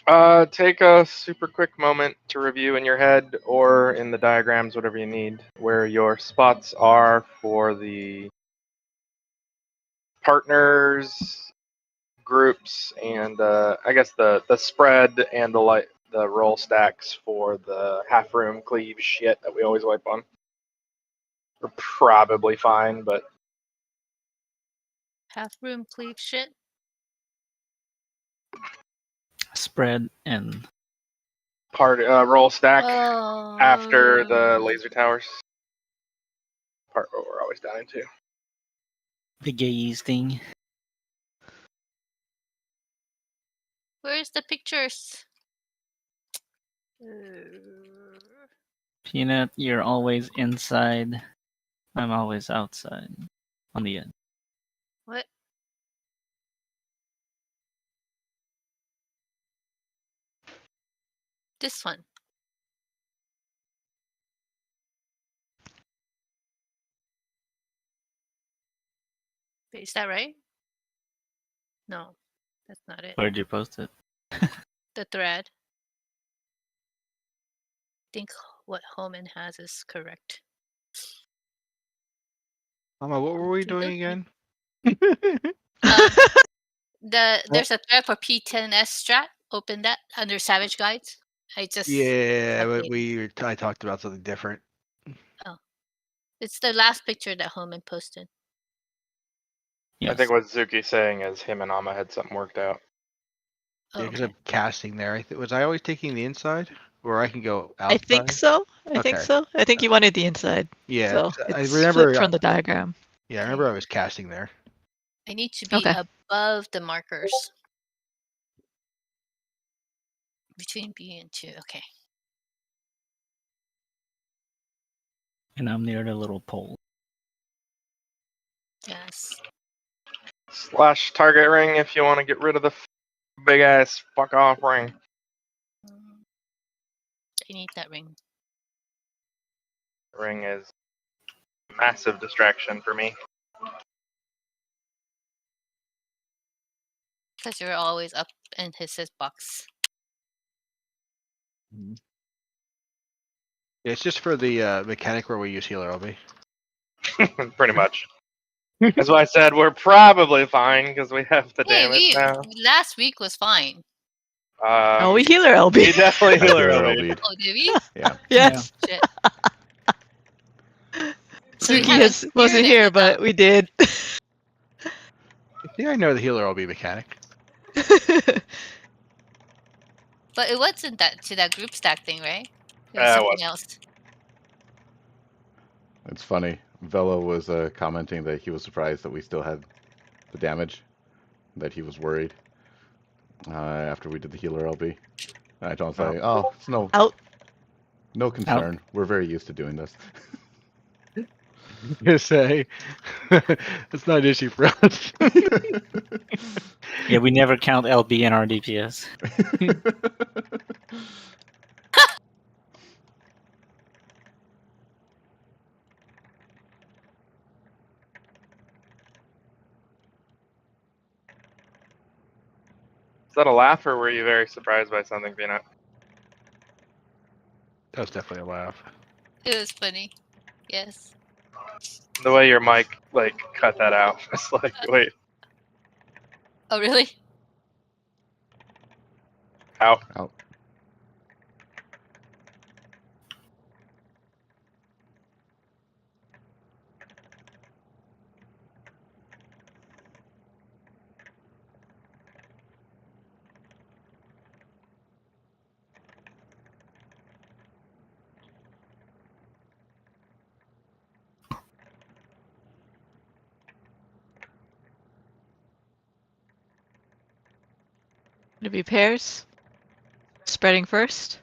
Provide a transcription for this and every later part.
Take a super quick moment to review in your head or in the diagrams, whatever you need, where your spots are for the partners, groups, and I guess the spread and the roll stacks for the half room cleave shit that we always wipe on. We're probably fine, but Half room cleave shit. Spread and roll stack Oh. after the laser towers. Part what we're always down into. the gaze thing. Where's the pictures? Peanut, you're always inside. I'm always outside. On the end. What? This one. Wait, is that right? No, that's not it. Where'd you post it? The thread. I think what Homan has is correct. Mama, what were we doing again? There's a thread for P10S strat. Open that under Savage Guides. I just Yeah, but updated. I talked about something different. It's the last picture that Homan posted. Yes. I think what Zuki's saying is him and Amma had something worked out. Oh, Yeah, because okay. I'm casting there. Was I always taking the inside, or I can go outside? I think so. I think Okay. so. I think you wanted the inside. Yeah, So 'cause I it's remember flipped from the diagram. Yeah, I remember I was casting there. I need to be Okay. above the markers. Between B and 2. Okay. And I'm near the little pole. Yes. Slash target ring if you want to get rid of the big ass fuck off ring. I need that ring. The ring is a massive distraction for me. Because you're always up in his box. Yeah, it's just for the mechanic where we use healer LB. Pretty much. That's why I said we're probably fine because we have the Hey, damage now. last week was fine. Oh, we healer LB. We definitely I healer healer LB. LB'd. Oh, did we? Yeah. Yes. Shit. So we Suki haven't wasn't cleared here, it but we did. Yeah, I know the healer LB mechanic. But it wasn't that group stack thing, right? It was It something wasn't. else. It's funny. Velo was commenting that he was surprised that we still had the damage, that he was worried after we did the healer LB. And I told him, oh, it's Out. no concern. We're very used to doing this. Just say it's not an issue for us. Yeah, we never count LB in our DPS. Is that a laugh or were you very surprised by something, Peanut? That was definitely a laugh. It was funny. Yes. The way your mic cut that out. It's like, wait, Oh, really? out. Out. Would it be pairs? Spreading first?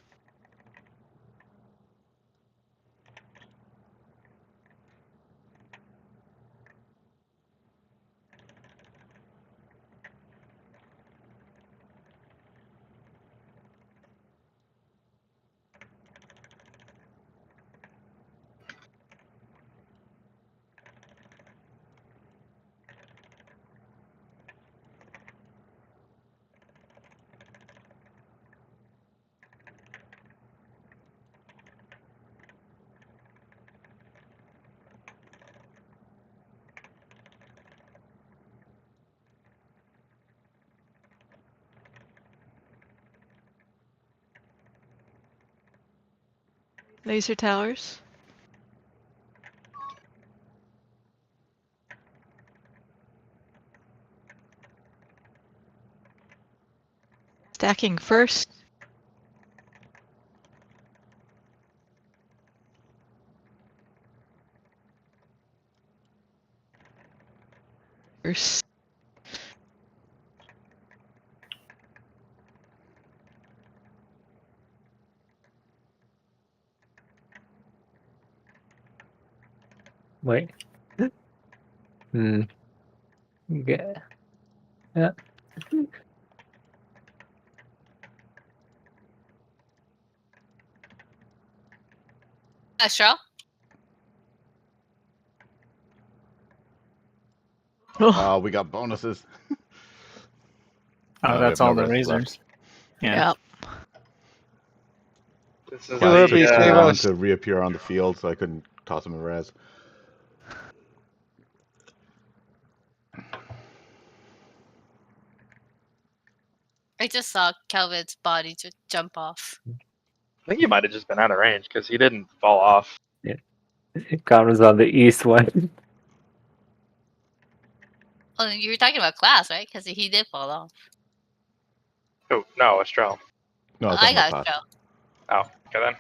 Laser towers. Stacking first. First. Wait. Hmm. Yeah. Yeah. Astral? Oh, We got bonuses. Oh, We that's have no all the reses left. razors. Yeah. yeah. This is Killer Took bee, too save long us. to reappear on the field, so I couldn't toss him a res. I just saw Kelvin's body just jump off. I think he might have just been out of range because he didn't fall off. Connor's on the east one. Oh, you were talking about class, right? Because he did fall off. Oh, no, Astral. No, I was I talking about got class. Astral. Oh, okay then.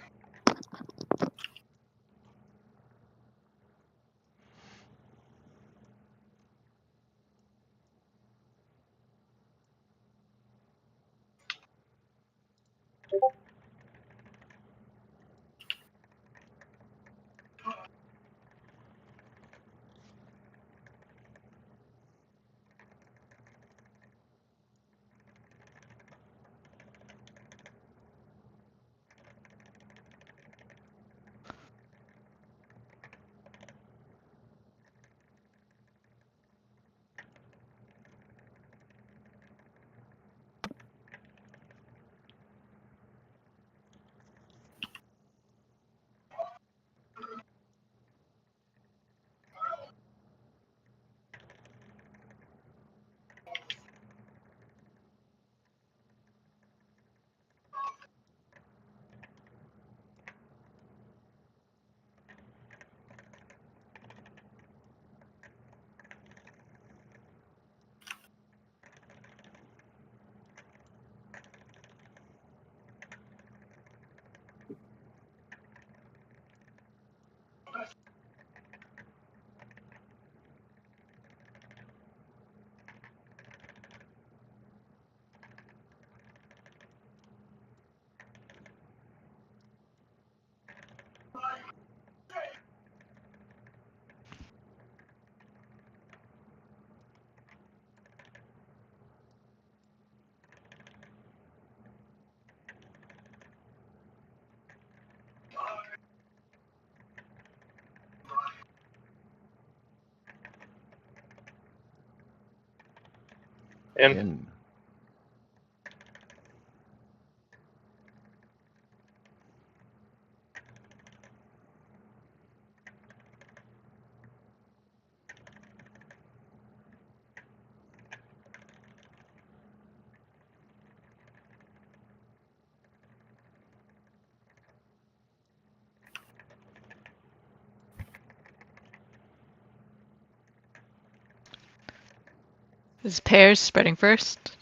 In. This is pairs spreading first.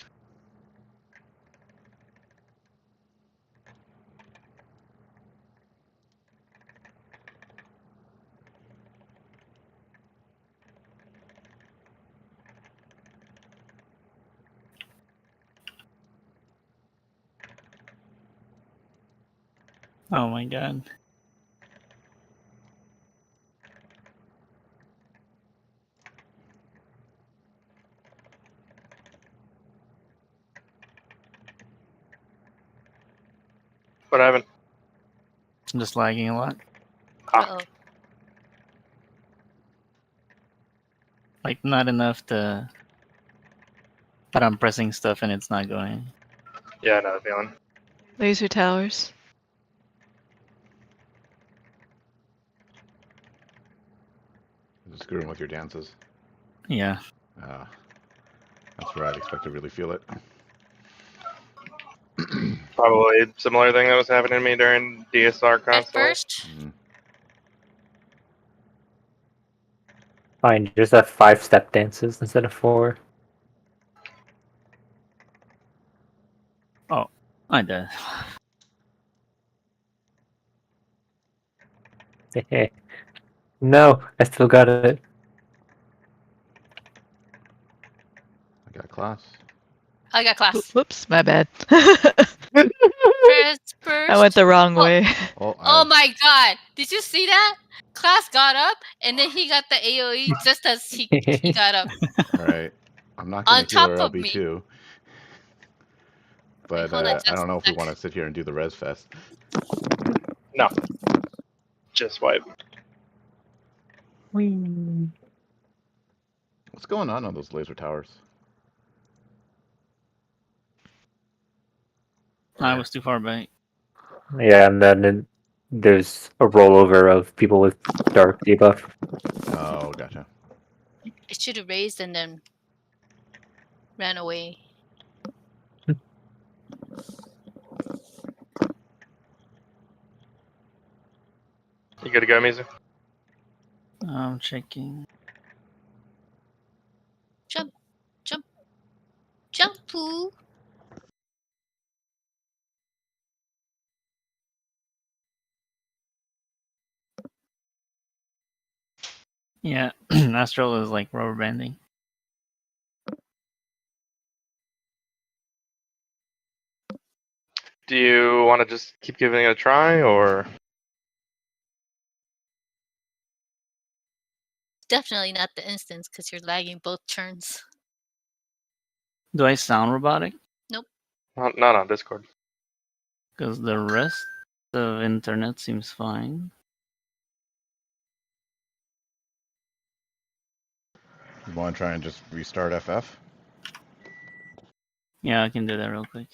Oh my god. What happened? I'm just lagging a lot. Ah, Uh-oh. Like, not enough to... But I'm pressing stuff and it's not going. yeah, I know the feeling. Laser towers. Just screwing with your dances. Yeah. That's where I'd expect to really feel it. Probably a similar thing that was happening to me during DSR At constantly. first, Mm. Fine, just have 5 step dances instead of 4. I did. No, I still got it. I got class. I got class. Whoops, my bad. First, I went the wrong Oh. way. Oh, Oh my god! Did you see that? Class got up, and then he got the AOE just as he got up. all right. I'm not On going to heal top our of me. LB2, but hold on I just don't a know if we sec. want to sit here and do the res fest. No. Just wipe. Whee. What's going on those laser towers? I was too far back. Yeah, and then there's a rollover of people with dark debuff. Oh, gotcha. It should have raised and then ran away. You good to go, Mizu? I'm checking. Jump, jump, jump, poo. Yeah, Astral is like rubber banding. Do you want to just keep giving it a try, or Definitely not the instance because you're lagging both turns. Do I sound robotic? not on Discord? Because the rest of internet seems fine. You want to try and just restart FF? Yeah, I can do that real quick.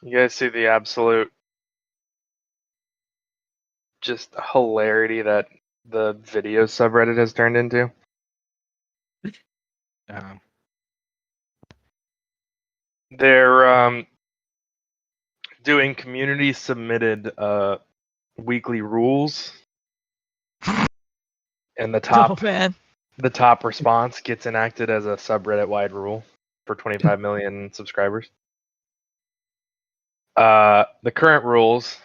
You guys see the absolute just hilarity that the video subreddit has turned into? They're doing community submitted weekly rules, and Oh man. the top response gets enacted as a subreddit wide rule for 25 million subscribers. The current rules,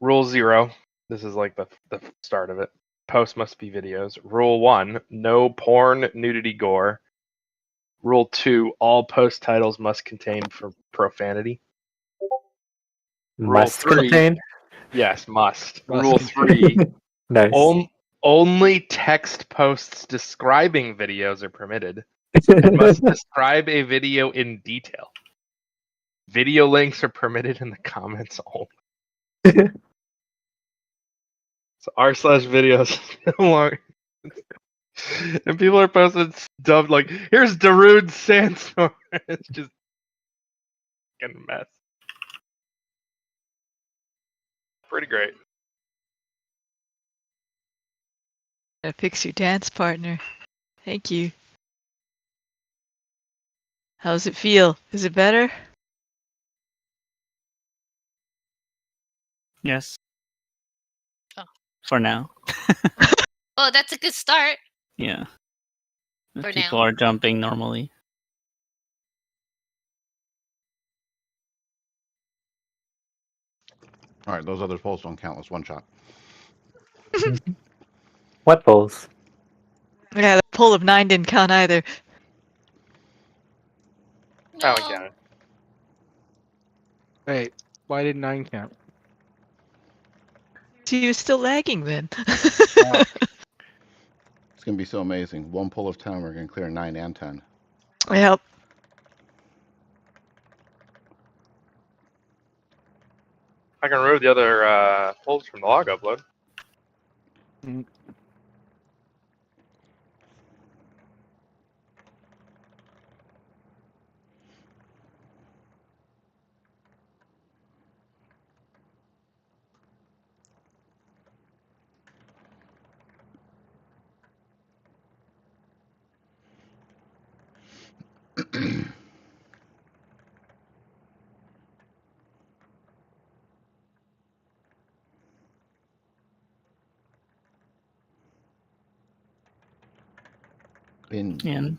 Rule 0, this is like the start of it. Posts must be videos. Rule 1, no porn, nudity, gore. Rule 2, all post titles must contain profanity. Must 3, contain. yes, must. Must Rule contain. 3, Nice. only text posts describing videos are permitted and must describe a video in detail. Video links are permitted in the comments only. So r/videos no longer. And people are posting stuff like, here's Darude Sandstorm. It's just a mess. Pretty great. Fix your dance partner. Thank you. How's it feel? Is it better? Yes. Oh. For now. Oh, that's a good start. Yeah. For People now. are jumping normally. All right, those other poles don't count as one shot. What polls? Yeah, the pull of 9 didn't count either. I No. don't count it. Wait, why did 9 count? So you're still lagging then. Oh. It's gonna be so amazing. One pull of 10, we're gonna clear 9 and 10. Yep. I can remove the other polls from the log upload. In.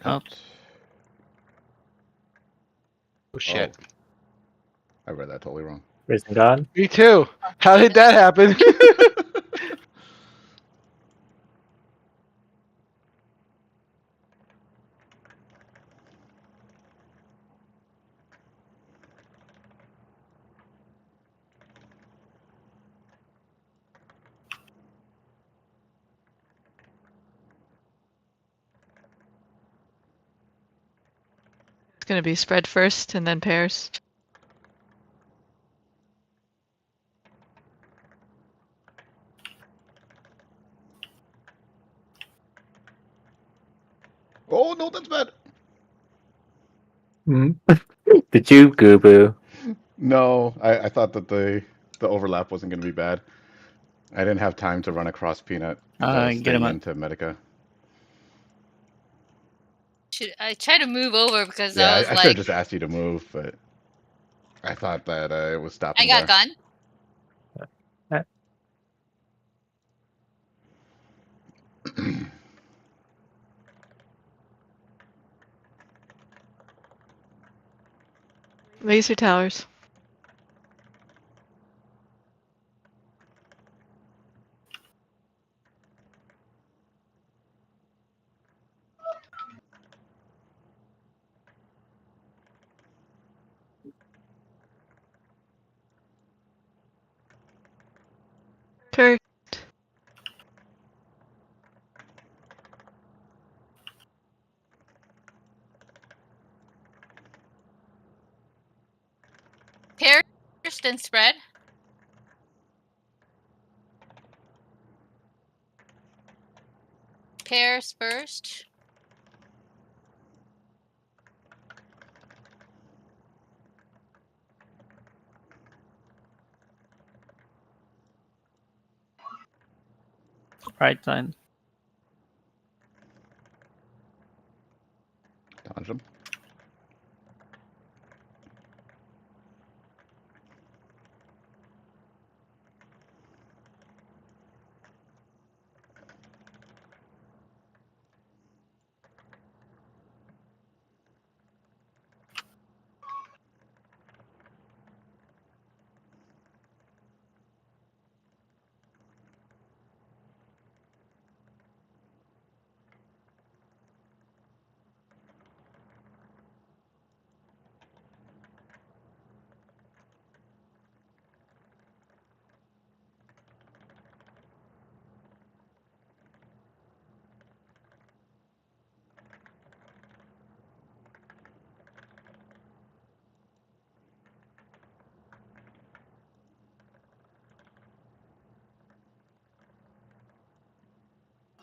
Up. Oh shit. I read that totally wrong. Risen God? Me too. How did that happen? It's gonna be spread first and then pairs. Oh no, that's bad. Did you goo boo? No, I thought that the overlap wasn't gonna be bad. I didn't have time to run across Peanut because I was Get him staying up. into Medica. I tried to move over because Yeah, I was I should have like, just asked you to move, but I thought that it was I stopping got there. gun. Laser towers. Turret. Pairs, then spread. Pairs first. Right side. Dodge him.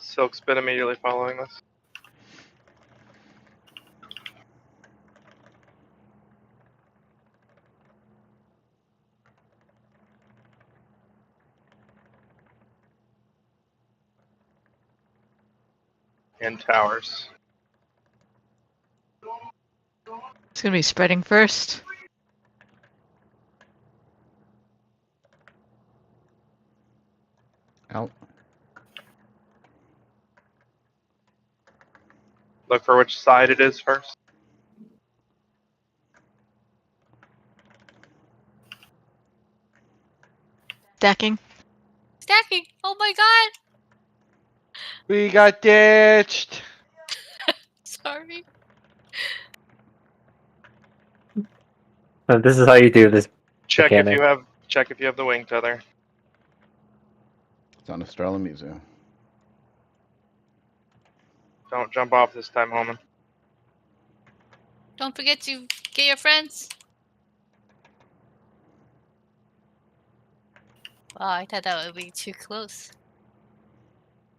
Silk's been immediately following this. And towers. It's gonna be spreading first. Out. Look for which side it is first. Stacking. Stacking. Oh my god. We got ditched. Sorry. So this is how you do this Check mechanic. if you have the wing tether. It's on Estrella Museum. Don't jump off this time, Holman. Don't forget to get your friends. Wow, I thought that would be too close.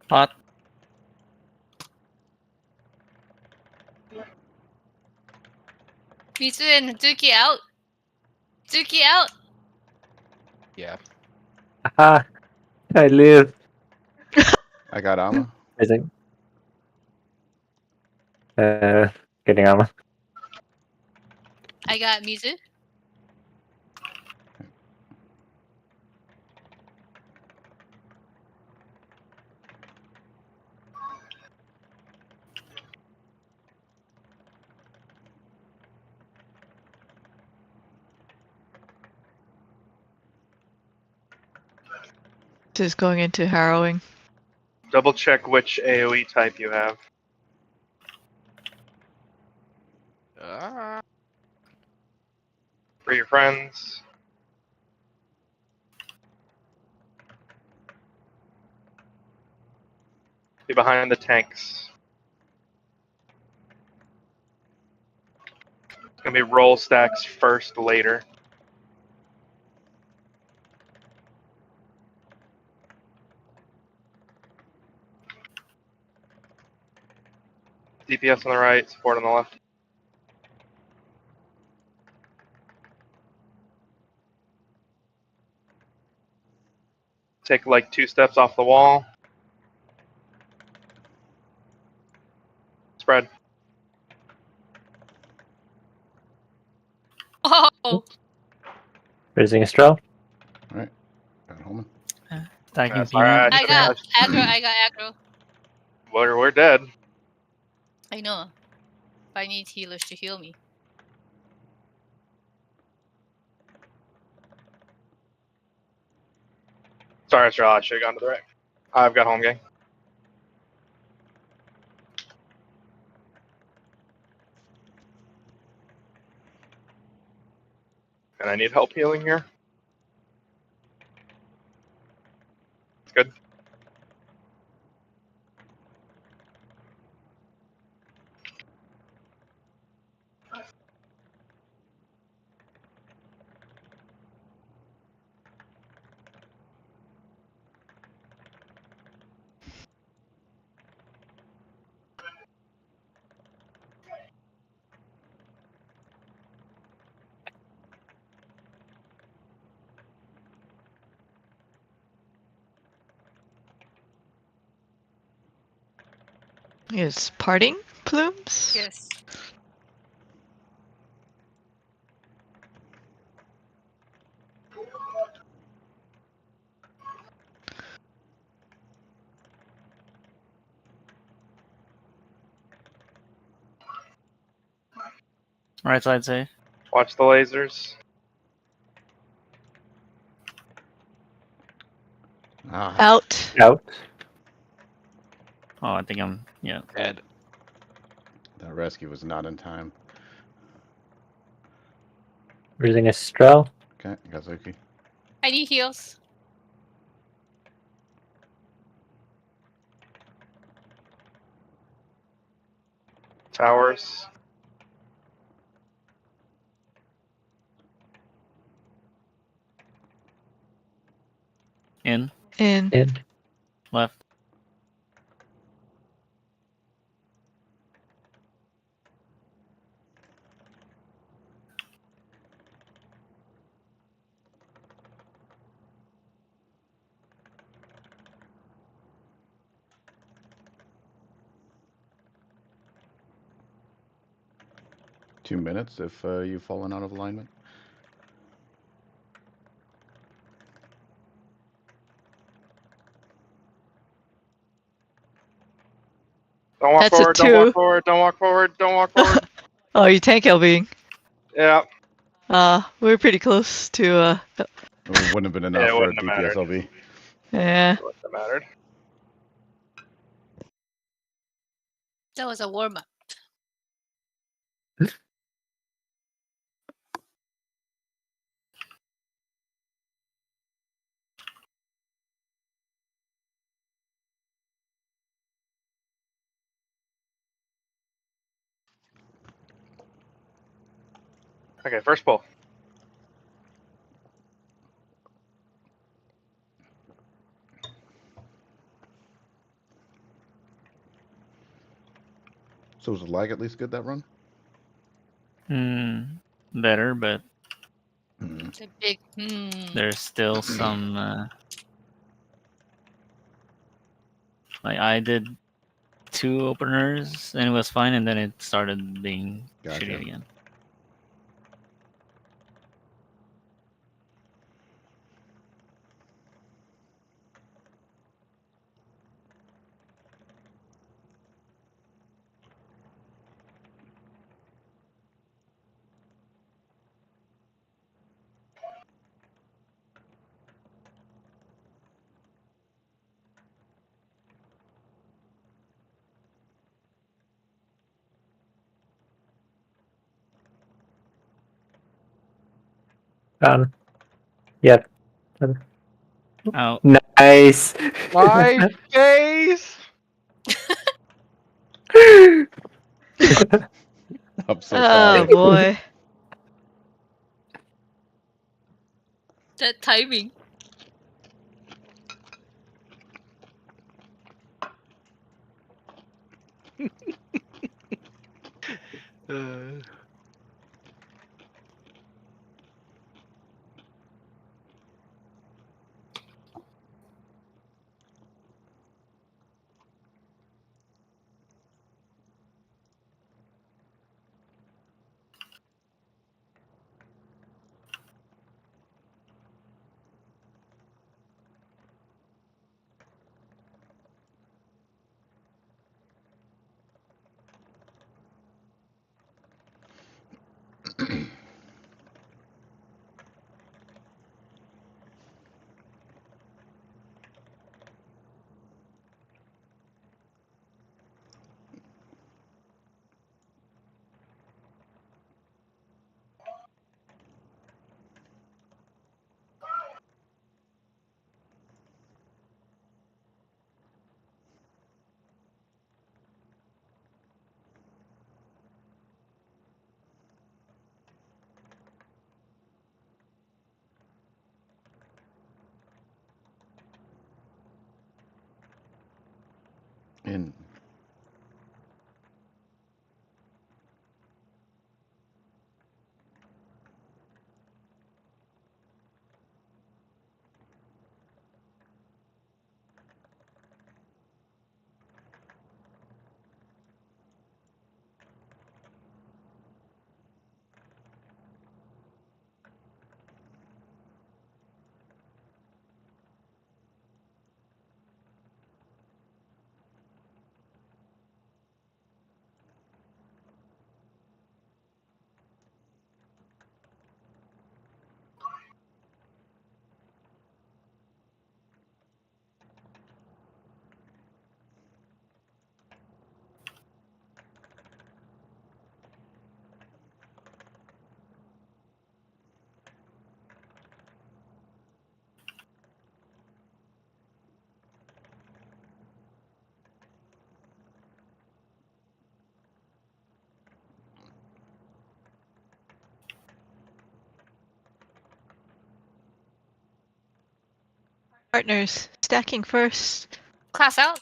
Hot. Mitsu and Zuki out. Zuki out. Yeah. Aha! I live. I got Amma. Amazing. Getting armor. I got Mitsu. This is going into harrowing. Double check which AoE type you have. For your friends. Be behind the tanks. It's gonna be roll stacks first later. DPS on the right, support on the left. Take like 2 steps off the wall. Spread. Oh, Raising a straw. Alright. Got Holman. Stacking That's alright. peanut. I got aggro. I got aggro. We're dead. I know. But I need healers to heal me. Sorry, Straw, I should have gone to the right. I've got home gang. And I need help healing here. It's good. Is parting plumes? Yes. Right side safe. Watch the lasers. Ah, Out. Out. Oh, I think I'm. Yeah. Dead. that rescue was not in time. Raising a straw. Okay, got Zuki. I need heals. Towers. In. In. In. Left. 2 minutes if you've fallen out of alignment. Don't walk That's a forward. Don't walk 2. forward. Don't walk forward. Don't walk forward. Oh, you tank LBing. Yeah. We were pretty close to, It wouldn't have been Yeah, enough it for a wouldn't have mattered. DPS LB. yeah. It wouldn't have mattered. That was a warm up. Okay, first pull. So was the lag at least good that run? Better, but Hmm. It's a big. there's still some. Like I did 2 openers and it was fine, and then it started being Gotcha. shitty again. Yeah. Out. Nice. My face. I'm so Oh sorry. boy. That timing. Uh, In Partners, stacking first. Class out.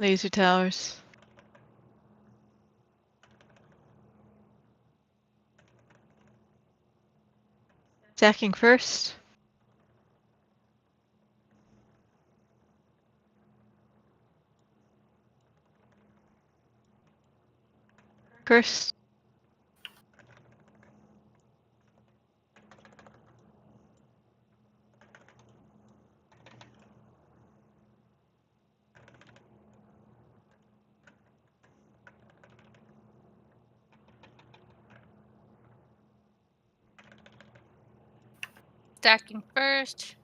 Laser towers. Stacking first. First. Stacking first.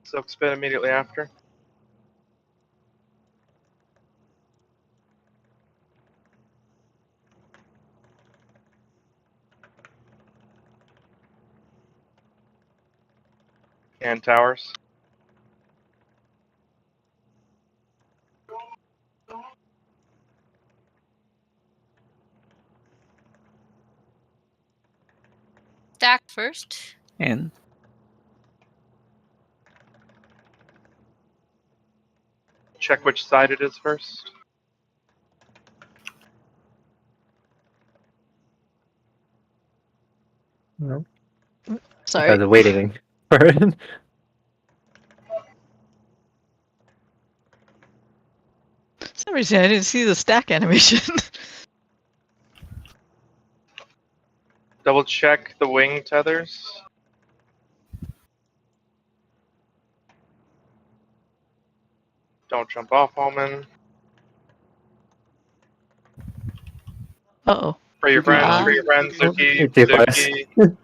Silk spin immediately after. And towers. Stack first. And Check which side it is first. No. Sorry. I was waiting for it. For some reason I didn't see the stack animation. Double check the wing tethers. Don't jump off, Omen. Uh-oh. For your Zuki, friends, Ah. for your friends, Zuki, It's your place. Zuki.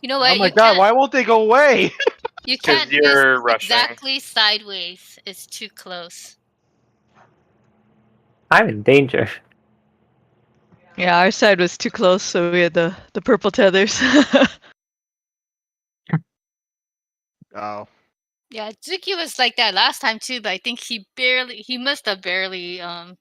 You know Oh what? my You god, can't. why won't they go away? You 'Cause can't you're use rushing. exactly sideways. It's too close. I'm in danger. Yeah, our side was too close, so we had the purple tethers. Oh. Yeah, Zuki was like that last time too, but I think he must have barely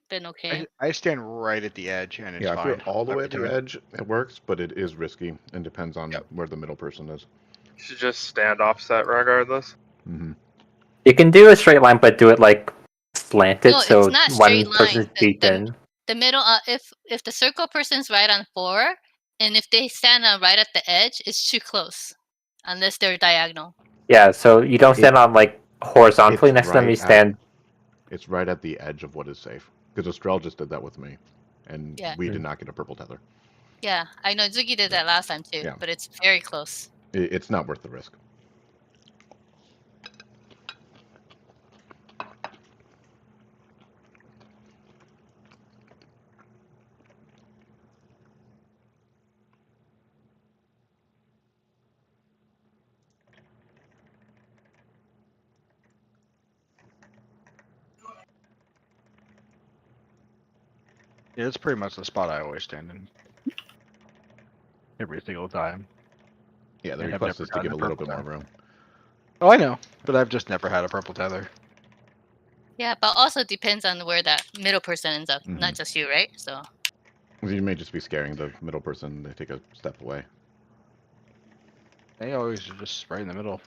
been okay. I stand right at the edge and it's Yeah, if you're fine. all the way every at the time. edge, it works, but it is risky and depends on Yep. where the middle person is. You should just stand offset regardless. Hmm. You can do a straight line, but do it like slanted, No, it's so not one straight line. person's deep in. The middle, if the circle person's right on 4, and if they stand on right at the edge, it's too close, unless they're diagonal. Yeah, so you don't stand on like horizontally It's next to them. You right stand. It's right at the edge of what is safe. Because Estrell just did that with me, and Yeah. we did not get a purple tether. Yeah, I know Zuki did that last time too, Yeah. but it's very close. It's not worth the risk. Yeah, it's pretty much the spot I always stand in. Every single time. Yeah, the And I've request never is to give gotten a a little purple bit more tether. room. Oh, I know, but I've just never had a purple tether. Yeah, but also depends on where that middle person ends up, Mhm. not just you, right? So You may just be scaring the middle person to take a step away. They always are just right in the middle.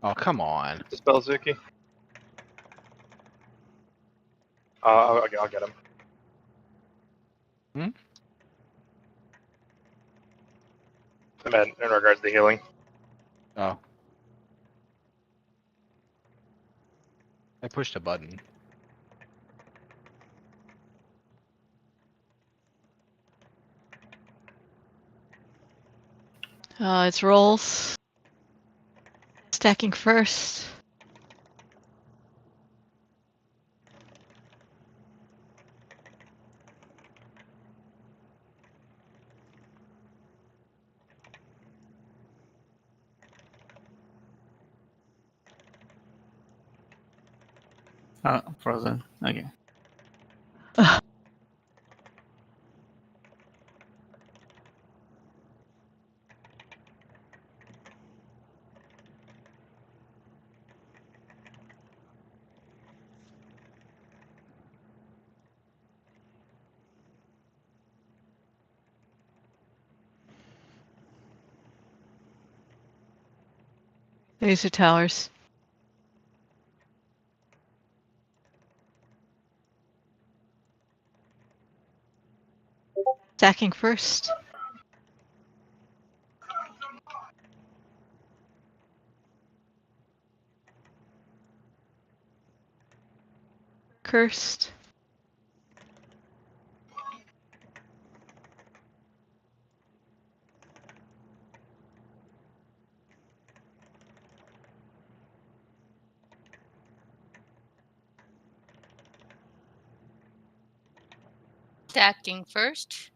Oh, come on. Dispel Zuki. I'll get him. Hmm? I meant in regards to healing. Oh. I pushed a button. It's rolls. Stacking first. Oh, frozen. Okay. These are towers. Stacking first. Cursed. Stacking first.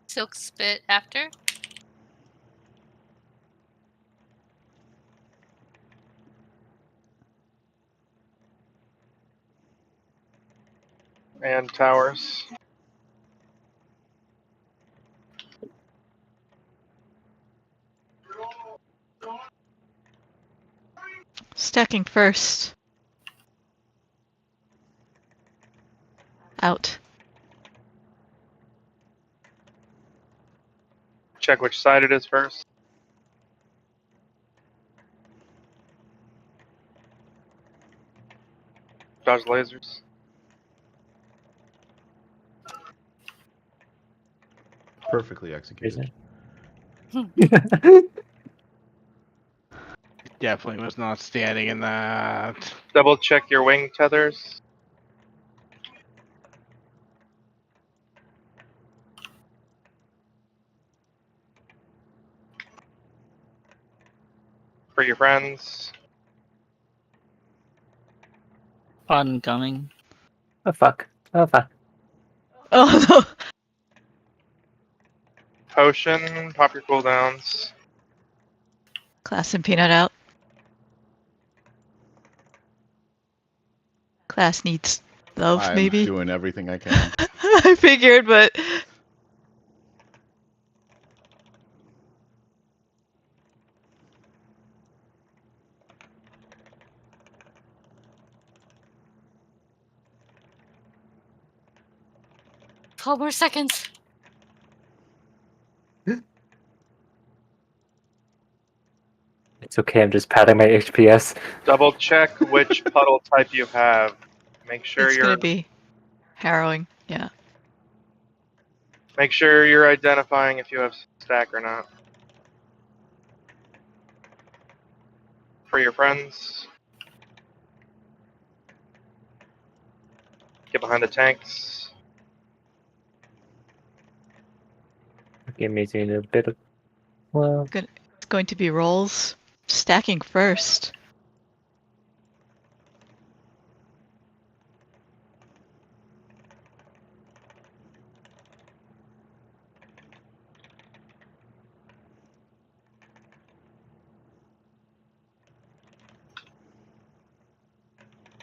Silk spit after. And towers. Stacking first. Out. Check which side it is first. Dodge lasers. Perfectly executed. Definitely was not standing in that. Double check your wing tethers. For your friends. Oncoming. Oh fuck. Oh fuck. Oh no. Potion. Pop your cooldowns. Class and peanut out. Class needs love, I'm maybe. doing everything I can. I figured, but 12 more seconds. It's okay, I'm just padding my HPS. Double check which puddle type you have. Make sure It's you're gonna be harrowing. Yeah. identifying if you have stack or not. For your friends. Get behind the tanks. Give me a bit of. Well, It's going to be rolls. Stacking first.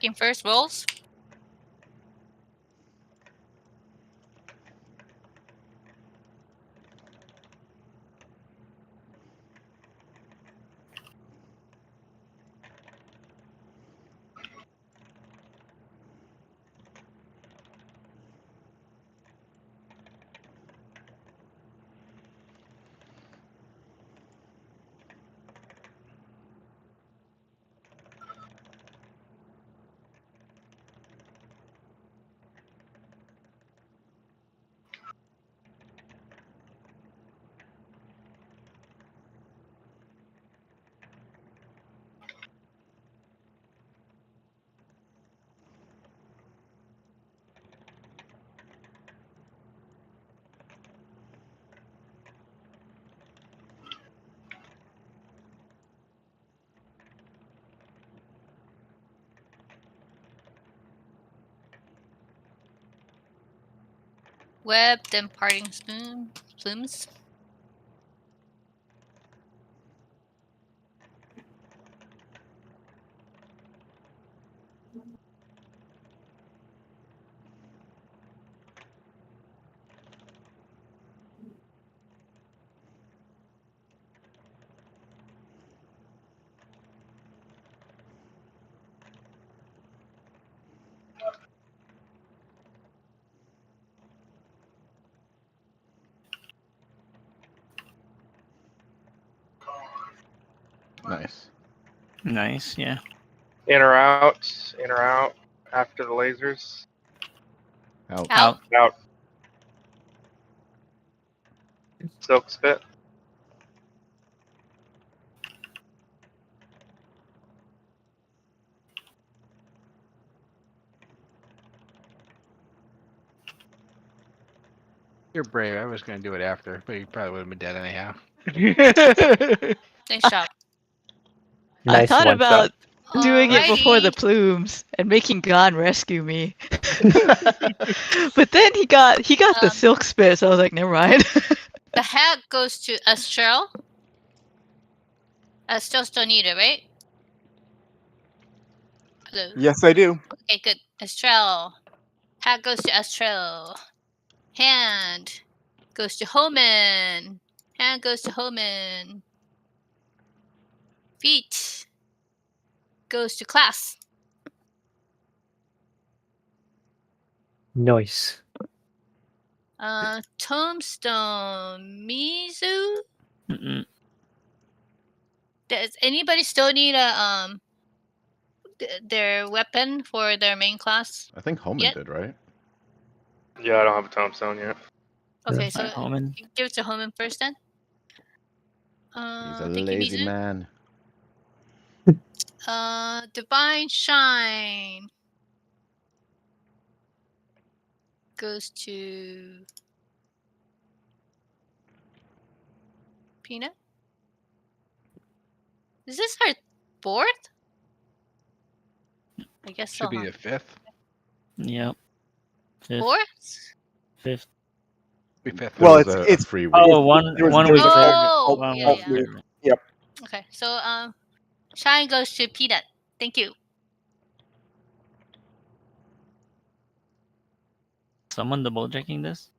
Game first rolls. Web, then parting plumes. Nice. Nice, yeah. In or out. In or out. After the lasers. Out. Out. Out. Silk spit. You're brave. I was gonna do it after, but you probably would have been dead anyhow. Nice job. I nice thought one about doing it before the Alrighty. plumes and making Gon rescue me. But then he got the silk spit, so I was like, never mind. The hat goes to Astral. Astral still need it, right? Hello. Yes, I do. Okay, good. Astral. Hat goes to Astral. Hand goes to Homan. Hand goes to Homan. Feet goes to Class. Nice. Tombstone. Mizu? Mm-mm. Does anybody still need a their weapon for their main class? I think Homan Yep. did, right? Yeah, I don't have a tombstone yet. Okay, so Alright, Homan. give it to Homan first then. He's a Thank you, lazy Mizu. man. Divine Shine goes to Peanut. Is this our fourth? I guess so. Should be Huh? the 5th. Yep. Fifth. Fourth? Fifth. Be 5th. Well, There was it's a free week. Oh, one there was was a fair. Oh, One yeah, was yeah. fair. Yep. Okay, so Shine goes to Peanut. Thank you. Someone double checking this?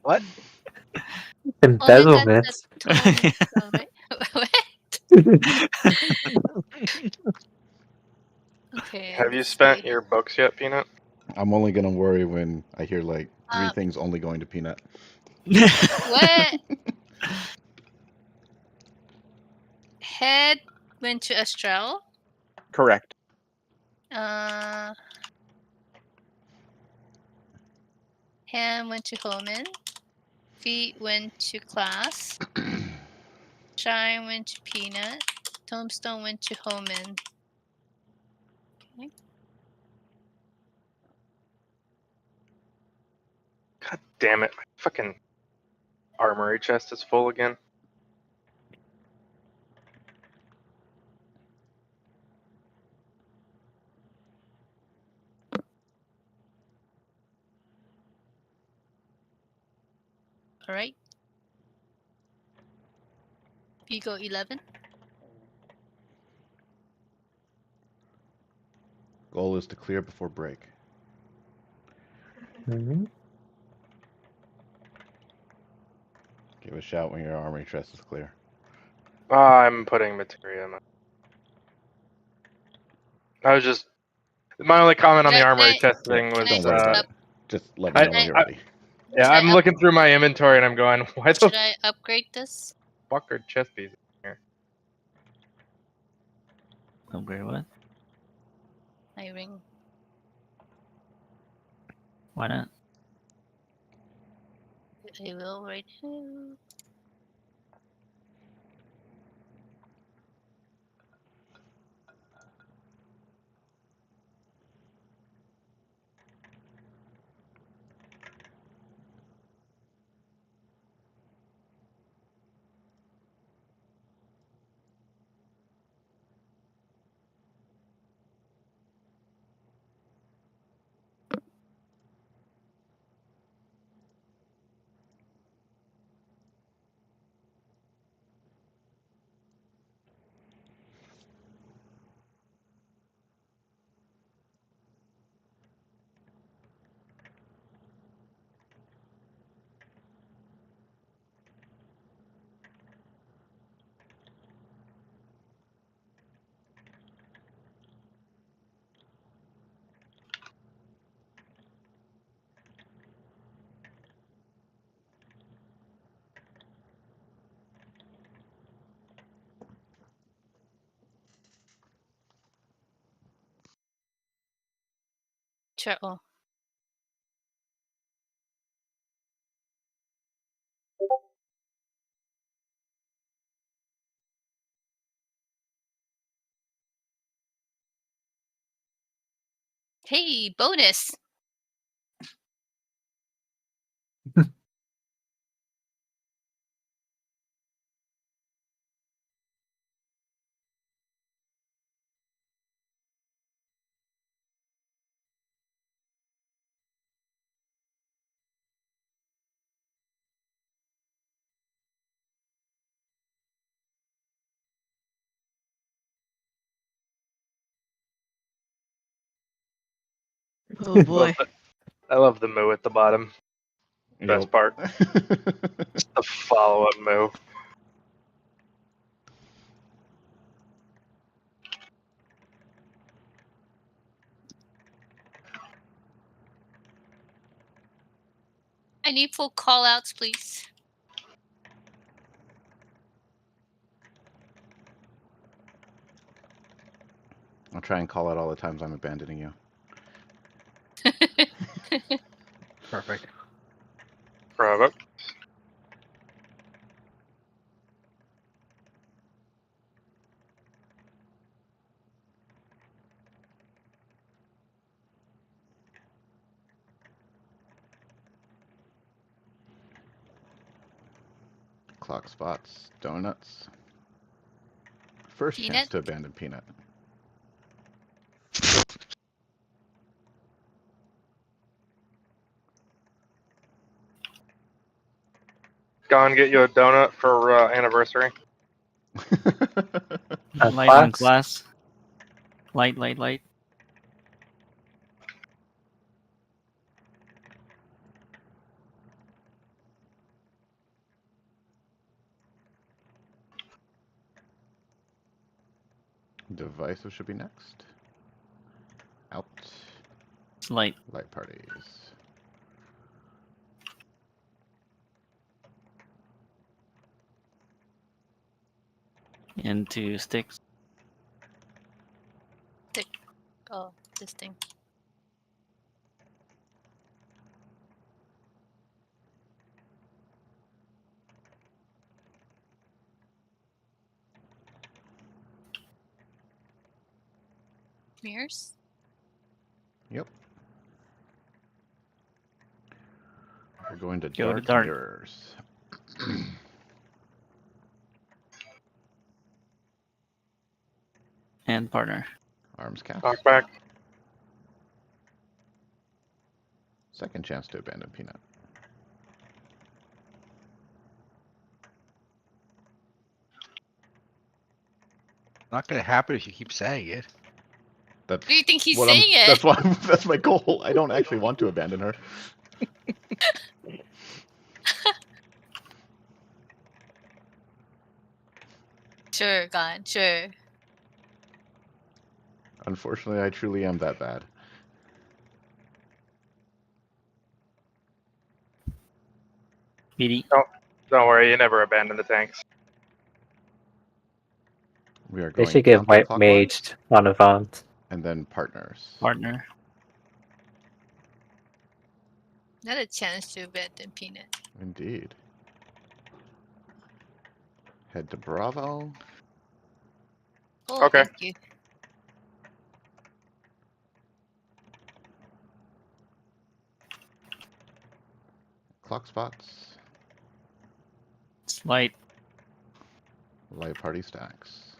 What? Embezzlement. Tombstone, right? What? Okay. Have you let's spent see. your books yet, Peanut? I'm only gonna worry when I hear like three Uh, things only going to Peanut. What? Head went to Astral. Correct. Hand went to Homan. Feet went to Class. Shine went to Peanut. Tombstone went to Homan. Okay. God damn it! My fucking armory chest is full again. All right. You go 11. Goal is to clear before break. Mhm. Give a shout when your armory chest is clear. I'm putting materia in my... I was just... My only comment on the Can I- armory can I- chest thing was... Don't worry about it. Just let me I- know when you're I- ready. Yeah, Should I I'm up- looking through my inventory and I'm going, why the Should I upgrade this? fuck are chest pieces in here? Upgrade what? My ring. Why not? I will right now. Sure. Oh. Hey, bonus. Oh boy. I love the moo at the bottom. Best part. The follow-up moo. I need full call-outs, please. I'll try and call out all the times I'm abandoning you. Perfect. Bravo. Clock spots, donuts. First chance Peanut? to abandon Peanut. Go and get you a donut for anniversary. Light on Class? class. Light, light, light. Divisive should be next. Out. It's light. Light parties. into sticks. Oh, this thing. Mirrors? Yep. We're going to Go to dark dark. mirrors. And partner. Arms cast. Knock back. Second chance to abandon Peanut. Not gonna happen if you keep saying it. That's Do you think he's what saying it? That's why that's my goal. I don't actually want to abandon her. Sure, God, sure. Unfortunately, I truly am that bad. BD. Don't worry, you never abandon the tanks. We are They going should give White counterclockwise, Mage on Avant. and then partners. Partner. Not a chance to abandon Peanut. Indeed. Head to Bravo. Oh, Okay. thank you. Clock spots. Slight. Light party stacks.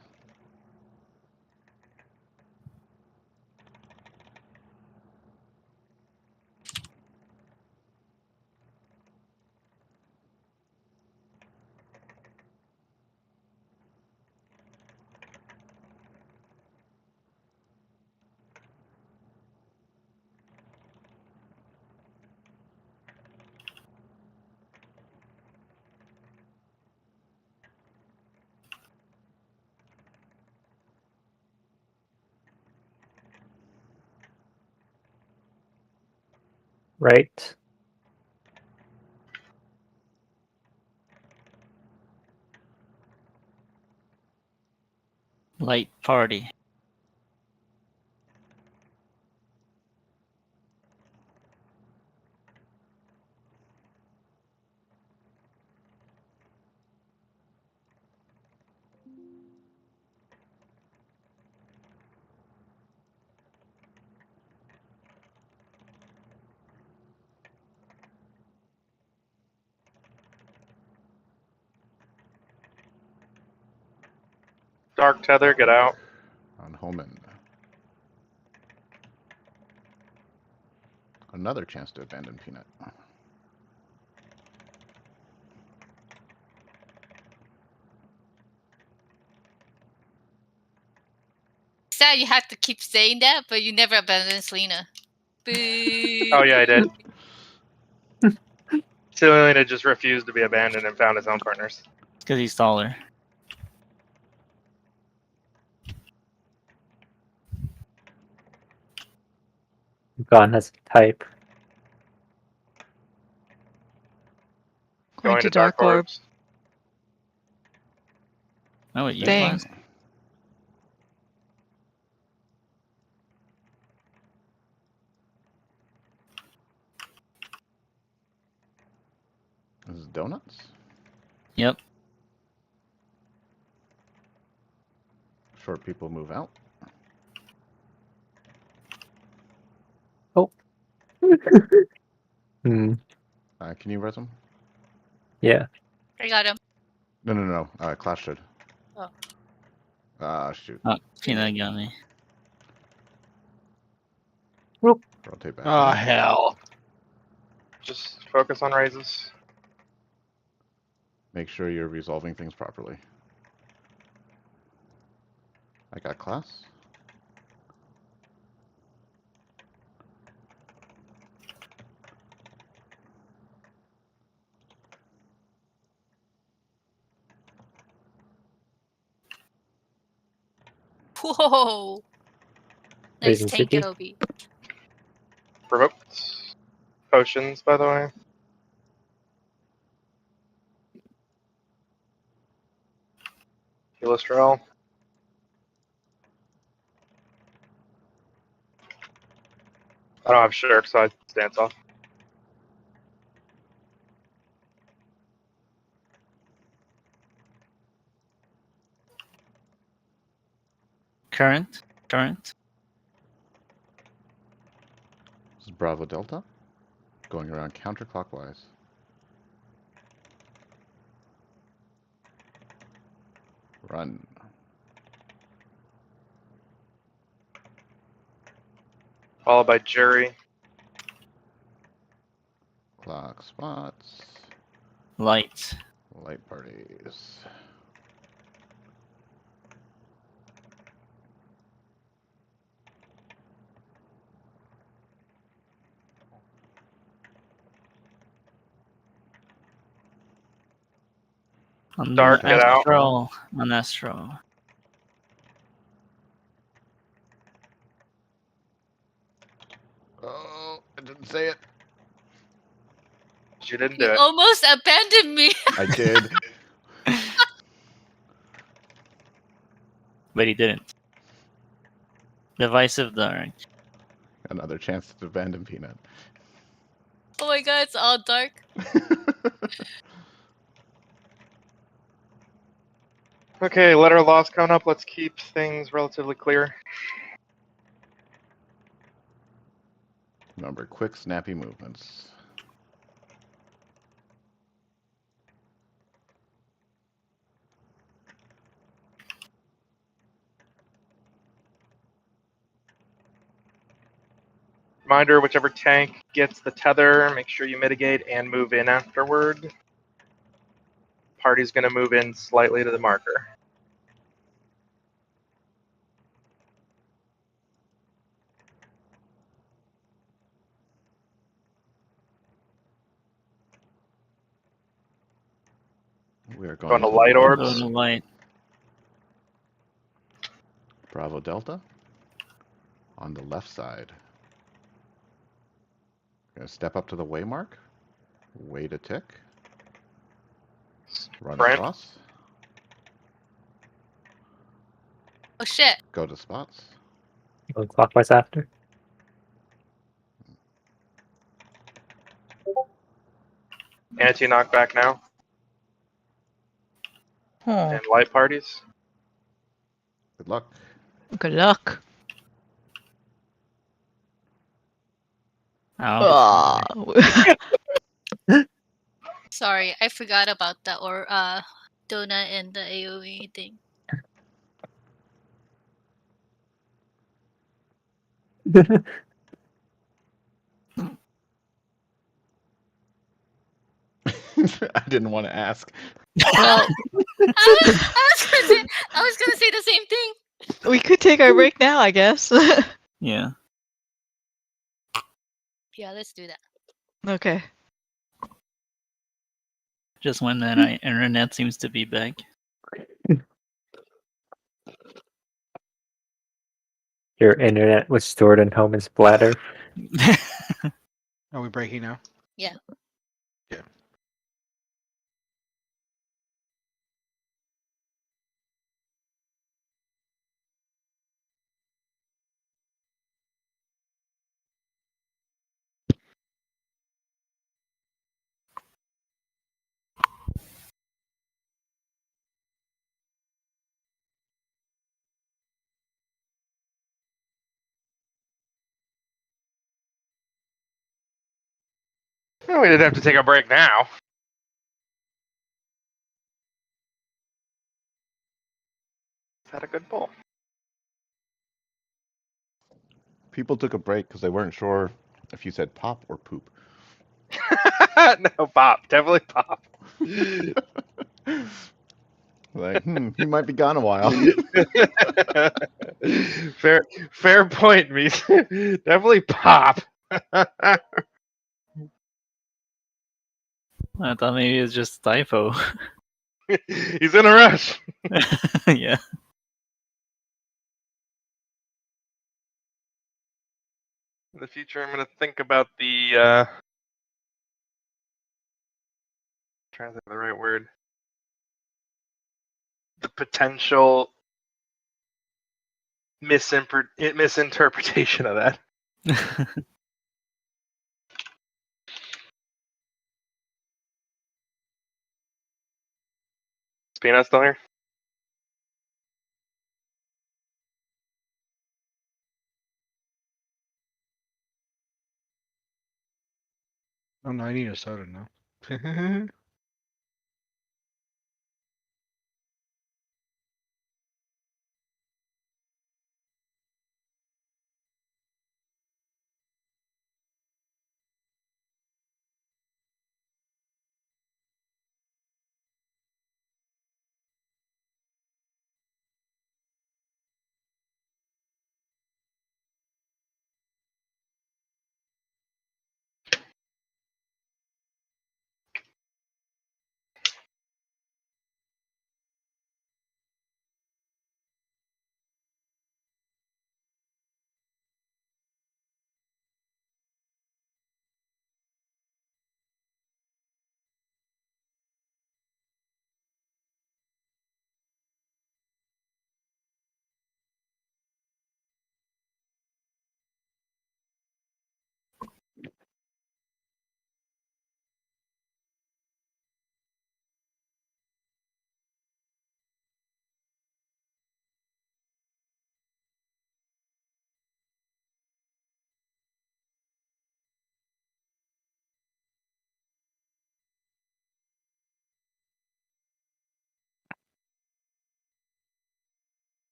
Right. Light party. Dark tether, get out. On Homan. Another chance to abandon Peanut. Sad you have to keep saying that, but you never abandon Selena. Boo. Oh yeah, I did. Selena just refused to be abandoned and found his own partners. Because he's taller. Gone has a type. Going Going to to dark Dark Orb. orbs. Oh, wait, you Dang. class? This is donuts. Yep. Short people move out. Hmm. Can you res them? Yeah. I got him. No. Clash should. Oh. Shoot. Oh, Peanut got me. Rotate back. Oh in. hell! Just focus on raises. Make sure you're resolving things properly. I got class. Whoa. Nice Raisin tank, City. Obi. Provoked. Potions, by the way. Cholesterol. I don't have Shirk, so I stance off. Current. This is Bravo Delta. Going around counterclockwise. Run. Followed by Jury. Clock spots. Light. Light parties. On Dark, the get out. Astral. On Astral. Oh, I didn't say it. She didn't You do it. almost abandoned me. I did. But he didn't. Divisive Dark. Another chance to abandon Peanut. Oh my god, it's all dark. Okay, letter loss coming up. Let's keep things relatively clear. Remember, quick, snappy movements. Reminder, whichever tank gets the tether, make sure you mitigate and move in afterward. Party's going to move in slightly to the marker. We are Going going to to light light. orbs. Go to light. Bravo Delta. On the left side. Gonna step up to the waymark. Wait a tick. Run Sprint. across. Oh shit. Go to spots. Going clockwise after. Anti-knockback now. Oh, And light parties. Good luck. good luck. Ow. Sorry, I forgot about that or donut and the AoE thing. I didn't want to ask. Well, I was gonna say the same thing. we could take our break now, I guess. Yeah. Yeah, let's do that. Okay. Just when the internet seems to be back. Your internet was stored in Homan's bladder. Are we breaking now? Yeah. Yeah. Well, we didn't have to take a break now. Had a good pull. People took a break because they weren't sure if you said pop or poop. No, pop. Definitely pop. Like, he might be gone a while. fair point, me. Definitely pop. I thought maybe it's just a typo. He's in a rush. Yeah. In the future, I'm gonna think about the. Trying to think of the right word. the potential misinterpretation of that. Is Peanut still here? Oh no, I need a soda now.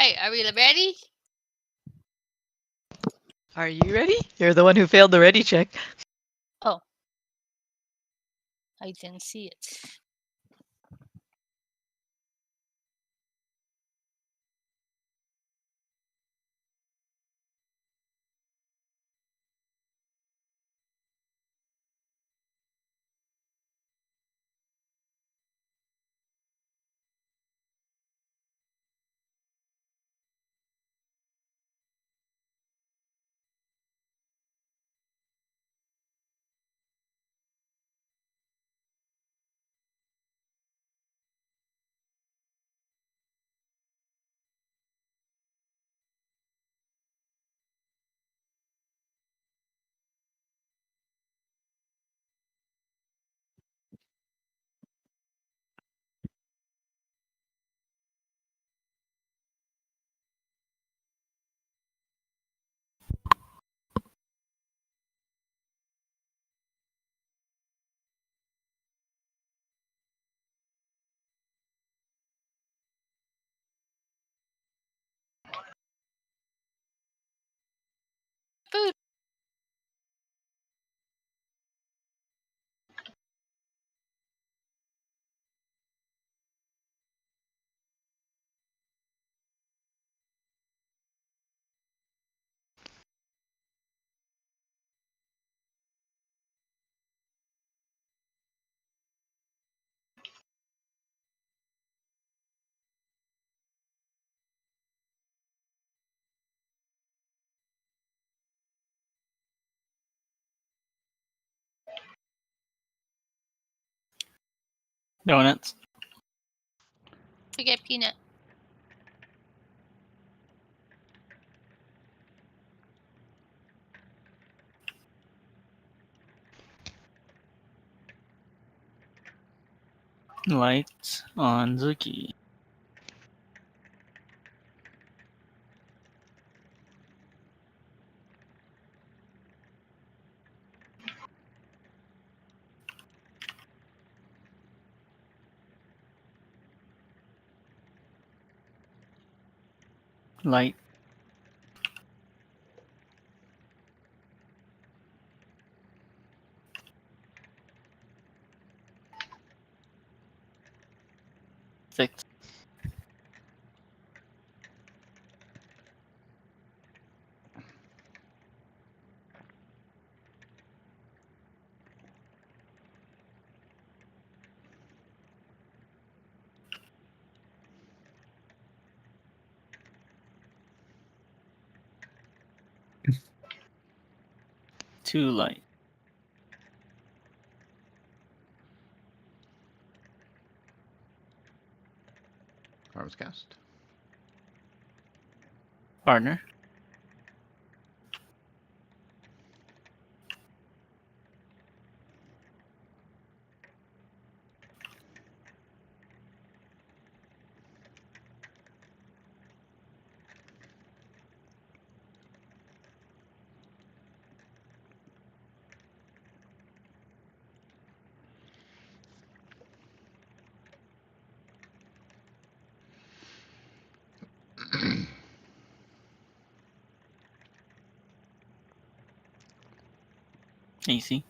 Right, are we ready? Are you ready? You're the one who failed the ready check. Oh. I didn't see it. Food. Donuts. Forget peanut. Lights on Zuki. Light. Six. Two light. Arms cast. Partner. AC.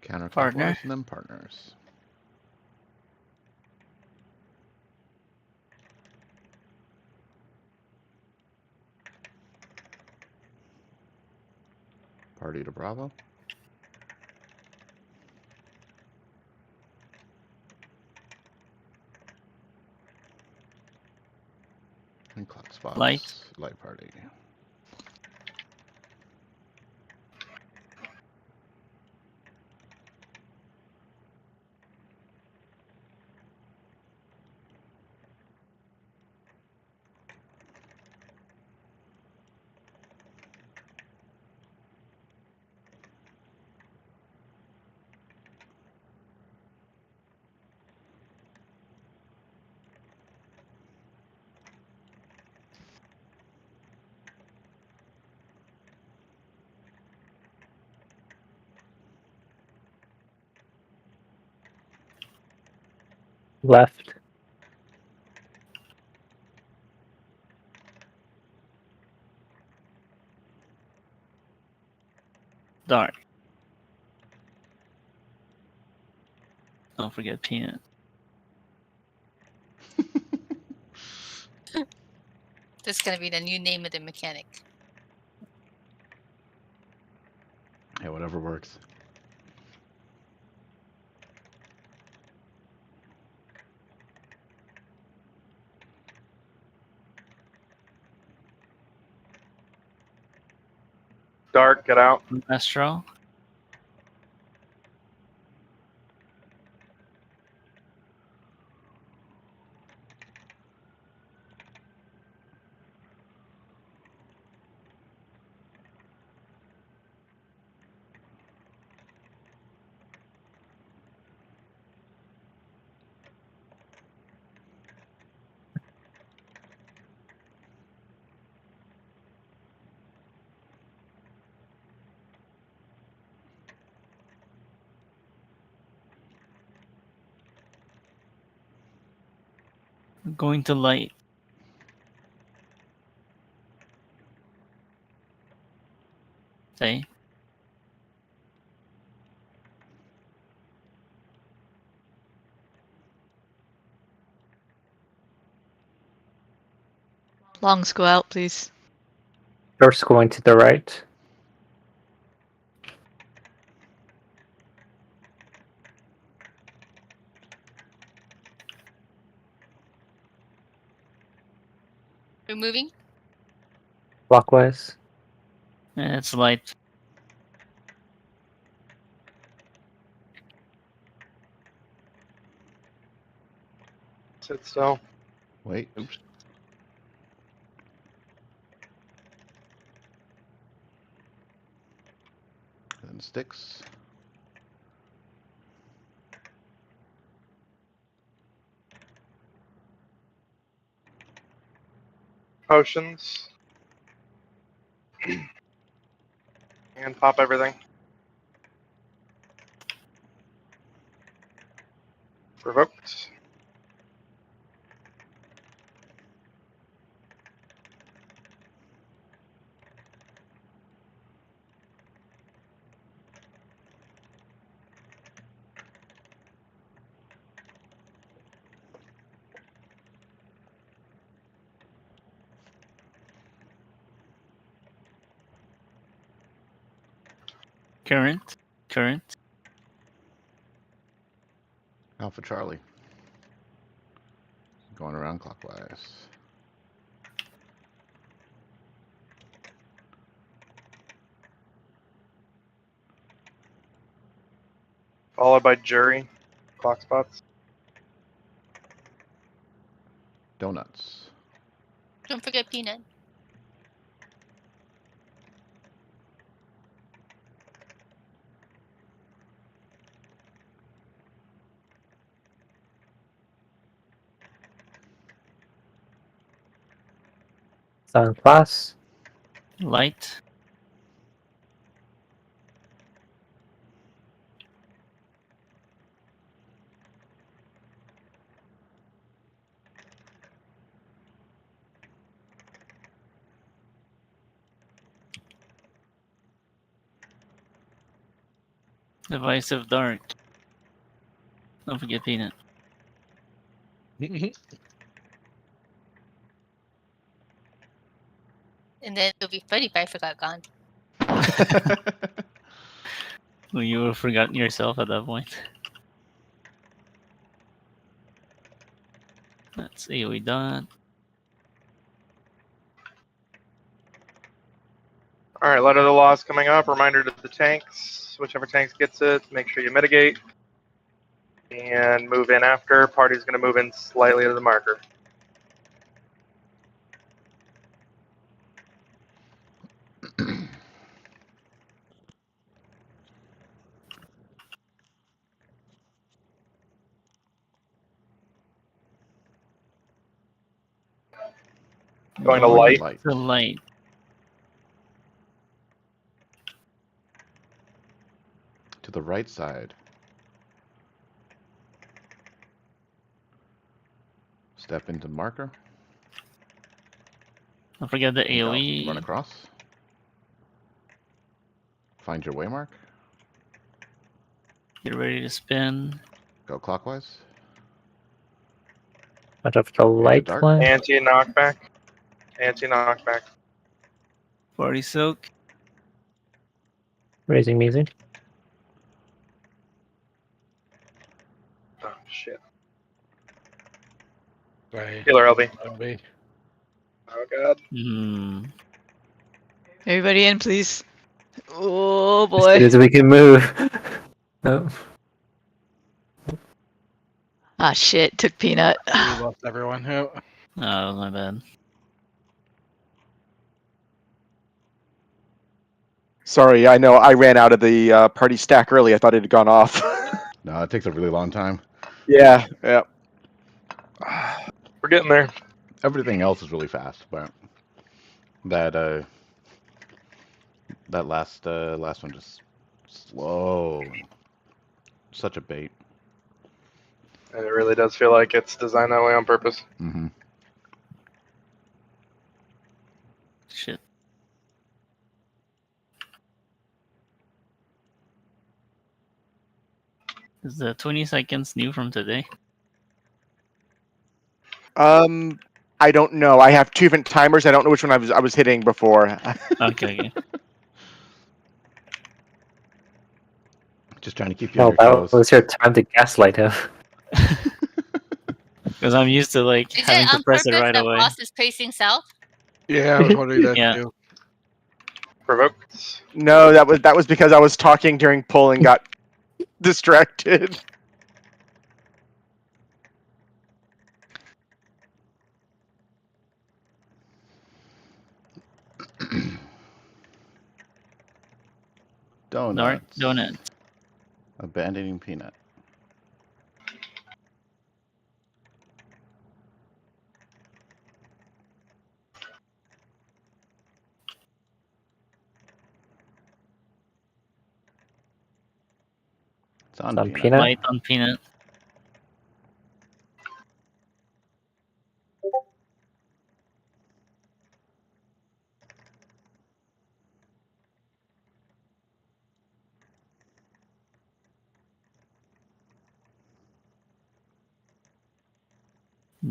Counterclockwise Partner. and then partners. Party to Bravo. And clock spots. Light. Light party. Left. Dark. Don't forget peanut. That's gonna be the new name of the mechanic. Hey, whatever works. Dark, get out. Astro. Going to light. Say. Longs go out, please. Dark's going to the right. We're moving. Clockwise. And it's light. Sit still. Wait. Oops. And sticks. Potions. And pop everything. Revoked. Current. Current. Alpha Charlie. Going around clockwise. Followed by jury. Clock spots. Donuts. Don't forget peanut. Silent class. Light. Divisive dark. Don't forget peanut. And then it'll be funny if I forgot gone. Well, you would have forgotten yourself at that point. Let's see, we done. Alright, letter of the law is coming up. Reminder to the tanks. Whichever tanks gets it, make sure you mitigate. And move in after. Party's going to move in slightly to the marker. Going to light. To light. To the right side. Step into marker. Don't forget the Go. AoE. Run across. Find your waymark. Get ready to spin. Go clockwise. Out of the light dark. one. Anti knockback. Anti knockback. 40 silk. Raising music. Oh shit. Right. Healer LB. LB. Oh god. Hmm. Everybody in, please. Oh As soon boy. as we can move. Oh. Ah shit, took Peanut. We lost everyone. Who? Oh, my bad. Sorry, I know I ran out of the party stack early. I thought it had gone off. No, it takes a really long time. Yeah. We're getting there. Everything else is really fast, but that last one just slow. Such a bait. And it really does feel like it's designed that way on purpose. Mm-hmm. Shit. Is the 20 seconds new from today? I don't know. I have 2 different timers. I don't know which one I was hitting before. Okay. Just trying to keep you on Oh, your that toes. was your time to gaslight him. Because I'm used to like Is having it to on press purpose it right that away. boss is facing south? Yeah, I was wondering that Yeah. too. Provoked. No, that was because I was talking during pull and got distracted. Donuts. Dark donut. Abandoning peanut. It's on On peanut. peanut. Light on peanut.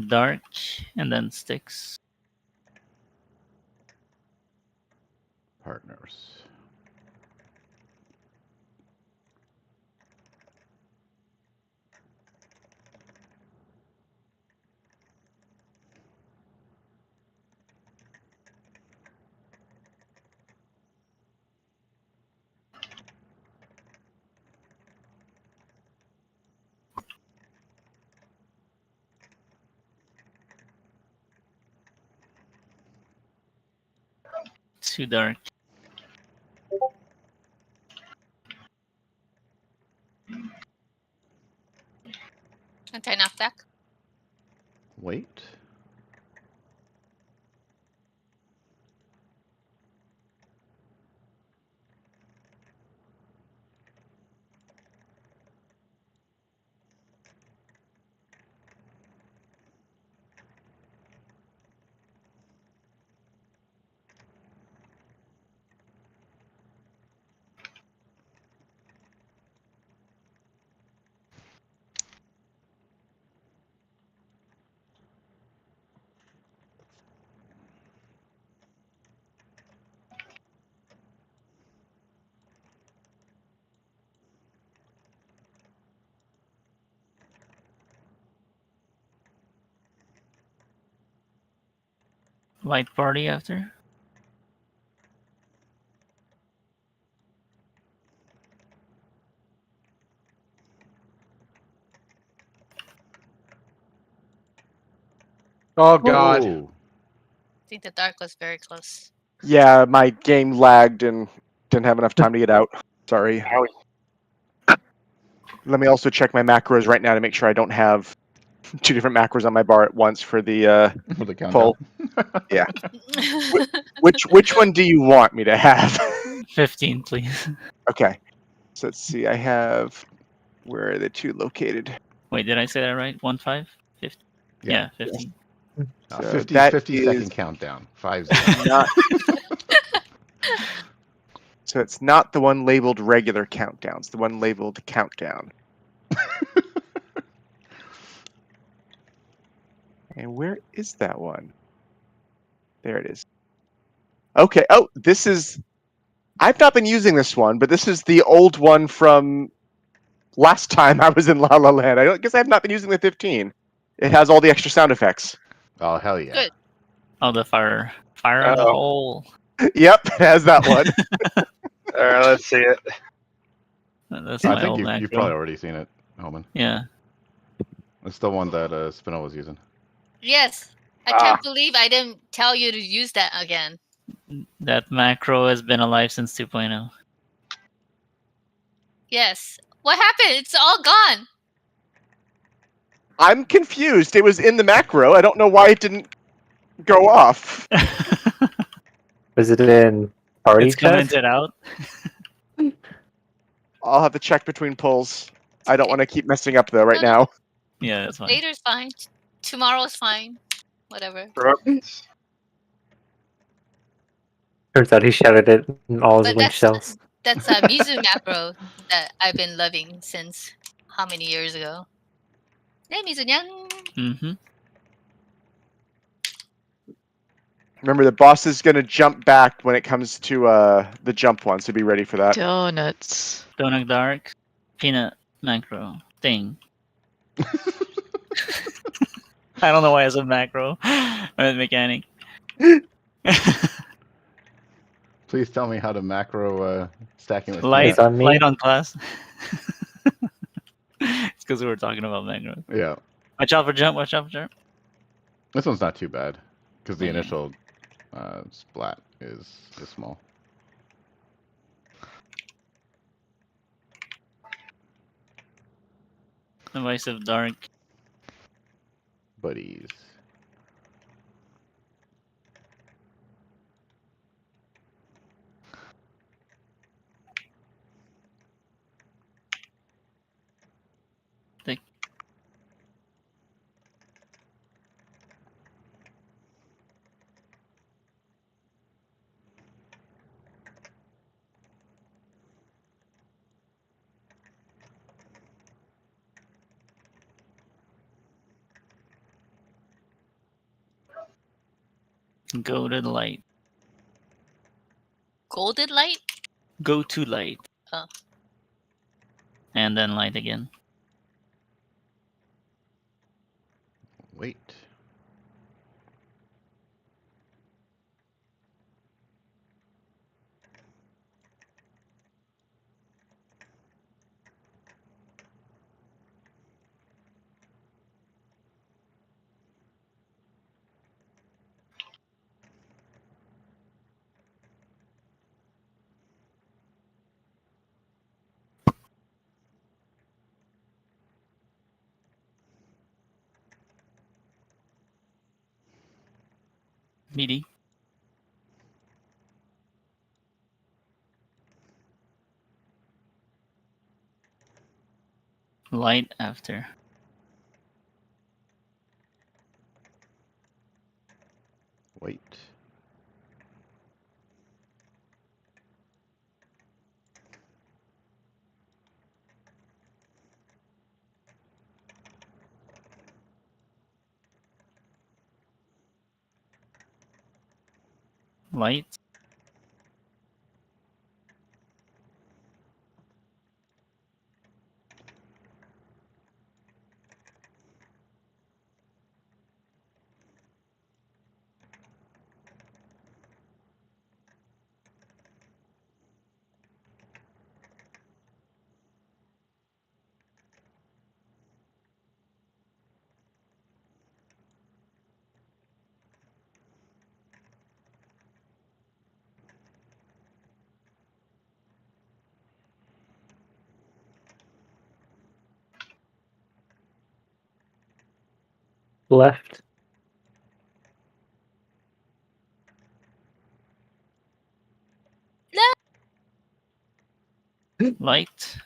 Dark and then sticks. Partners. Too dark. Anti-knockback. Wait. Light party after. Oh god. Oh. I think the dark was very close. Yeah, my game lagged and didn't have enough time to get out. Sorry. Owie. Let me also check my macros right now to make sure I don't have 2 different macros on my bar at once for the For the countdown. pull. Yeah. Which one do you want me to have? 15, please. Okay. So let's see. I have. Where are the 2 located? Wait, did I say that right? 1, 5, 50. Yeah, 15. So 50, that 50-second is countdown. 5-0. not. So it's not the one labeled regular countdown. It's the one labeled countdown. And where is that one? There it is. Okay. Oh, this is. I've not been using this one, but this is the old one from last time I was in La La Land. I guess I have not been using the 15. It has all the extra sound effects. Oh, hell yeah. Good. Oh, the fire in the Uh-oh. hole. Yep, it has that one. All right, let's see it. That's I my think old you've macro. probably already seen it, Homan. Yeah. It's the one that Spinel was using. Yes. I can't believe I didn't tell you to use that again. That macro has been alive since 2.0. Yes. What happened? It's all gone. I'm confused. It was in the macro. I don't know why it didn't go off. Was it in party It's chat? commented out. I'll have to check between pulls. I don't want to keep messing up though right No, no. now. Yeah, that's fine. Later's fine. Tomorrow's fine. Whatever. Oops. Turns out he shouted it in all his But link shells. that's a Mizu macro that I've been loving since how many years ago? Hey, Mizu-nyang! Mm-hmm. Remember, the boss is going to jump back when it comes to the jump one, so be ready for that. Donuts. Donut Dark, Peanut Macro thing. I don't know why it's a macro. Mechanic. Please tell me how to macro stacking with Light, It's on me. light on class. It's because we were talking about macro. Yeah. Watch out for jump. Watch out for jump. This one's not too bad because the Yeah. initial splat is small. Divisive Dark. Buddies. Thick. Go to the light. Golden light? Go to light. Oh. And then light again. Wait. Meaty. Light after. Wait. Light. Left. Light.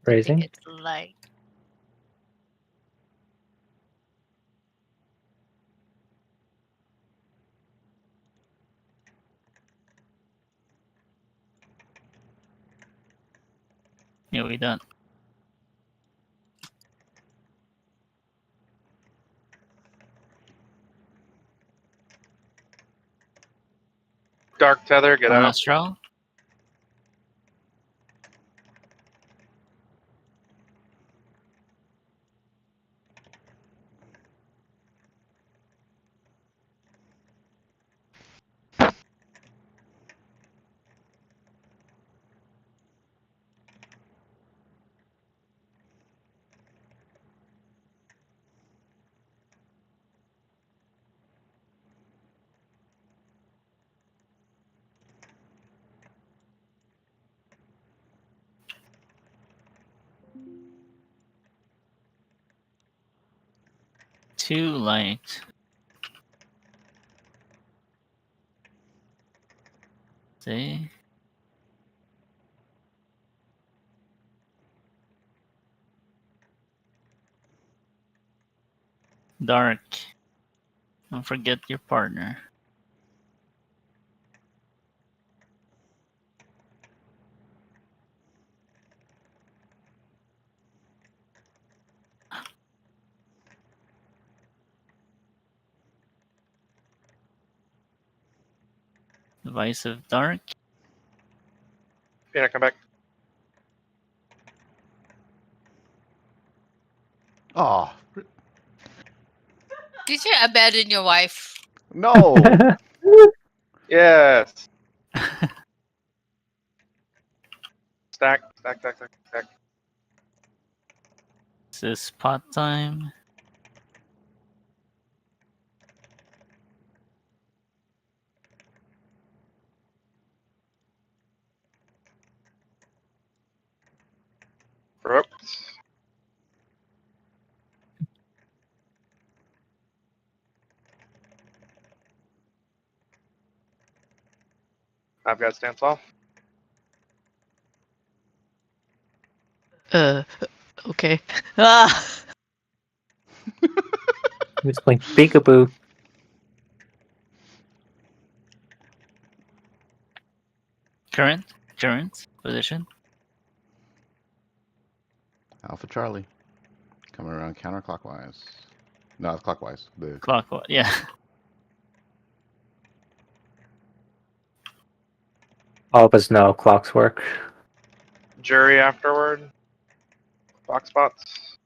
I think Raising. it's light. Yeah, we done. Dark Tether, get out. Astral. Too light. See? Dark. Don't forget your partner. Device of Dark. Peanut, come back. Oh, Did you abandon your wife? no! Yes. Stack, stack, stack, stack, stack. This is pot time. Brooks. I've got stance off. Okay. Ah! Who's playing peekaboo? Current position. Alpha Charlie. Coming around counterclockwise. No, it's clockwise. The Clockwise. Yeah. All of us know how clocks work. Jury afterward. Box spots.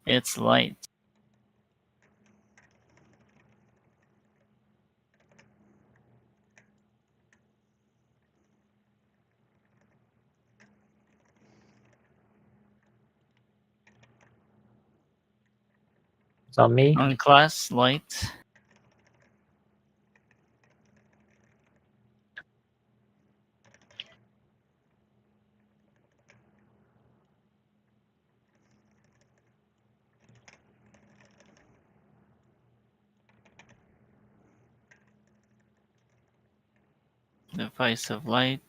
It's light. It's on me. On class, light. Device of light.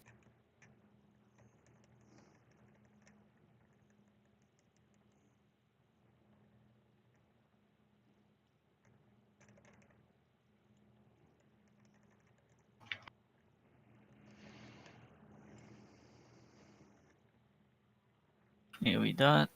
Here we dot.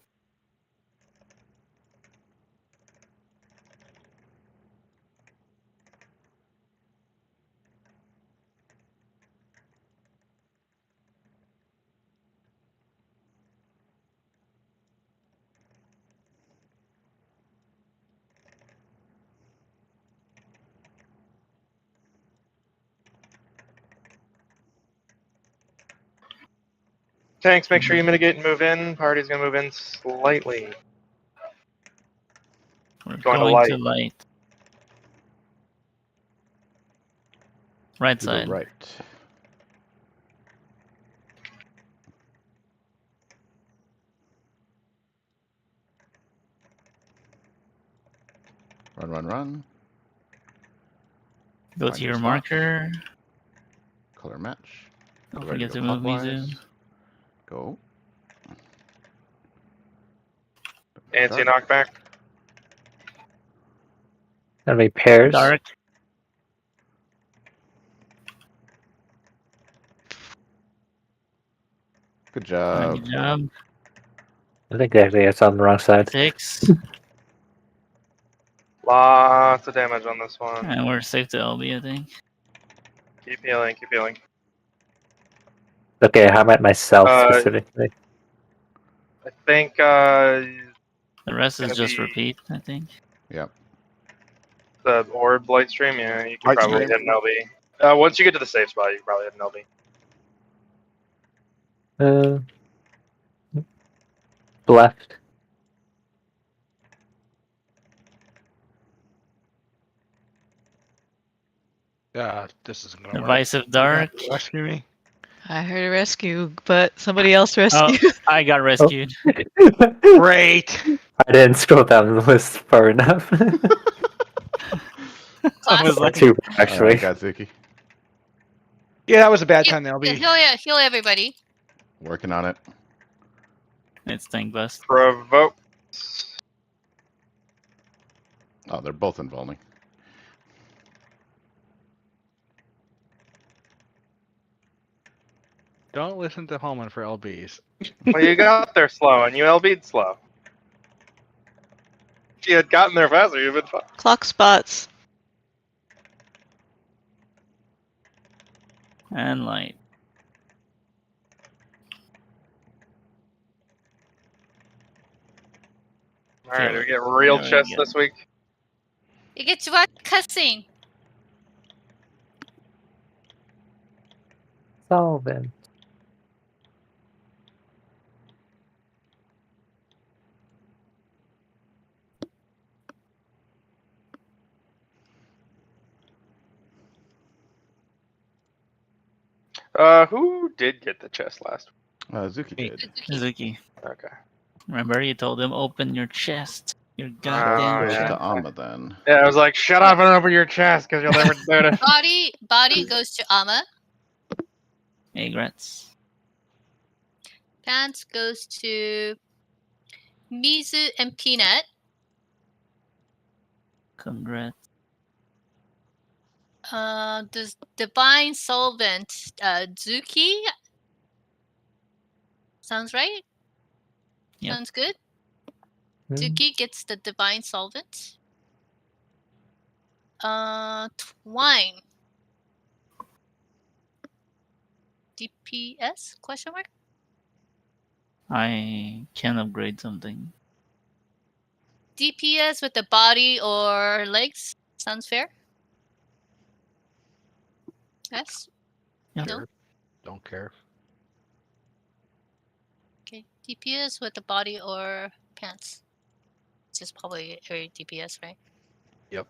Tanks, make sure you mitigate and move in. Party's gonna move in slightly. We're Going to going light. to light. Right to the side. right. Run, run, run. Go Find to your your spot. marker. Color match. Don't Get ready forget go to move Mizu. clockwise. Go. Anti Dark. knockback. Gonna be pairs. Dark. Good job. Good job. I think actually it's on the wrong side. 6. Lots of damage on this one. And we're safe to LB, I think. Keep healing, keep healing. Okay, how about myself Uh, specifically? I think The rest Gonna is just be- repeat, I think. Yep. the orb light stream, yeah, you can Light probably stream. hit an LB. Once you get to the safe spot, you can probably hit an LB. Left. This isn't gonna work. Divisive Dark. Rescue me. I heard a rescue, but somebody else rescued. I got rescued. Great. I didn't scroll down the list far enough. I was like, Two, All actually. right, got Zuki. Yeah, that was a bad time, Yeah, LB. heal everybody. Working on it. it's tank bust. Provoke. Oh, they're both involving. Don't listen to Holman for LBs. Well, you got there slow, and you LB'd slow. If you had gotten there faster, you'd been fine. Clock spots. And light. Alright, Feel do we it. get real There we chests go. this week? You get to watch cussing. Solvent. Who did get the chest last Zuki Me. did. Zuki. week? Okay. Remember, you told him open your chest. Your Oh, goddamn Goes yeah. to Amma then. Yeah, I was like, shut up and open your chest, because you'll never do it. Body goes to Amma. Egrets. Pants goes to Mizu and Peanut. Congrats. The divine solvent, Zuki. Sounds right. Yep. Sounds good. Hmm. Zuki gets the divine solvent. Twine. DPS? Question mark. I can upgrade something. DPS with the body or legs. Sounds fair. Yes. Yep. No. Don't care. Okay. DPS with the body or pants. Which is probably a DPS, right? Yep.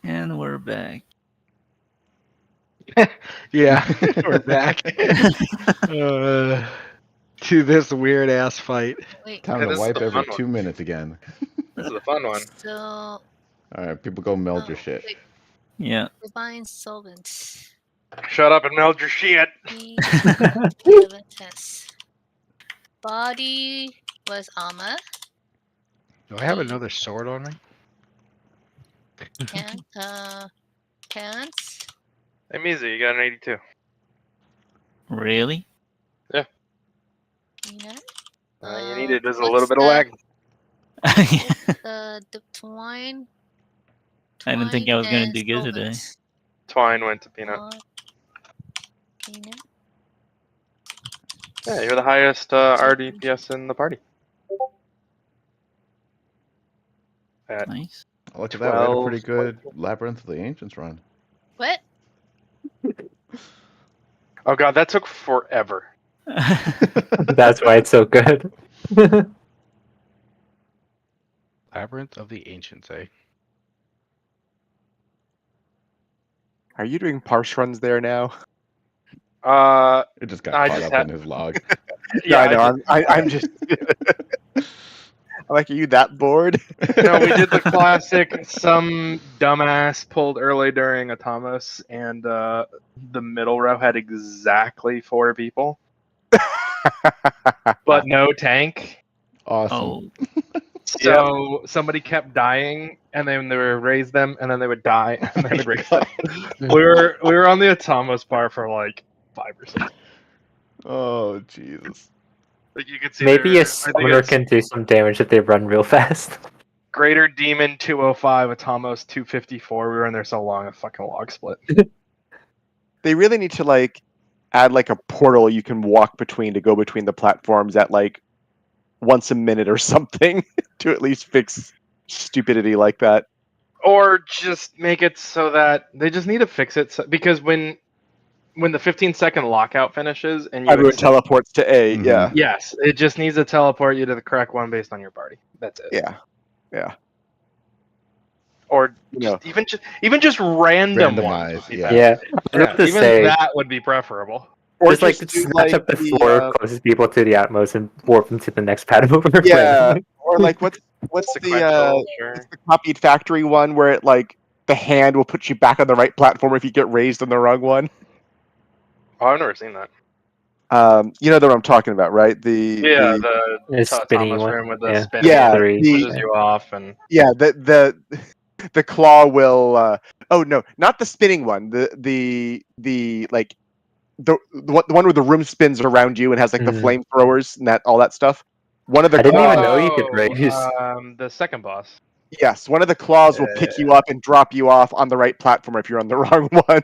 And we're back. Yeah, we're back to this weird ass fight. Wait. Time Yeah, to this is wipe the every fun one. 2 minutes again. This is a fun one. So. Alright, people go meld your shit. Wait, Yeah. divine solvent. Shut up and meld your shit. Test. Body was Amma. Do I have another sword on me? Pants. Hey, Mizu, you got an 82. Really? Peanut. You needed just a what's little bit of the- lag. The twine. I didn't think I was gonna and do good today. solvent. Twine went to Peanut. Peanut. Yeah, you're the highest RDPS in the party. At Nice. Look at that, we had a 12, pretty good Labyrinth of the Ancients run. What? Oh god, that took forever. That's why it's so good. Labyrinth of the Ancients, eh? Are you doing parse runs there now? It just got I caught just up had- in his log. Yeah, I know. just- I'm just. I'm like, are you that bored? No, we did the classic. Some dumbass pulled early during Atomos, and the middle row had exactly 4 people, but no tank. Awesome. Oh, So somebody kept dying, and then they would raise them, and then they would die, and then they would raise them. We were on the Atomos bar for like 5 or 6. Oh, Jesus. Like you could see Maybe there, a I think summoner it's can do some damage if they run real fast. Greater Demon 205, Atomos 254. We were in there so long, a fucking log split. They really need to like add like a portal you can walk between to go between the platforms at like once a minute or something to at least fix stupidity like that. Or just make it so that they just need to fix it because when the 15-second lockout finishes and you Everyone accept- teleports to A. Mhm. Yeah. yes, it just needs to teleport you to the correct one based on your party. That's it. Yeah. Yeah. Or You know. even just random Randomize, ones would be yeah. better. Yeah, I was about to Even say, that would be preferable. Or just like do, snatch up the the, floor closest people to the Atmos and warp them to the next pad over. Yeah. randomly. Or like what's the Sequential, sure. it's the copied factory one where it like the hand will put you back on the right platform if you get raised on the wrong one. Oh, I've never seen that. You know what I'm talking about, right? Yeah, the The spinny Thomas one. room with the Yeah. spinning Yeah, and Three. pushes you off and yeah, the claw will oh no, not the spinning one. The like the one where the room spins around you and has like the Mhm. flamethrowers and that all that stuff. One of the I didn't even claws, know you could raise. the second boss. yes, one of the claws will pick you up and drop you off on the right platform if you're on the wrong one.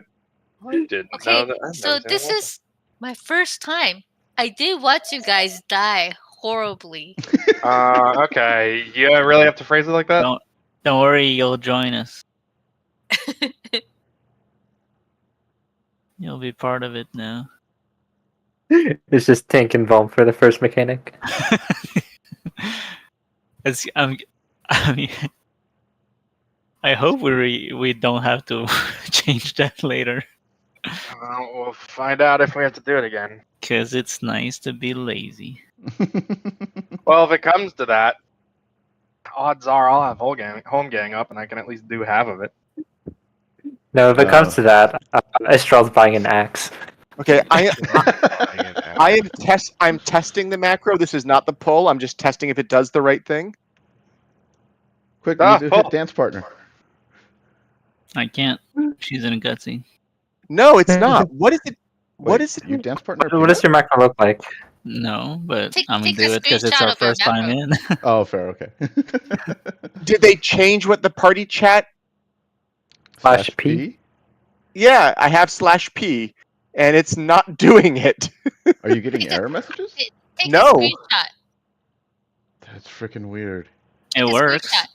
I didn't Okay, know that. I've so never seen this that. is my first time. I did watch you guys die horribly. Okay. You really have to phrase it like that? Don't worry, you'll join us. You'll be part of it now. It's just tank and bomb for the first mechanic. I mean, I hope we don't have to change that later, We'll find out if we have to do it again. because it's nice to be lazy. Well, if it comes to that, odds are I'll have home gang up, and I can at least do half of it. No, if it comes to that, Estrel's buying an axe. Okay, I'm testing the macro. This is not the pull. I'm just testing if it does the right thing. Quick, Ah, you need to hit dance partner. I can't. She's in a gutsy. No, it's not. What is it? What Wait, is it? You dance partner? What does your macro look like? No, but Take- I'm gonna take a do it because it's screenshot our of your first time macro. in. Oh, fair, okay. Did they change what the party chat? Slash P? Yeah, I have /P, and it's not doing it. Are you getting Take a- error messages? Take No. a screenshot. That's freaking weird. It Take a works. screenshot.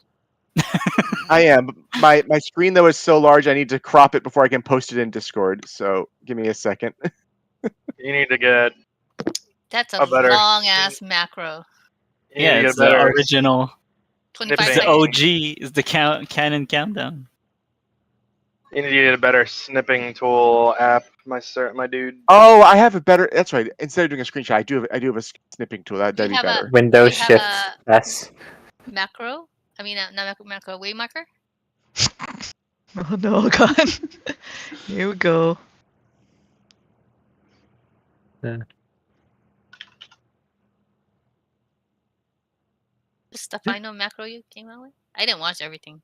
I am. My screen though is so large, I need to crop it before I can post it in Discord. So give me a second. You need to get. That's a A better- long ass macro. You Yeah, need to it's get a the better- original. 25 It's It's the seconds. OG. It's the canon countdown. You need to get a better snipping tool app, my dude. Oh, I have a better. That's right. Instead of doing a screenshot, I do have a snipping tool. That'd You be have a- better. Windows You have Shift S. Macro? I mean, not macro, wave marker? Oh no, God. Here we go. This is the final macro you came out with? I didn't watch everything.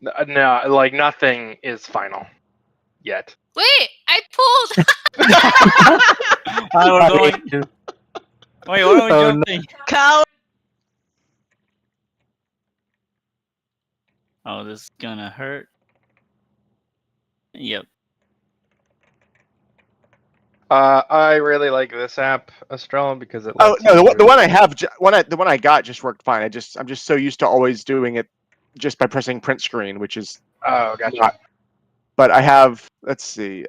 No, like nothing is final yet. Wait, I pulled. We're going. Wait, why are we Oh, no. jumping? Cow. Oh, this is gonna hurt. Yep. I really like this app, Estrella, because it. Oh lets no, you the one I have, the one I got just worked fine. I'm just so used to always doing it just by pressing print screen, which is Oh, gotcha. not. But I have. Let's see.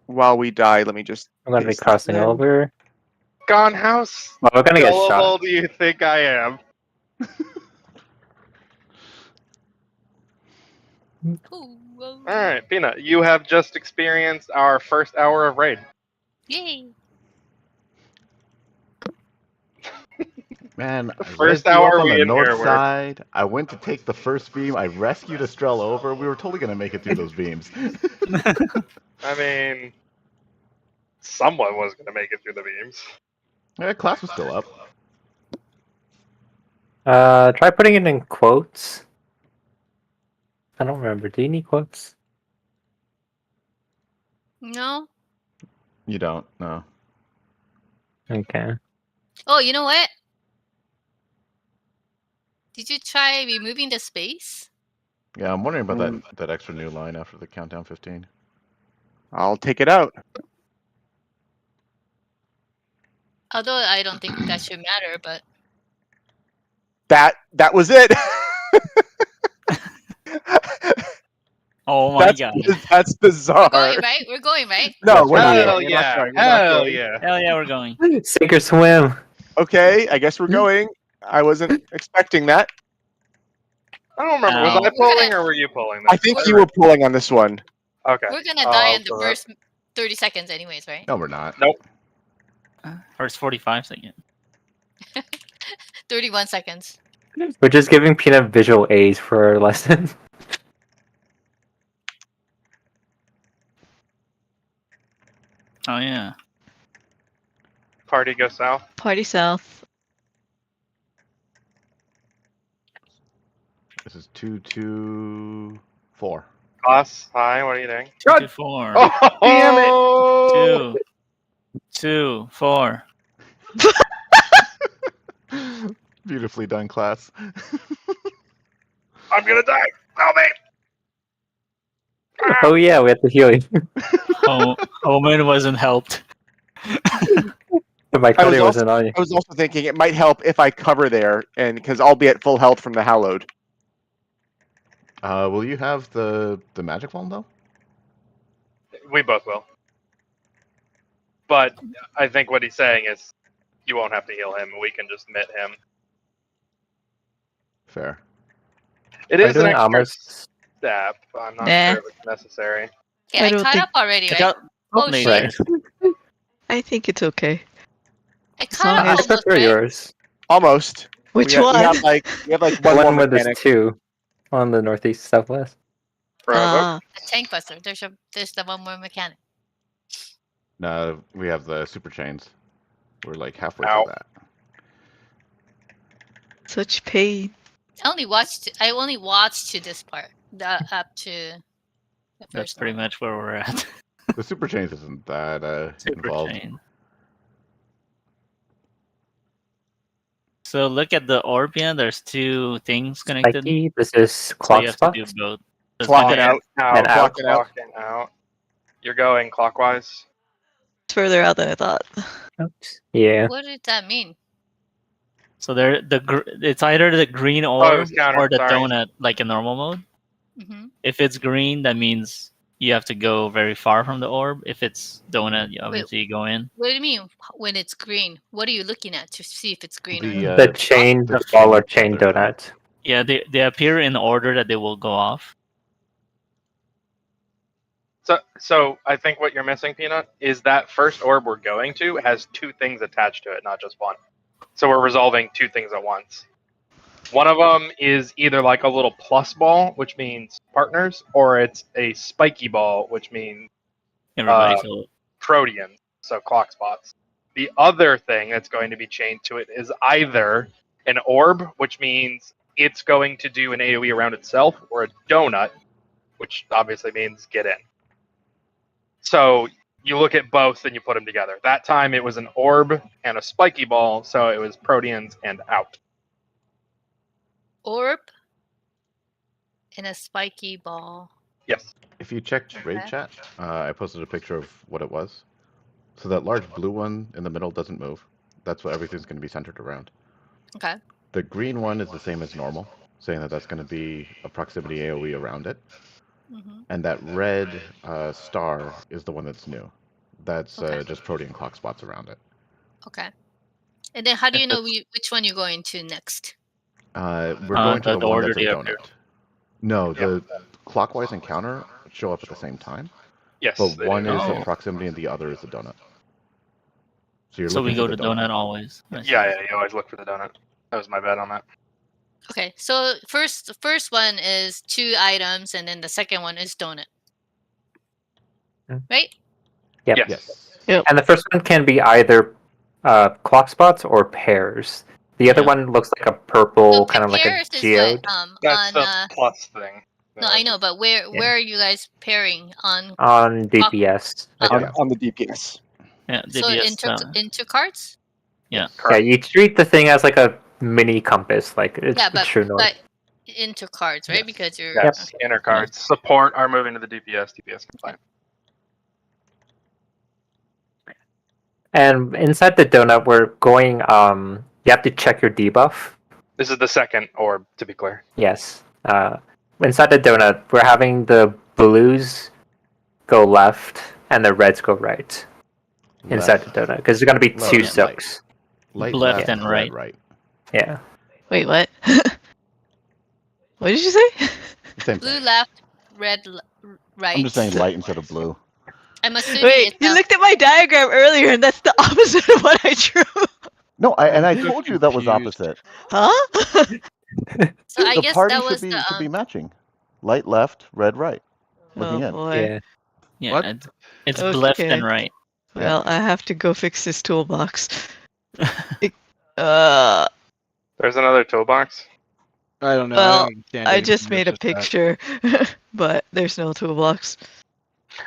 While we die, let me just. I'm gonna be paste that crossing in. over. Gone house. Well, we're gonna get Gullible shot. do you think I am? Ooh, whoa. All right, Peanut, you have just experienced our first hour of raid. Yay. Man, I first rezzed you up hour on we the in north here were- side. I went to take the first beam. I rescued Estrella over. We were totally gonna make it through those beams. I mean, someone was going to make it through the beams. Yeah, class was still up. Try putting it in quotes. I don't remember. Do you need quotes? No. You don't? No. Okay. Oh, you know what? Did you try removing the space? Yeah, I'm wondering about that extra new line after the countdown 15. I'll take it out. Although I don't think that should matter, but That was it. Oh my god. That's we're bizarre. going right. We're going right. No, Yes, we're not we're going. Hell We're not yeah! going. We're not Hell going. yeah! Hell yeah, we're going. Sink or swim. Okay, I guess we're going. I wasn't expecting that. I don't remember. Was Ow. I pulling or were you pulling? I think you were pulling on this one. Okay. We're gonna die in the so first 30 seconds, anyways, right? No, we're not. Nope. First 45 seconds. 31 seconds. We're just giving Peanut visual aids for our lesson. Oh yeah. Party go south. Party south. This is 224. Class, hi. What are you doing? 2, 4. Oh, damn it! 2, 2, 4. Beautifully done, class. I'm gonna die. Help me! Oh yeah, we have to heal you. Omen wasn't helped. My I was cutting wasn't on you. I was also thinking it might help if I cover there, and because I'll be at full health from the hallowed. Will you have the magic wand though? We both will. But I think what he's saying is you won't have to heal him. We can just mitt him. Fair. It Are you is an doing extra almost? step. I'm not Nah. sure if it's necessary. Okay, I I don't caught think- up already, Check right? out Oh Maybe. shit! Right. I think it's okay. I long caught up as- I almost, stepped through right? yours. Almost. Which we one? have like one The more one with mechanic. this two on the northeast southwest. Bravo. The tank buster. There's the one more mechanic. No, we have the super chains. We're like halfway Ow. through that. Such pain. I only watched to this part. Up to the That's first pretty one. much where we're at. The super chains isn't that Super involved. chain. So look at the Orbian. There's two things connected. Spiky, this is So clock you have to spot. do both. There's Clocking one- out. And out. Clocking out. You're going clockwise. It's further out than I thought. Oops. Yeah. What did that mean? So there, it's either the green it orb was counter, or the sorry. donut, like in normal mode. Hmm. If it's green, that means you have to go very far from the orb. If it's donut, you obviously go in. What do you mean when it's green? What are you looking at to see if it's green or The, not? The chain the ball or chain chain filter. donut. Yeah, they appear in order that they will go off. So I think what you're missing, Peanut, is that first orb we're going to has two things attached to it, not just one. So we're resolving two things at once. One of them is either like a little plus ball, which means partners, or it's a spiky ball, which means Everybody feel proteans, so clock spots. The other thing that's going to be chained to it is either an orb, which means it's going to do an AoE around itself, or a donut, which obviously means get in. So you look at both and you put them together. That time it was an orb and a spiky ball, so it was proteans and out. Orb and a spiky ball. Yes. If you check raid Okay. chat, I posted a picture of what it was. So that large blue one in the middle doesn't move. That's what everything's going to be centered around. Okay. The green one is the same as normal, saying that that's going to be a proximity AoE around it. Hmm. And that red star is the one that's new. That's Okay. just protean clock spots around it. Okay. And then how do you If know which one you're going to next? We're going to the the one order that's a they donut. appear. No, the clockwise and counter show up at the same time, Yes. but they one do. is Oh. a proximity and the other is a donut. So you're So we looking go for to the donut always. Yeah, you always look for the donut. That was my bet on that. Okay. So the first one is 2 items, and then the second one is donut. Hmm. Right? Yep. Yes. Yes. Yep. And the first one can be either clock spots or pairs. The other Yeah. one looks like a purple, So kind of like a pairs is geode. what That's on the plus thing. no, I know, but where are you guys pairing on? On DPS. I Okay. think. On the DPS. Yeah, So DBS. into cards. Yeah. Yeah, you treat the thing as like a mini compass, like it's Yeah, the true north. but into cards, right? Yes. Because you're Yes, okay. inner cards. Support are moving to the DPS. DPS compliant. And inside the donut, we're going. You have to check your debuff. This is the second orb, to be clear. Yes. Inside the donut, we're having the blues go left and the reds go right. Inside the donut, because there's gonna be Left two and silks. Light Left left, and red right. Yeah. Wait, what? What did you say? Same Blue thing. left, red right. I'm just saying light instead of blue. I'm assuming Wait, it's you not- looked at my diagram earlier, and that's the opposite of what I drew. No, and I I'm so told you that was confused. opposite. Huh? So I The guess party that was should the be matching. Light left, red right. Looking Oh in. boy. Yeah. Yeah, What? it's left Okay. and right. Well, I have to go fix this toolbox. Uh, There's another toolbox. I don't know. Well, I don't understand I anything just this made a is that. picture, but there's no toolbox.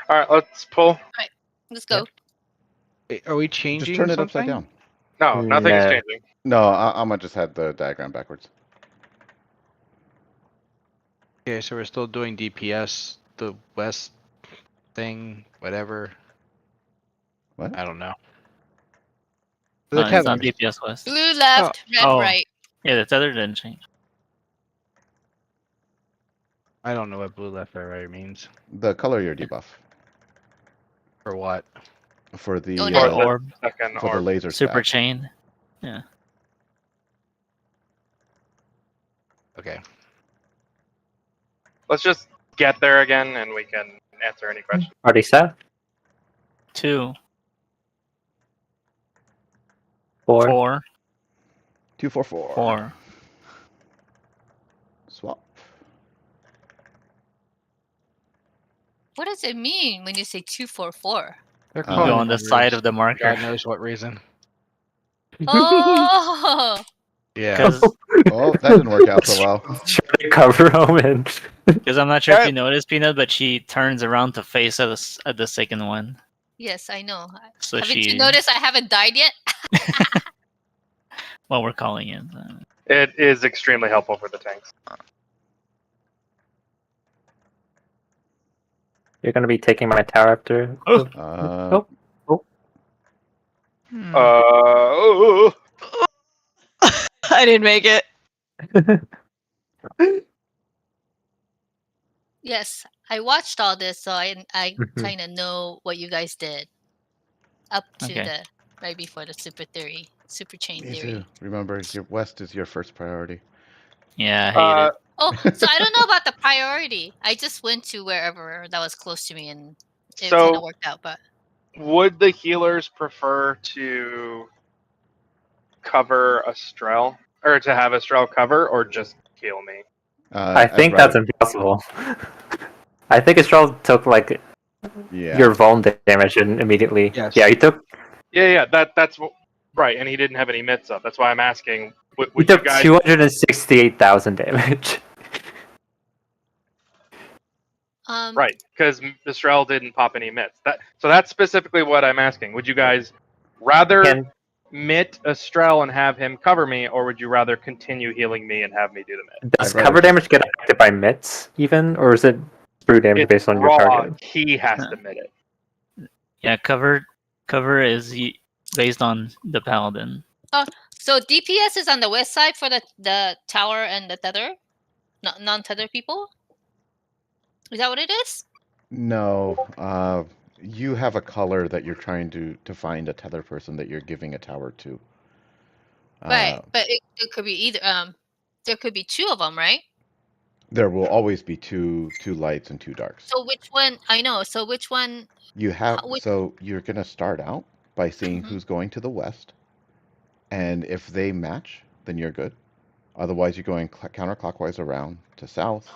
All right, let's pull. let's go. Wait, are we changing Just turn it something? upside down. No, nothing is No. changing. No, Alma just had the diagram backwards. Okay, so we're still doing DPS, the west thing, whatever. What? I don't know. No, The it's tether. on DPS West. Blue left, red Oh. right. Yeah, the tether didn't change. I don't know what blue left right means. The color your debuff For what? for the Oh, Or no. the orb, Second for the orb. laser super stack. chain. Okay. Let's just get there again, and we can answer any questions. Already set? 2, 4. 4, 244. 4. Swap. What does it mean when you say 244? They're You You calling go on the numbers. side of the marker. God knows what reason. Oh, Yeah. Because Oh, that didn't work out so well. Try to cover Omen. I'm not sure if Yeah. you noticed, Peanut, but she turns around to face at the second one. yes, I know. So Haven't she. you noticed I haven't died yet? Well, we're calling it. It is extremely helpful for the tanks. You're gonna be taking my tower after. Oh, Hmm. Oh, I didn't make it. Yes, I watched all this, so I Mhm. kind of know what you guys did up to Okay. the right before the super chain me theory. too. Remember, your west is your first priority. Yeah, I hate it. Oh, so I don't know about the priority. I just went to wherever that was close to me, and it So- kind of worked out. But would the healers prefer to cover Estrel, or to have Estrel cover, or just heal me? I think that's impossible. I think Estrel took like yeah. your vuln damage immediately. Yes. Yeah, he took That's right, and he didn't have any mitts up. That's why I'm asking. he Would you took guys? 268,000 damage. Right, because Estrel didn't pop any mitts. So that's specifically what I'm asking. Would you guys rather Can- mitt Estrel and have him cover me, or would you rather continue healing me and have me do the mitt? Does I'd rather cover just- damage get affected by mitts even, or is it brew damage It's based on your raw. target? He has to mitt it. Yeah, cover is based on the paladin. so DPS is on the west side for the tower and the tether, non-tether people. Is that what it is? No, you have a color that you're trying to find a tether person that you're giving a tower to. Right, but it could be either. There could be two of them, right? There will always be two lights and two darks. So which one? I know. So which one? You have which- so you're gonna start out by seeing Mhm. who's going to the west, and if they match, then you're good. Otherwise, you're going counterclockwise around to south,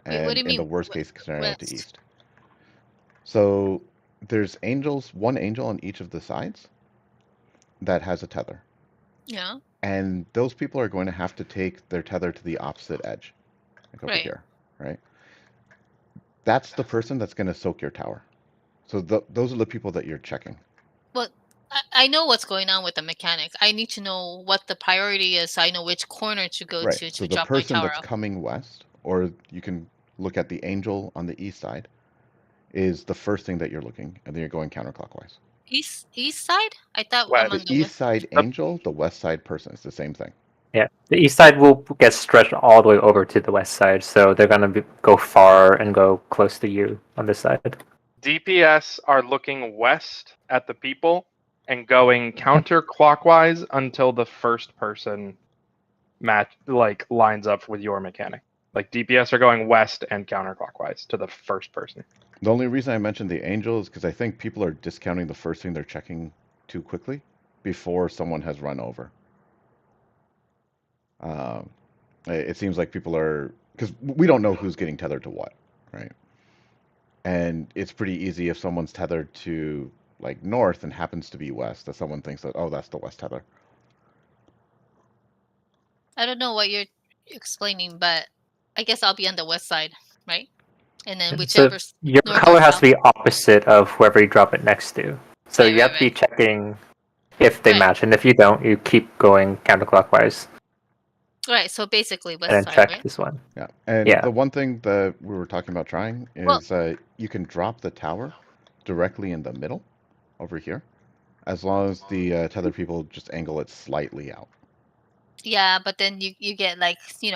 Wait, and what do you in the mean, worst case scenario to west? east. So there's angels, one angel on each of the sides that has a tether. Yeah. And those people are going to have to take their tether to the opposite edge, like over Right. here, right? That's the person that's going to soak your tower. So those are the people that you're checking. Well, I know what's going on with the mechanic. I need to know what the priority is so I know which corner to go Right. to So the drop my person tower that's off. coming west, or you can look at the angel on the east side, is the first thing that you're looking, and then you're going counterclockwise. East side? I thought West. I'm on The the east west. side angel, the west side person. It's the same thing. Yeah, the east side will get stretched all the way over to the west side, so they're gonna go far and go close to you on this side. DPS are looking west at the people and going counterclockwise until the first person lines up with your mechanic. Like DPS are going west and counterclockwise to the first person. The only reason I mentioned the angel is because I think people are discounting the first thing they're checking too quickly before someone has run over. It seems like people are, because we don't know who's getting tethered to what, right? And it's pretty easy if someone's tethered to like north and happens to be west, that someone thinks that, oh, that's the west tether. I don't know what you're explaining, but I guess I'll be on the west side, right? And then So whichever your north or color has south. to be opposite of whoever you drop it next to. So Right, you have to be right. checking if they Right. match, and if you don't, you keep going counterclockwise Right, so basically and west then side, check right? this one. Yeah. And Yeah. the one thing that we were talking about trying Well- is you can drop the tower directly in the middle over here, as long as the tether people just angle it slightly out. Yeah, but then you get like, you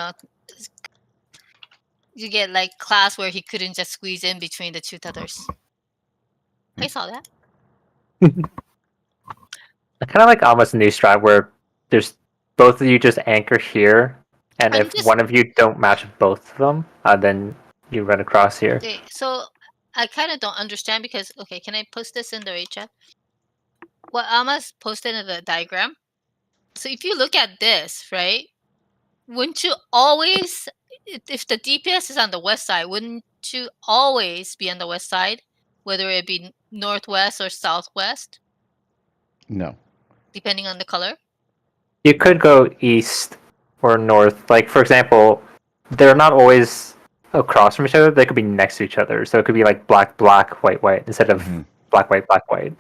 get like class where he couldn't just squeeze in between the two tethers. I saw that. I kind of like almost a new strat where there's both of you just anchor here, and I'm if just- one of you don't match both of them, then you run across here. Okay, so I kind of don't understand because, okay, can I post this in the raid chat? What Alma's posted in the diagram. So if you look at this, right, wouldn't you always, if the DPS is on the west side, wouldn't you always be on the west side, whether it be northwest or southwest, No. depending on the color? You could go east or north. Like, for example, they're not always across from each other. They could be next to each other. So it could be like black, black, white, white, instead of Mhm. black, white, black, white.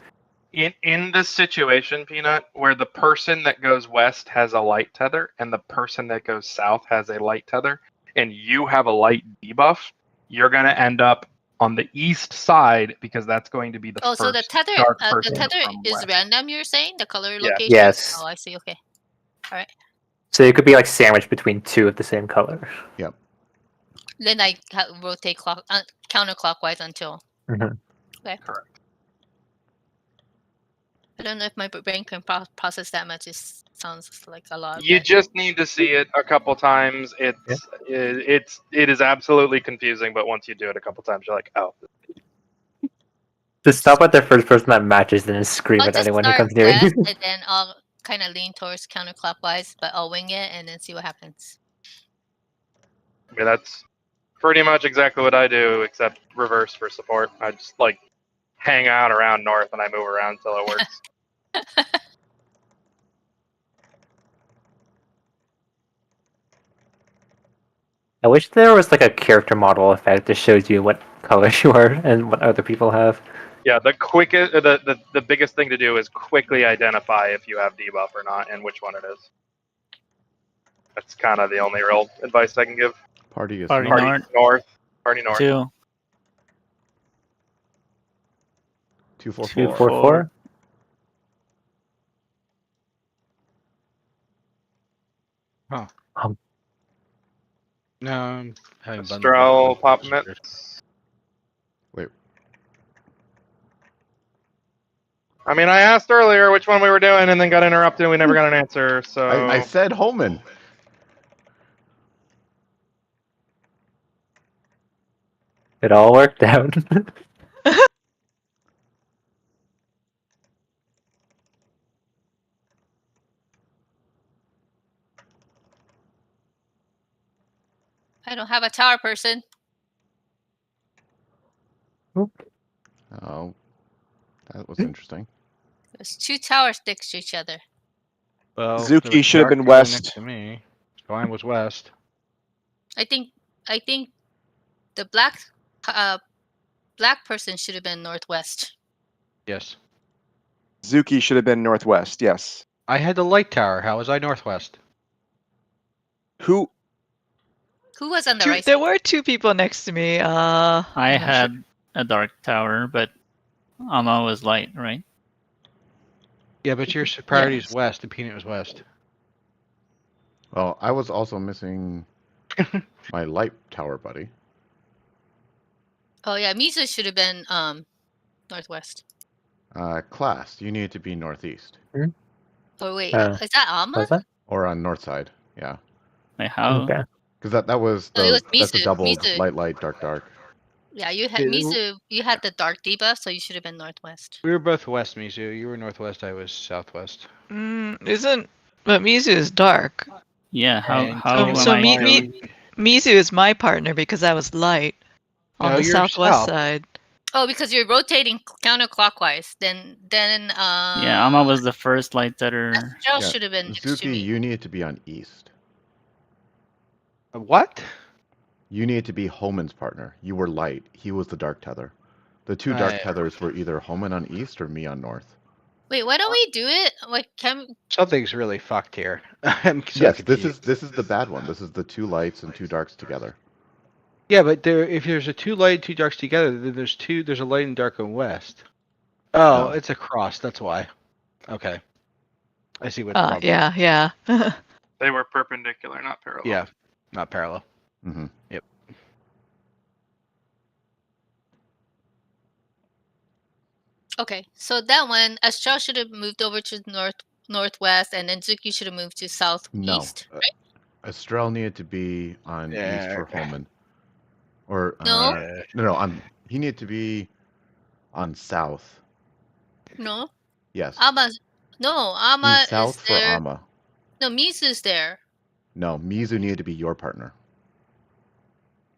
In this situation, Peanut, where the person that goes west has a light tether and the person that goes south has a light tether, and you have a light debuff, you're going to end up on the east side because that's going to be the Oh, first so the tether, dark the person tether from is west. random. You're saying the color Yeah. location? Yes. Oh, I see. Okay. All right. So you could be like sandwiched between two of the same color. Then I rotate counterclockwise until. Mhm. Okay. Correct. I don't know if my brain can process that much. It sounds like a lot. You but- just need to see it a couple times. It is absolutely confusing, but once you do it a couple times, you're like, oh. Just stop at the first person that matches and then scream I'll at just anyone who start comes near you. west, and then I'll kind of lean towards counterclockwise, but I'll wing it and then see what happens. I mean, that's pretty much exactly what I do, except reverse for support. I just like hang out around north and I move around until it works. I wish there was like a character model effect that shows you what color you are and what other people have. Yeah, the biggest thing to do is quickly identify if you have debuff or not and which one it is. That's kind of the only real advice I can give. Party is Party north. Party north. Party north. 2, 244. 244. No, I'm having fun. Strel pop mitts. Wait. I mean, I asked earlier which one we were doing and then got interrupted and we never got an answer, so... I said Holman. It all worked out. I don't have a tower person. Oh, that was interesting. There's two towers next to each other. Well, Zuki there was should have Dark been Tether west. Next to me. So mine was west. I think the black black person should have been northwest. Yes. Zuki should have been northwest. Yes. I had the light tower. How was I northwest? Who? Who was on the Two, right there side? were two people next to me. I I'm not sure. had a dark tower, but Amma was light, right? Yeah, but your priority is west, and Peanut was west. Well, I was also missing my light tower buddy. Oh yeah, Mizu should have been northwest. Class, you need to be northeast Oh wait, Oh. is that Alma? Was that? or on north side. Yeah, Like how? Okay. because that was No, it was that's a Mizu. doubled Mizu. light dark. Yeah, you had Yeah, Mizu. You had the dark debuff, so you should have been northwest. We were both west, Mizu. You were northwest. I was southwest. Isn't but Mizu is dark. Yeah, And how Peanut am so I? Mizu is my partner because I was light on No, the you're southwest south. side. Oh, because you're rotating counterclockwise. Then Yeah, Amma was the first light tether. Astral Yeah, should have been next to Zuki, me. you needed to be on east. What? You needed to be Homan's partner. You were light. He was the dark tether. The two dark Right. tethers were either Homan on east or me on north. Wait, why don't we do it? Like, Something's really fucked here. I'm so Yes, confused. this is the bad one. This is the two lights and two darks together. Yeah, but if there's a two light and two darks together, then there's a light and dark on west. Oh, No. it's a cross. That's why. Okay. I see what the problem is. Yeah. They were perpendicular, not parallel. Yeah, not parallel. Mm-hmm. Yep. okay, so that one, Astral should have moved over to northwest, and then Zuki should have moved to southeast. No. Estrel needed to be on east for okay. Homan. Or No. no, he needed to be on south. No, Yes. Ama's. No, Ama He's is south for there. Amma. No, Mizu's there. No, Mizu needed to be your partner.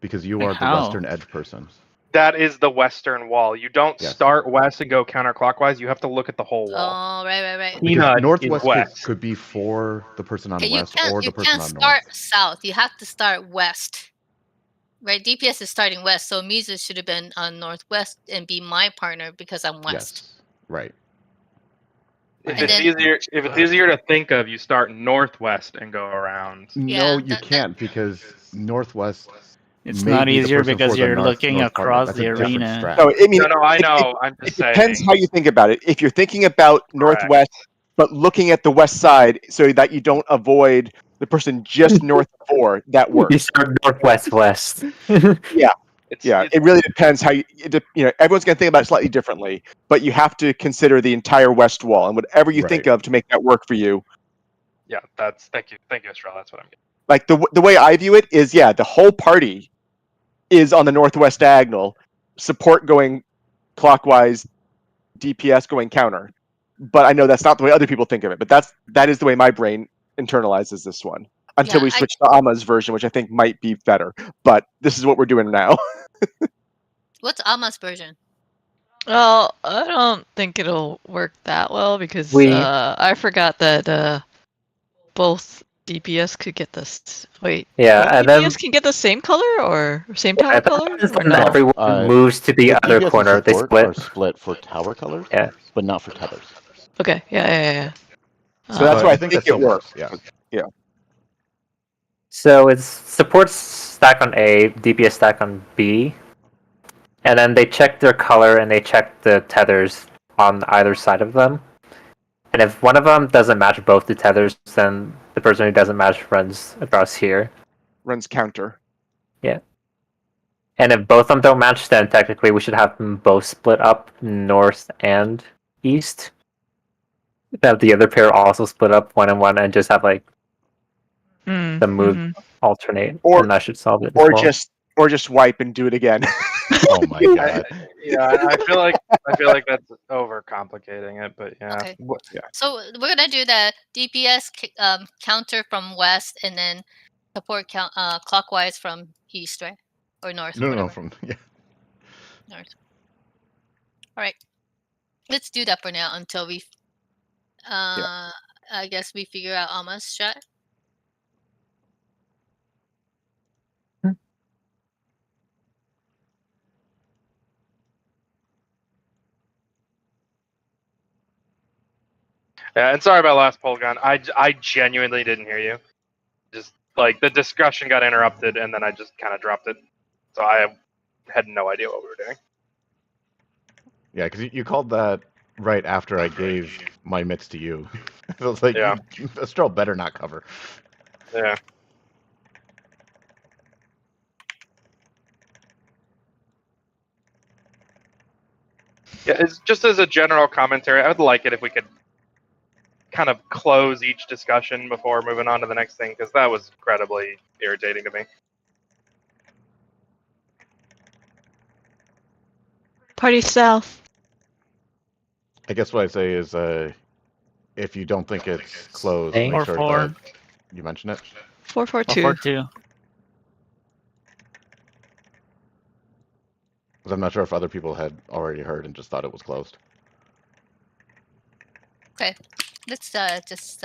Because you Like are the how? western edge person. That is the western wall. You don't Yes. start west and go counterclockwise. You have to look at the whole wall. Oh, right. Because Peanut is northwest west. could be for the person on Okay, you west or the you person can't on start north. south. You have to start west. Right, DPS is starting west, so Mizu should have been on northwest and be my partner because I'm west. Yes. Right. If And it's easier to think of, you start northwest and go around. No, Yeah, you can't because northwest. It's may not be the easier person because for the you're looking north partner. across That's the a different arena. strat. No, I mean, No, I it- know. I'm It just saying. depends how you think about it. If you're thinking about northwest, but looking at the west side so that you don't avoid the person just north of 4, that You works. start northwest west. Yeah, it really depends how everyone's going to think about it slightly differently, but you have to consider the entire west wall and whatever you think Right. of to make that work for you. Yeah, thank you, Estrella. That's what I'm getting. Like the way I view it is, yeah, the whole party is on the northwest diagonal, support going clockwise, DPS going counter. But I know that's not the way other people think of it. But that is the way my brain internalizes this one until Yeah, we switch to Ama's version, which I think might be better. But this is what we're doing now. What's Ama's version? Well, I don't think it'll work that well because We- I forgot that both DPS could get this. Wait, Yeah, both and then DPS can get the same color or same tower I thought color it's or when no? everyone moves to the other DPS and corner. They support are split. split for tower colors, Yeah. but not for tethers. Okay, yeah. So that's But why I that think still it works. Yeah. So it's supports stack on A, DPS stack on B, and then they check their color and they check the tethers on either side of them. And if one of them doesn't match both the tethers, then the person who doesn't match runs across here. Runs counter. And if both of them don't match, then technically we should have them both split up north and east. Have the other pair also split up 1 and 1 and just have like the move alternate, Or- and that should solve it. as Or well. just wipe and do it again. Oh my god. Yeah, I feel like that's overcomplicating it, but yeah. Okay. Yeah. So we're gonna do the DPS counter from west, and then support clockwise from east, right? Or north? No, whatever. from yeah. North. All right. Let's do that for now until we. I guess we figure out Alma's strat. Yeah, and sorry about last poll gun. I genuinely didn't hear you. Just like the discussion got interrupted, and then I just kind of dropped it. So I had no idea what we were doing. Yeah, because you called that right after I gave my mitts to you. So I was like, Yeah. Estrel better not cover. Yeah. Yeah, it's just as a general commentary. I would like it if we could kind of close each discussion before moving on to the next thing, because that was incredibly irritating to me. Party south. I guess what I say is, if you don't think it's closed, Hey. make sure 4-4. that you mention it. 442. 4-4-2. Because I'm not sure if other people had already heard and just thought it was closed. Okay, let's just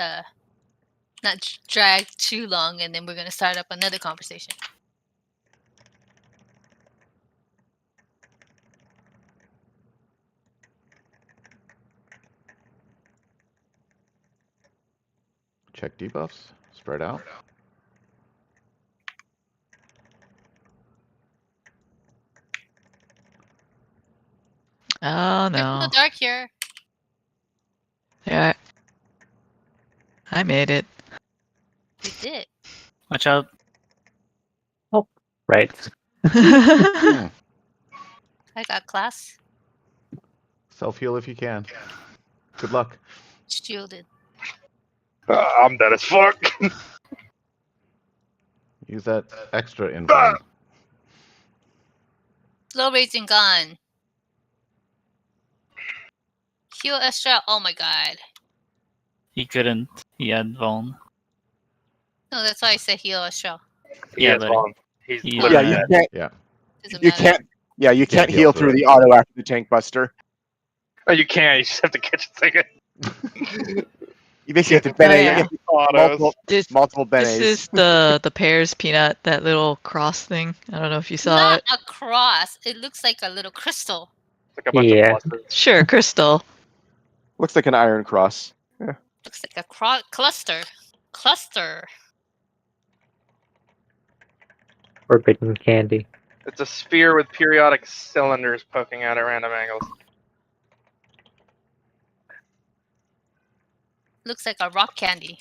not drag too long, and then we're gonna start up another conversation. Check debuffs. Spread out. Oh There's no. no dark here. Yeah. I made it. We did. Watch out. Right. I got class Self-heal if you can. Good luck. shielded. I'm dead as fuck. Use that extra invuln. Slow raging gun. Heal extra. Oh my god. He couldn't. He had Vaughn. No, that's why I said heal extra. He is but wrong. He's he's literally Yeah, not. you dead. can't. Yeah. Doesn't You matter. can't. Yeah, you can't heal heal through through it. the auto after the tank buster. Oh, you can't. You just have to catch a second. You basically have to Oh, bene. yeah. You have to Autos. multiple This benes. is the pairs peanut, that little cross thing. I don't know if you saw Not it. a cross. It looks like a little crystal. It's like a bunch Yeah. of pluses. Sure, crystal. Looks like an iron cross. Looks like a cluster. Cluster. Forbidden candy. It's a sphere with periodic cylinders poking out at random angles. Looks like a rock candy.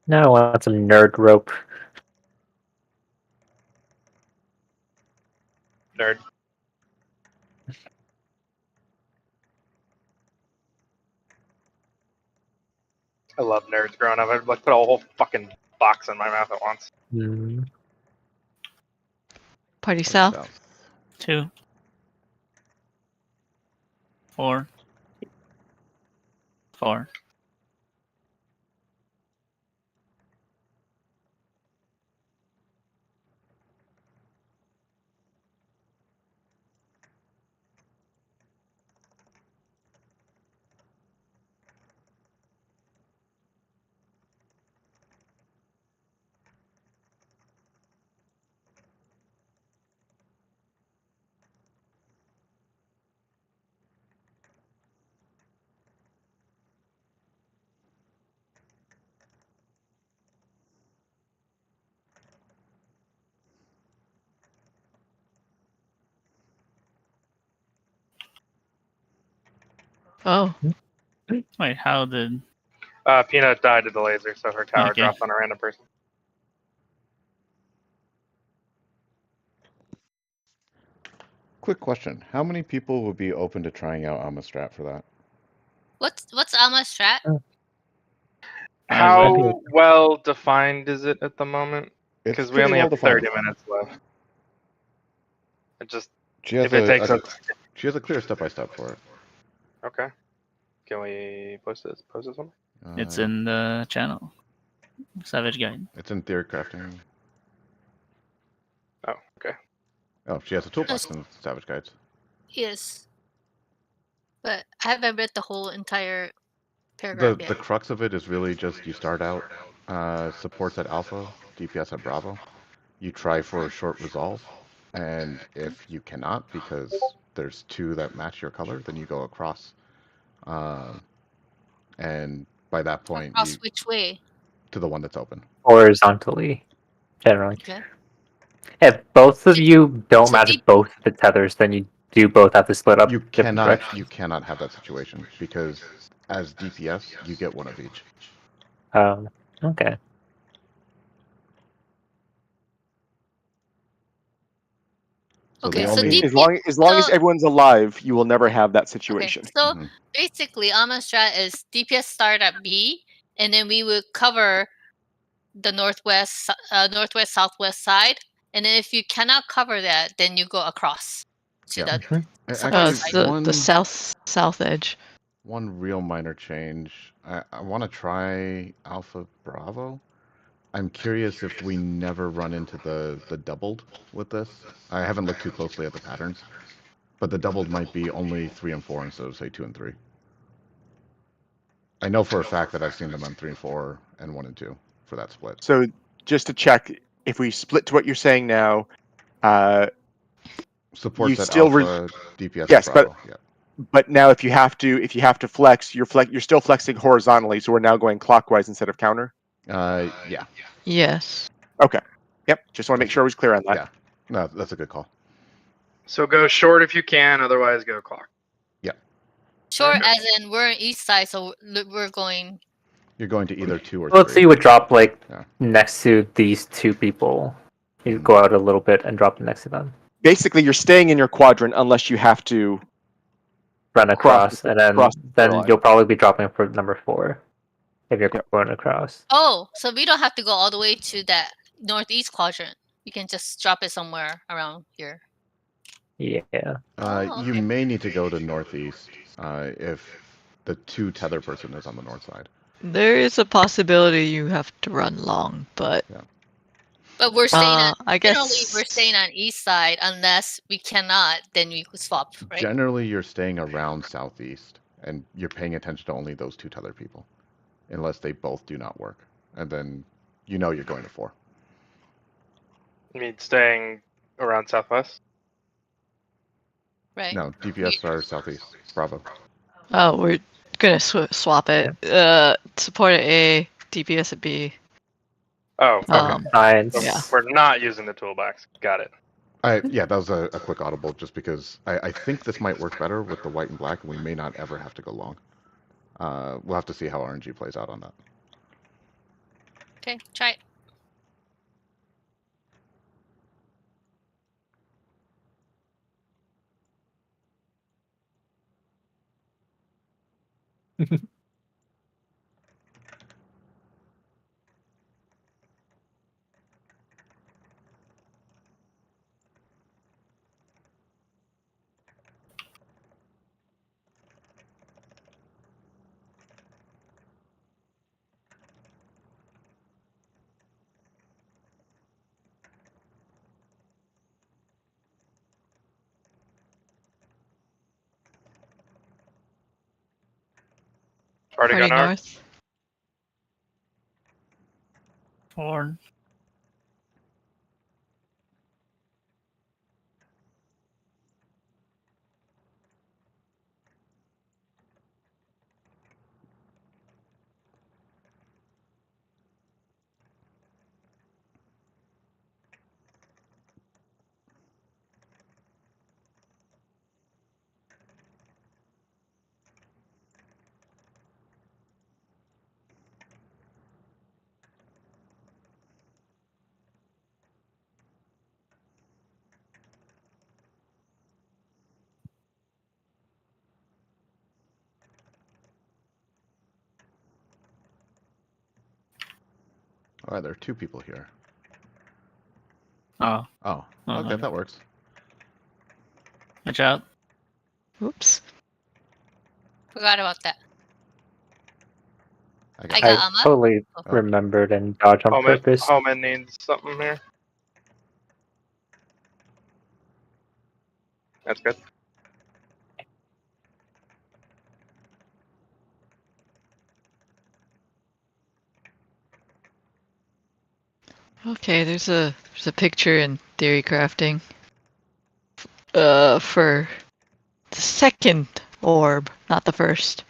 Now I want some nerd rope. Nerd. I love nerds growing up. I'd like put a whole fucking box in my mouth at once. Mm. Party south. 2. 4. 4. Oh. Wait, how did... Peanut died to the laser, so her tower Okay. dropped on a random person. Quick question. How many people would be open to trying out Amistrat for that? What's Alma's strat? How well defined is it at the moment? It's Because we pretty only well have 30 defined. minutes left. It just She has if it takes us she has a clear step-by-step for it. okay. Can we post this? Post this one? It's in the channel. Savage Guide. It's in theory crafting. Oh, okay. Oh, she has a toolbox in Savage Guides. Yes. But I haven't read the whole entire The paragraph yet. crux of it is really just you start out supports at Alpha, DPS at Bravo. You try for a short resolve, and if you cannot because there's two that match your color, then you go across. And by that point, Across you which way? to the one that's open. Horizontally, generally. Okay. If both of you don't So match deep- both the tethers, then you do both have to split up You different cannot directions. have that situation because as DPS, you get one of each. Okay. So Okay, the so only deep- As long as so- everyone's alive, you will never have that Okay, situation. so Mhm. basically, Alma's strat is DPS start at B, and then we would cover the northwest, southwest side, and then if you cannot cover that, then you go across to Yeah. the support Actually, It's side. the south edge. one real minor change. I want to try Alpha Bravo. I'm curious if we never run into the doubled with this. I haven't looked too closely at the patterns, but the doubled might be only 3 and 4 instead of say 2 and 3. I know for a fact that I've seen them on 3 and 4 and 1 and 2 for that split. So just to check, if we split to what you're saying now, Supports at still Alpha, DPS yes, at Bravo. Yeah. but now if you have to flex, you're still flexing horizontally. So we're now going clockwise instead of counter. Yeah. Yes. Okay. Yep. Just want to make sure I was clear on that. Yeah. No, that's a good call. So go short if you can, otherwise go clock. Short, Okay. as in we're on east side, so we're going. You're going to either 2 or Well, so 3. you would drop like Yeah. next to these two people. You Mhm. go out a little bit and drop next to them. Basically, you're staying in your quadrant unless you have to. Run Cross across, the- and then cross the line. you'll probably be dropping for number 4 if you're Yep. going across. Oh, so we don't have to go all the way to that northeast quadrant. We can just drop it somewhere around here. Yeah. Oh, You okay. may need to go to northeast if the 2 tether person is on the north side. There is a possibility you have to run long, but But we're staying on. I Generally, guess we're staying on east side unless we cannot. Then we could swap, right? Generally, you're staying around southeast, and you're paying attention to only those 2 tether people, unless they both do not work, and then you know you're going to 4. You mean staying around southwest? Right. No, DPS are southeast. Bravo. oh, we're gonna swap it. Support at A, DPS at B. Oh, okay. Science. So yeah. we're not using the toolbox. Got it. Yeah, that was a quick audible, just because I think this might work better with the white and black, and we may not ever have to go long. We'll have to see how RNG plays out on that. Okay, try it. Already Party gone north? north. Horn. All right, there are 2 people here. Oh, Oh, Oh, okay, okay. that works. watch out. Oops. Forgot about that. I I got. got I Amma. totally Oh. remembered and dodged on purpose. Homan needs something here. That's good. Okay, there's a picture in theory crafting. For the second orb, not the first.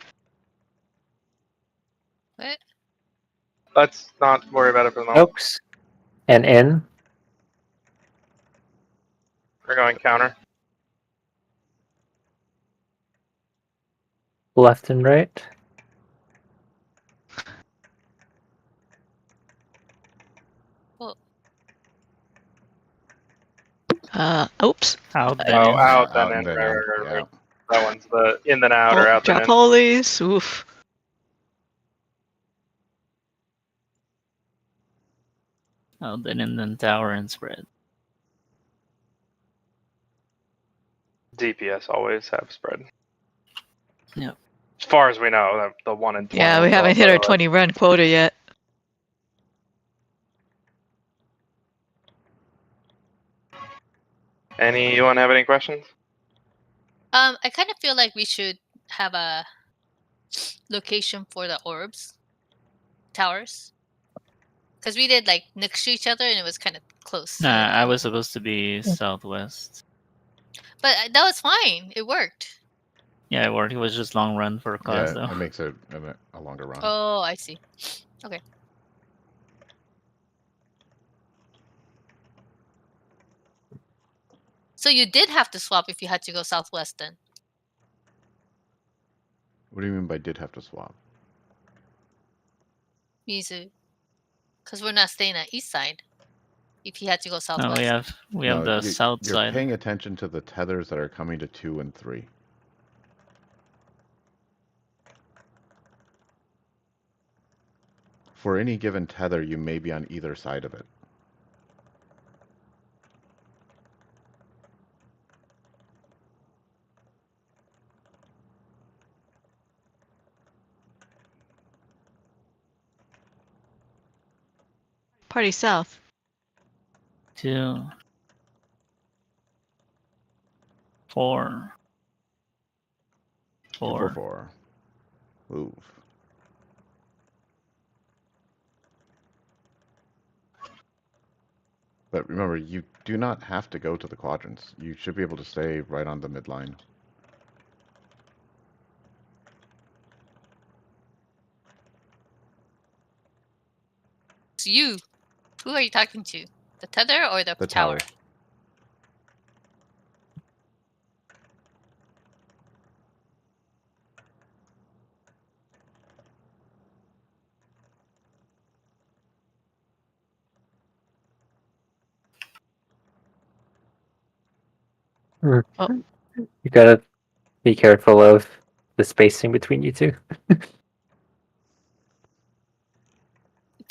What? Let's not worry about it for the moment. Oops. And in. We're going counter. Left and right. Oops. Out then Oh, in. out then Out in. and then Right, in. right, right, Yeah. right. That one's the in then out or Oh, out then drop in. holies. Oof. Out then in, then tower and spread. DPS always have spread. Yep. As far as we know, the 1 in 20. Yeah, we haven't hit our 20 run quota yet. Anyone have any questions? I kind of feel like we should have a location for the orbs, towers, because we did like next to each other and it was kind of close. Nah, I was supposed to be southwest. But that was fine. It worked. Yeah, it worked. It was just long run for a class Yeah, though. it makes it a longer run. Oh, I see. Okay. So you did have to swap if you had to go southwest then. What do you mean by did have to swap? Mizu. Because we're not staying at east side. If you had to go No, southwest. we have the south You're side. paying attention to the tethers that are coming to 2 and 3. For any given tether, you may be on either side of it. Party south. 2, 4, 4. 4. Move. But remember, you do not have to go to the quadrants. You should be able to stay right on the midline. It's you. Who are you talking to? The tether or the The tower? tower. Mm. Oh. You gotta be careful of the spacing between you two.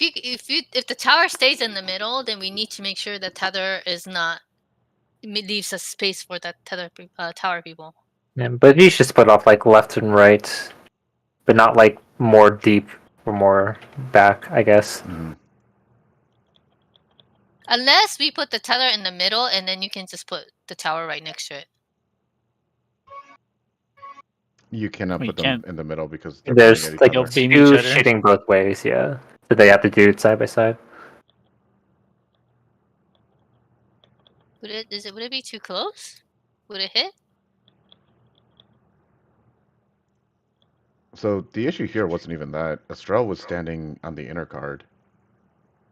If the tower stays in the middle, then we need to make sure the tether is not leaves a space for that tower people. Yeah, but you should split off like left and right, but not like more deep or more back, I guess. Mhm. Unless we put the tether in the middle and then you can just put the tower right next to it. You cannot We put them can't. in the middle because they're There's pointing at like each They'll other. beam each two other. shooting both ways, yeah. So they have to do it side by side. Would it be too close? Would it hit? So the issue here wasn't even that. Estrel was standing on the inner card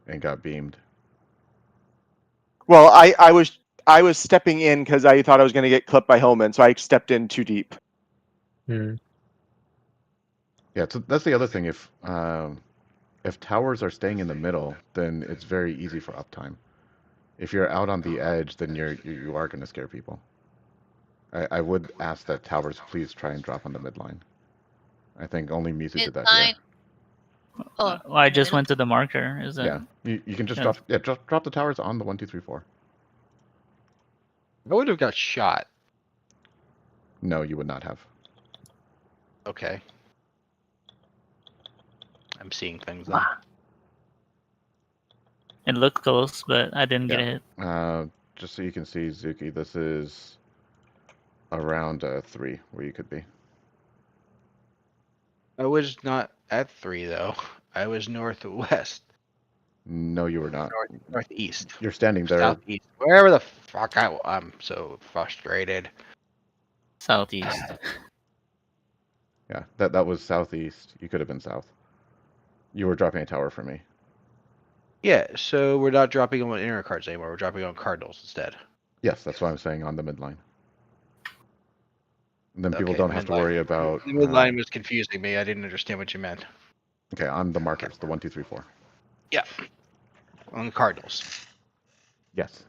and got beamed. Well, I was stepping in because I thought I was going to get clipped by Homan, so I stepped in too deep. Hmm. Yeah, so that's the other thing. If towers are staying in the middle, then it's very easy for uptime. If you're out on the edge, then you are going to scare people. I would ask that towers please try and drop on the midline. I think only Mizu did that here. Oh, Well, I in the just middle? went to the marker. Is that? Yeah, you can just Yeah. drop the towers on the 1, 2, 3, 4. I would have got shot. No, you would not have. Okay. I'm seeing things though. It looked close, but I didn't get a hit. Just so you can see, Zuki, this is around 3 where you could be. I was not at 3 though. I was northwest, No, you were not. northeast, You're standing there. southeast, wherever the fuck I'm so frustrated. Southeast. Yeah, that was southeast. You could have been south. You were dropping a tower for me. Yeah, so we're not dropping on inner cards anymore. We're dropping on cardinals instead. Yes, that's what I'm saying on the midline. And then people Okay, don't have to worry about. The midline was confusing me. I didn't understand what you meant. Okay, on the markers, the 1, 2, 3, 4. Yeah, on the cardinals. Yes.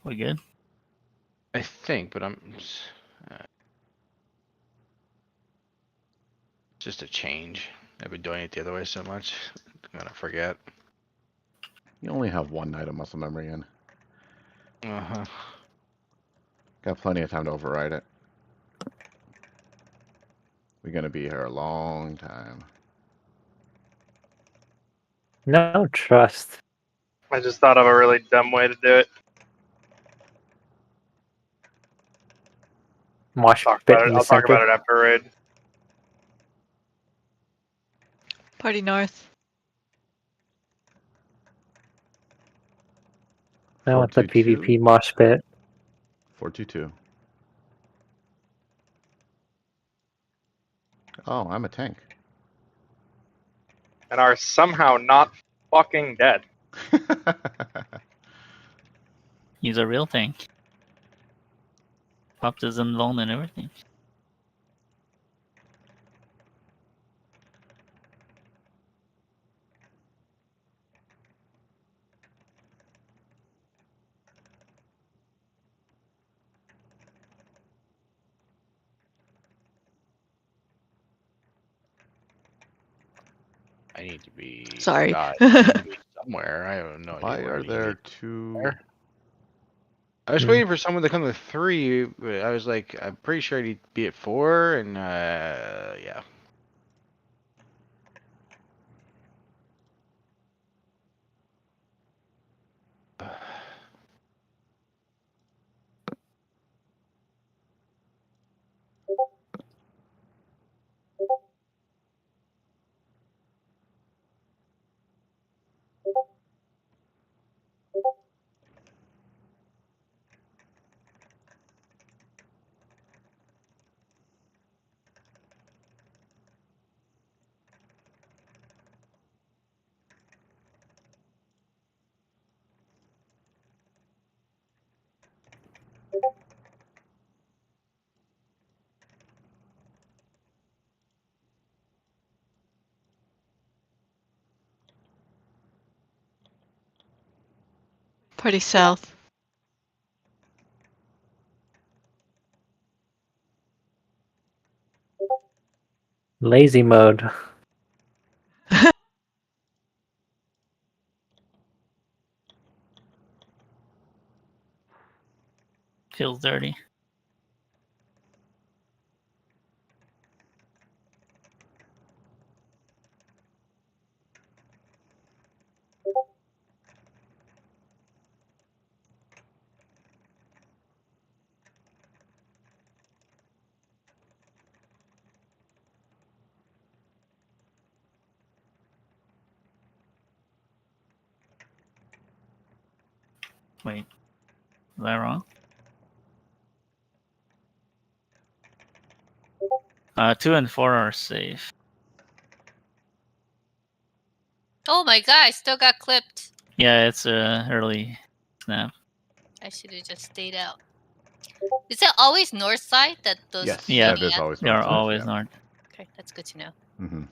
We good? I think, but I'm just a change. I've been doing it the other way so much. I'm gonna forget. You only have 1 night of muscle memory in. Uh-huh. Got plenty of time to override it. We're gonna be here a long time. No trust. I just thought of a really dumb way to do it. Mosh Talk pit about in it. the I'll talk center. about it after raid. Party north. I want the 422. PvP mosh pit. 422. Oh, I'm a tank. And are somehow not fucking dead. He's a real tank. Popped his own and everything. I need to be. Sorry. God, I need to be somewhere. I have no Why idea where are you there need- 2? Where? I was waiting for someone to come to 3, but I was like, I'm pretty sure I need to be at 4, and yeah. Party south. Lazy mode. Feels dirty. Wait, is that wrong? 2 and 4 are safe. Oh my god, I still got clipped. Yeah, it's a early snap. I should have just stayed out. Is it always north side that those Yes, Yeah. that is always They are north side, always yeah. north. Okay, that's good to know. Mm-hmm.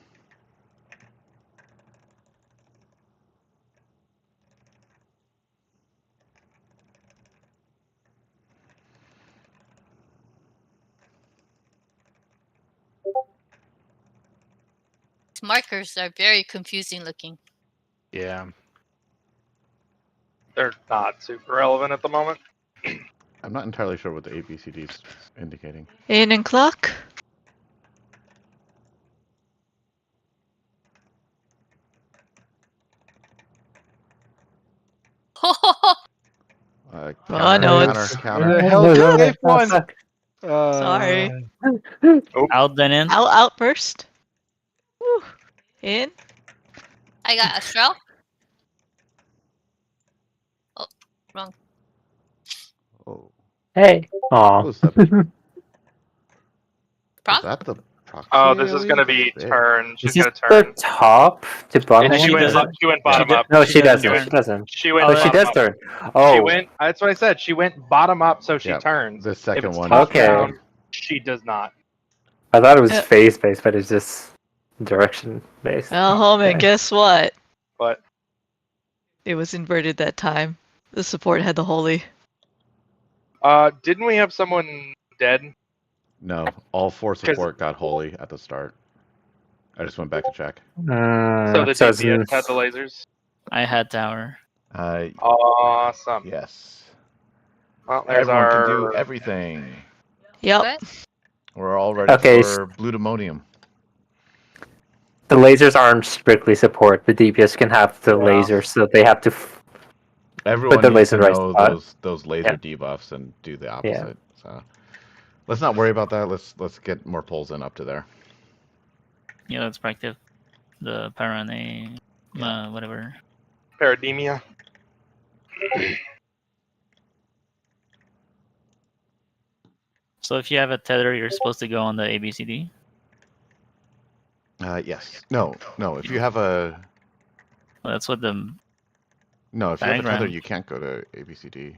These markers are very confusing looking. Yeah. They're not super relevant at the moment. I'm not entirely sure what the ABCD is indicating. In and clock. Counter, Oh, no, counter, it's- counter. Where the hell is the safe one? Suck. Sorry. Out then in. Out first. Woo. In. I got Astral. Oh, wrong. Oh, Hey. Aw. oh, is that, is Prog? that the proxy? Oh, this is alien? gonna be Sick. turn. She's Is this gonna the turn. top to bottom And she she one? went. doesn't- She went bottom up. No, she doesn't doesn't. turn. She doesn't. She went. Oh, Oh, she bottom does up. turn. She Oh. went. That's what I said. She went bottom up, so she Yep, turns. the If second it's one. top Okay. down, she does not. I thought it was Uh, phase based, but it's just direction based. Well, homie, Okay. guess what? But It was inverted that time. The support had the holy. didn't we have someone dead? No, all 4 support got holy at the start. I just went back to check. So the So it's DPS had the lasers. I had tower. Awesome. Yes. Well, there's Everyone our. can do everything. Yep. Okay. We're all ready Okay, for Blutamonium. the lasers aren't strictly support. The DPS can have the Yeah. lasers, so they have to. Everyone the needs to laser right know spot. those laser debuffs and do the opposite. So let's not worry about that. Let's get more pulls in up to there. Yeah, that's practice. The Parane, whatever. Parademia. So if you have a tether, you're supposed to go on the ABCD. Yes. No. If you have a Well, that's what the if you have a tether, diagram. you can't go to ABCD.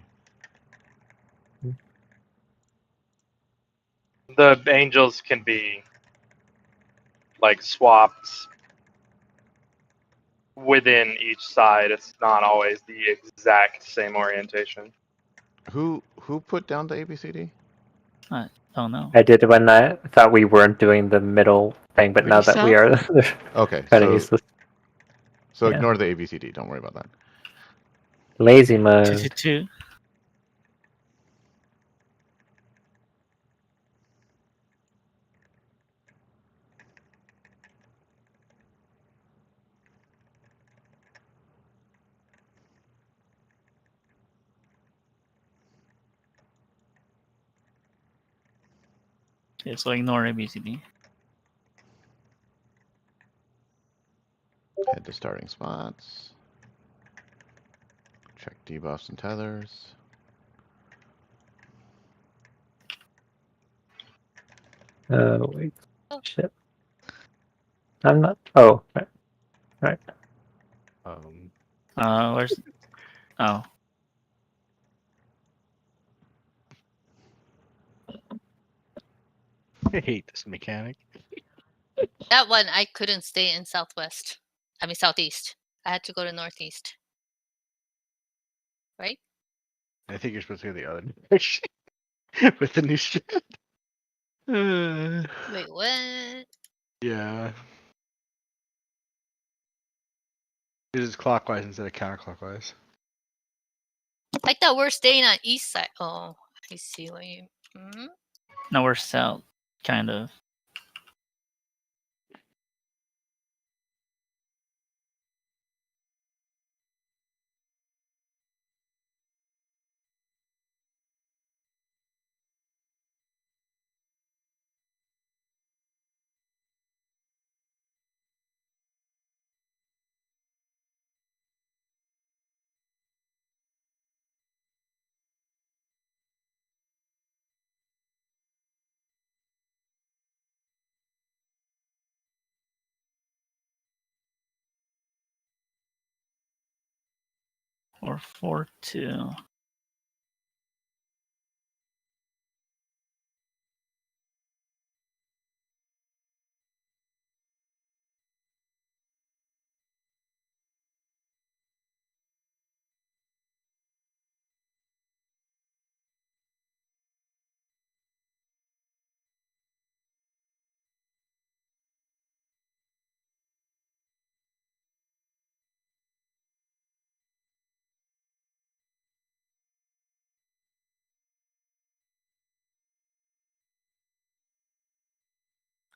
The angels can be like swapped within each side. It's not always the exact same orientation. Who put down the ABCD? Oh no. I did when I thought we weren't doing the middle thing, but now Pretty that we are, Okay, kind of useless. so Yeah. ignore the ABCD. Don't worry about that. Lazy mode. 2. Okay, so ignore ABCD. Head to starting spots. Check debuffs and tethers. Wait. Shit. I'm not. Oh, right. Where's? Oh, I hate this mechanic. That one I couldn't stay in southwest. I mean southeast. I had to go to northeast. Right? I think you're supposed to go the other direction with the new strat. Wait, what? Yeah. It is clockwise instead of counterclockwise. I thought we're staying on east side. Oh, I see what you. Hmm? no, we're south, kind of. Or 4-2.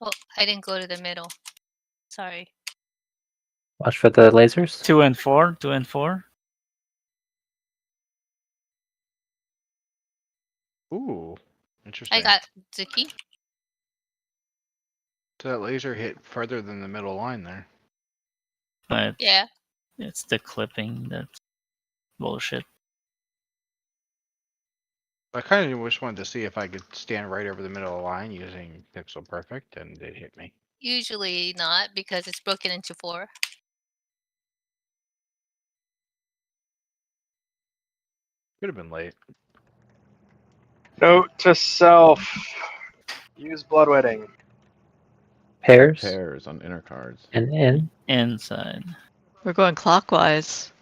Oh, I didn't go to the middle. Sorry. Watch for the lasers. 2 and 4. 2 and 4. Ooh, interesting. I got Zuki. So that laser hit further than the middle line there. But Yeah. it's the clipping that's bullshit. I kind of just wanted to see if I could stand right over the middle of the line using Pixel Perfect, and it hit me. Usually not because it's broken into 4. Could have been late. Note to self: use bloodwetting. Pairs Pairs on inner cards. and in. Inside. We're going clockwise.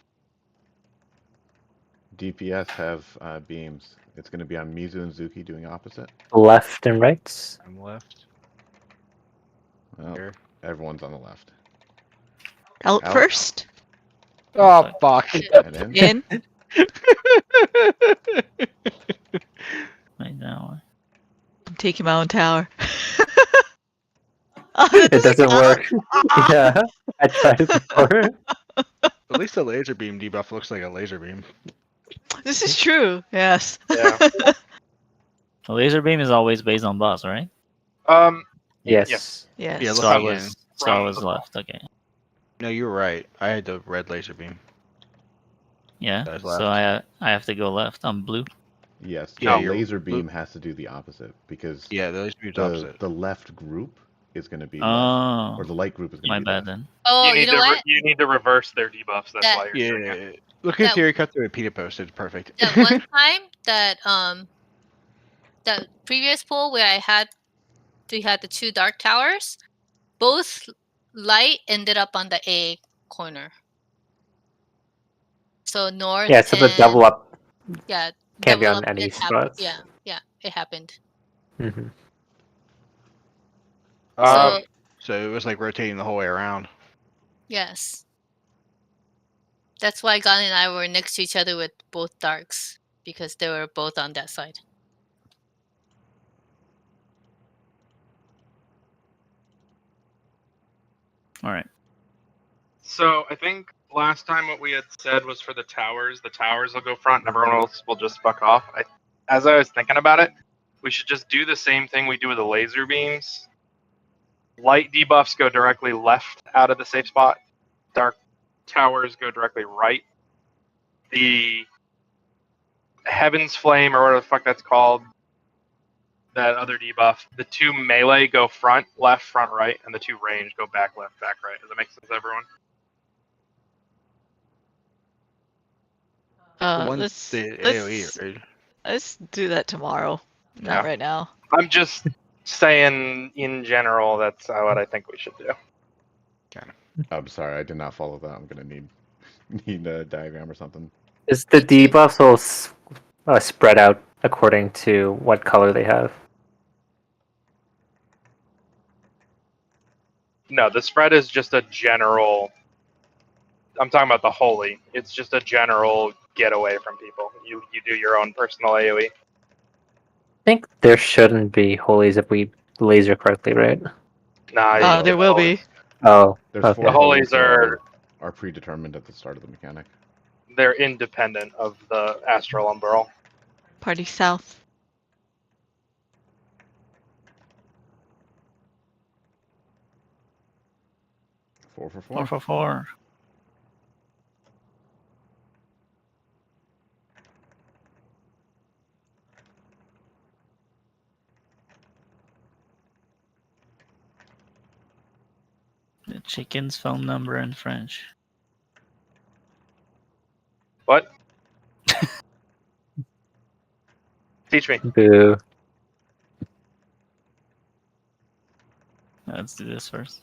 DPS have beams. It's going to be on Mizu and Zuki doing opposite. Left and right. I'm left. Well, Here. everyone's on the left. Out Out. first. Oh, fuck. And in. In. Right now. I'm taking my own tower. Oh, that It doesn't count. work. Yeah, I tried it before. At least the laser beam debuff looks like a laser beam. This is true. Yes. Yeah. The laser beam is always based on boss, right? Yes. Yes. Yes. Yeah, So look I again. was so I From was the left. Okay. No, you were right. I had the red laser beam. Yeah. That was So left. I have to go left. I'm blue. Yes, Yeah, the you're laser blue. beam has to do the opposite because Yeah, the laser beam's the opposite. the left group is going to be left, Oh, or the light group is going my to be bad left. then. Oh, you you need know to what? you need to reverse their debuffs. That's That- why you're doing it. Yeah. Look at That- theory cut through a Peter posted. Perfect. That one time that previous pool where we had the 2 dark towers, both light ended up on the A corner. So north Yeah, so the double and up yeah, can't be double on up, any it happened. spots. Yeah, it happened. Hmm. So So it was like rotating the whole way around. yes. That's why Gon and I were next to each other with both darks because they were both on that side. All right. So I think last time what we had said was for the towers will go front and everyone else will just fuck off. As I was thinking about it, we should just do the same thing we do with the laser beams. Light debuffs go directly left out of the safe spot. Dark towers go directly right. The Heaven's Flame, or whatever the fuck that's called, that other debuff, the 2 melee go front, left, front, right, and the 2 range go back, left, back, right. Does that make sense, everyone? The one, Let's the AoE, right? let's do that tomorrow. Not Yeah. right now. I'm just saying, in general, that's what I think we should do. I'm sorry, I did not follow that. I'm going to need a diagram or something. Is the Me too. debuffs all spread out according to what color they have? No, the spread is just a general. I'm talking about the holy. It's just a general get away from people. You do your own personal AoE. I think there shouldn't be holies if we laser correctly, right? Nah, you Oh, can There do will holies. be. Oh, There's okay. four The holies are predetermined at the start of the mechanic. They're independent of the astral umbral. Party south. Four for 4 four. for 4. The chicken's phone number in French. What? Teach me. Boo. Let's do this first.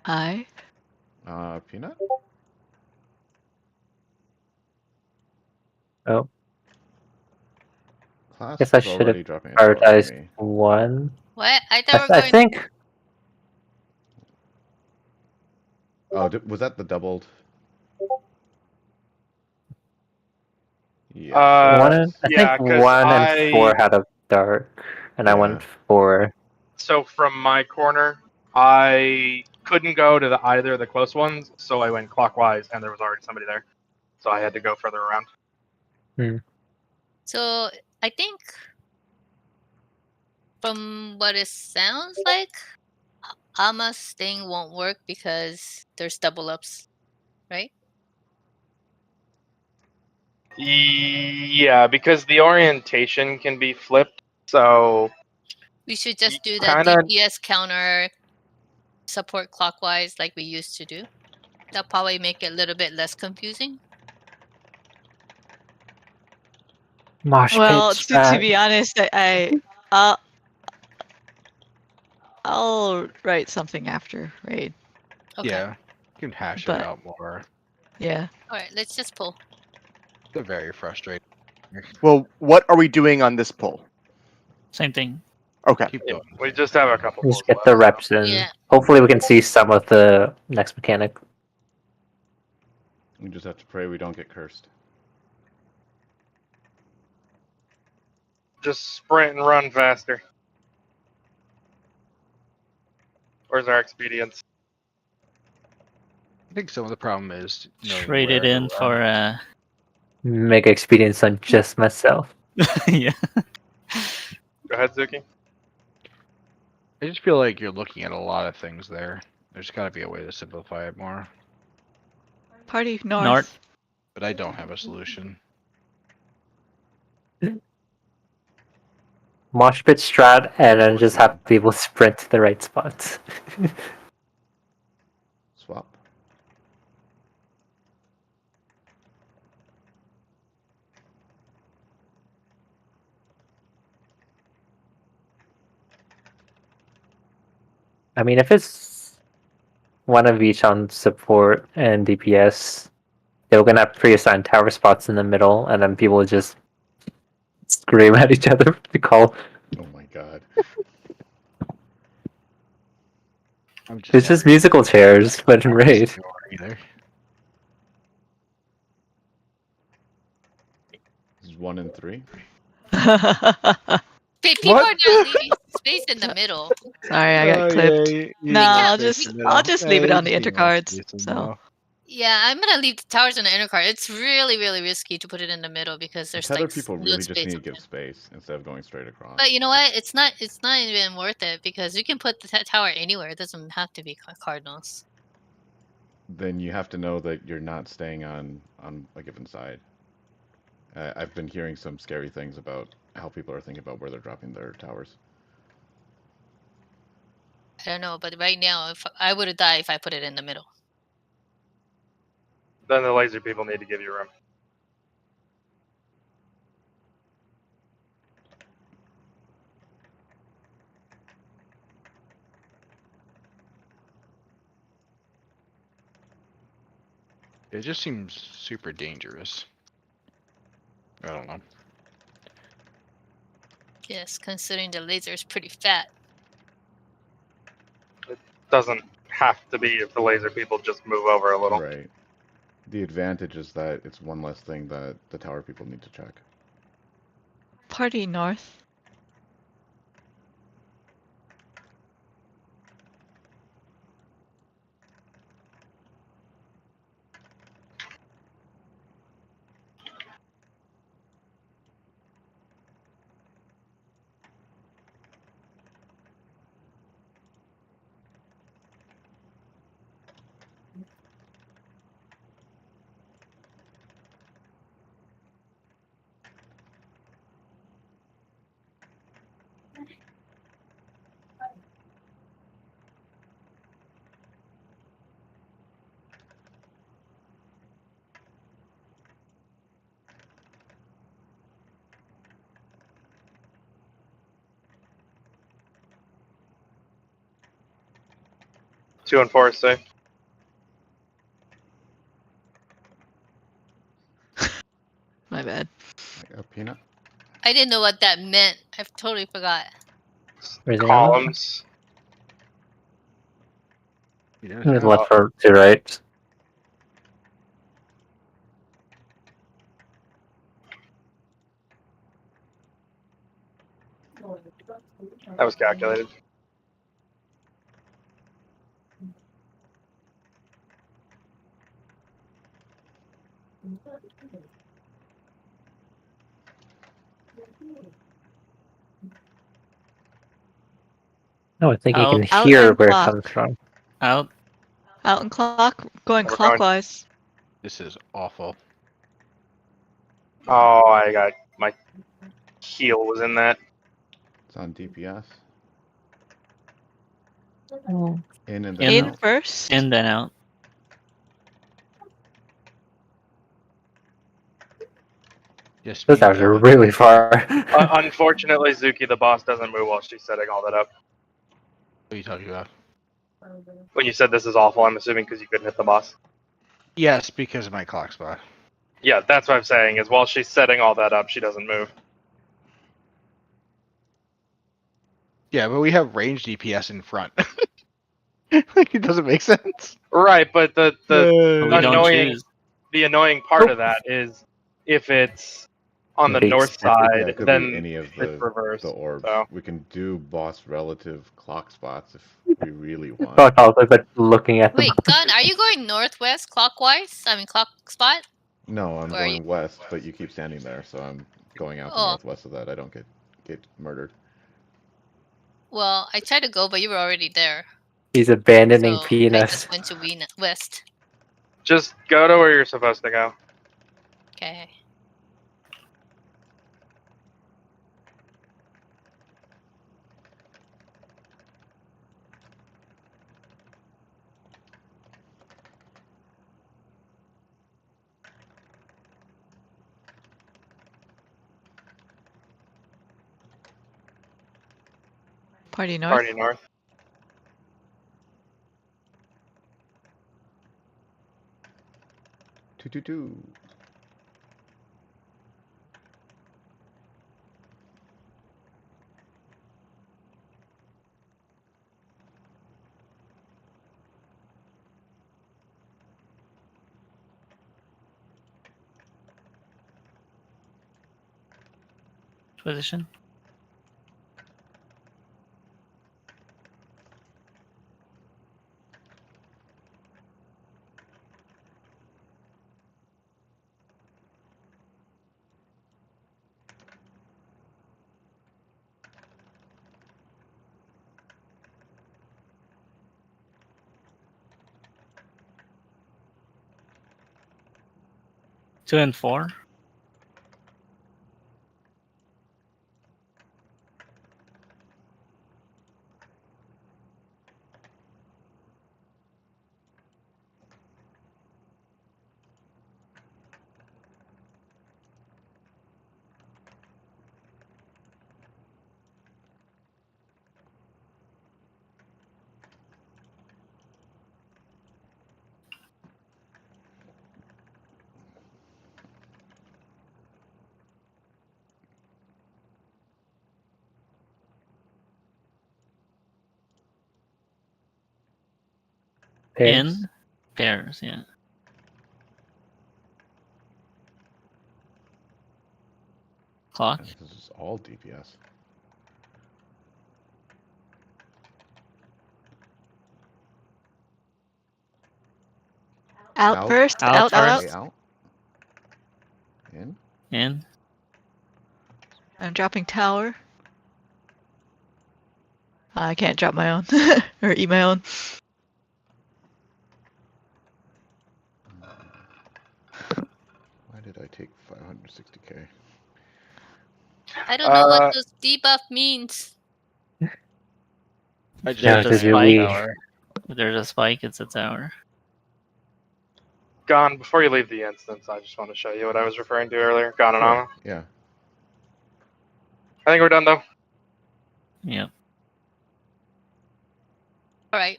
I. Peanut? Oh, Class guess I is should have already dropping a 12 for prioritized me. one. What? I thought we I were going. think. Oh, was that the doubled? Yeah. I yeah, think 'cause 1 and 4 had a dark, and I went Yeah. 4. So from my corner, I couldn't go to either of the close ones, so I went clockwise, and there was already somebody there, so I had to go further around. So I think from what it sounds like, Alma's thing won't work because there's double ups, right? Yeah, because the orientation can be flipped, so We should just do the kinda DPS counter support clockwise like we used to do. That'll probably make it a little bit less confusing. Mosh Well, pit to strat. be honest, I'll write something after raid. Okay. Yeah, you can hash But- it out more. Yeah. All right, let's just pull. They're very frustrating. Well, what are we doing on this pull? Same thing. Okay. Keep yeah, going. we just have a couple Just pulls get left. the reps in. Yeah. Hopefully, we can see some of the next mechanic. We just have to pray we don't get cursed. Just sprint and run faster. Where's our expedience? I think some of the problem is knowing Trade it where to in run. for Mega experience on just myself. yeah. Go ahead, Zuki. I just feel like you're looking at a lot of things there. There's got to be a way to simplify it more, Party north. North. but I don't have a solution. Mosh pit strat, and then just have people sprint to the right spots. Swap. I mean, if it's one of each on support and DPS, they're gonna have pre-assigned tower spots in the middle, and then people just scream at each other to call. Oh my god. I'm just It's just musical chairs, but in raid. either. This is 1 and 3. People What? are not leaving space in the middle. Sorry, I got clipped. No, I'll just leave it on the intercards. So Yeah, I'm gonna leave the towers in the inner card. It's really, really risky to put it in the middle because there's Tether like people no really just space. need to give space instead of going straight across. But you know what? It's not. It's not even worth it because you can put the tower anywhere. It doesn't have to be cardinals. Then you have to know that you're not staying on a given side. I've been hearing some scary things about how people are thinking about where they're dropping their towers. I don't know, but right now, if I would have died if I put it in the middle. Then the laser people need to give you room. It just seems super dangerous. I don't know. Yes, considering the laser is pretty fat. Doesn't have to be if the laser people just move over a little. Right. The advantage is that it's one less thing that the tower people need to check. party north. Two and 4 is safe. My bad. A peanut. I didn't know what that meant. I totally forgot. Raising Columns. Yeah, Move left for to right. That was calculated. No, I think you can Out hear and where it clock. comes from. Out. Out and clock, going We're going- clockwise. This is awful. Oh, I got my heel was in that. It's on DPS. Mm. In and then In. In out. first. In then out. Just Those hours are really far. Unfortunately, Zuki, the boss, doesn't move while she's setting all that up. What are you talking about? When you said this is awful, I'm assuming because you couldn't hit the boss. Yes, because of my clock spot. Yeah, that's what I'm saying, is while she's setting all that up, she doesn't move. Yeah, but we have range DPS in front. Like, it doesn't make sense. Right, but But we don't annoying choose. the annoying part of that is if it's on the Base. north Yeah, side, it could then be any of it's reversed. the orbs. So We can do boss relative clock spots if we really want. But also, but looking at them. Wait, Gun, are you going northwest clockwise? I mean, clock spot? No, I'm Where are going west, but you keep standing there, so I'm going out the Oh. northwest of that. I don't get murdered. Well, I tried to go, but you were already there. He's abandoning So I penis. just went to west. just go to where you're supposed to go. Okay. Party north. Party north. Two. Position. Two and four. Pairs. In. Pairs. Yeah. Clock. This is all DPS. Out first. Out Out. first. Out. In. In. I'm dropping tower. I can't drop my own or eat my own. Why did I take 560k? I don't know what this debuff means. I just There's Yeah, a because spike. we. If there's a spike, it's a tower. Gone, before you leave the instance, I just want to show you what I was referring to earlier. Gone and Ama. Yeah. I think we're done though. Yep. Alright.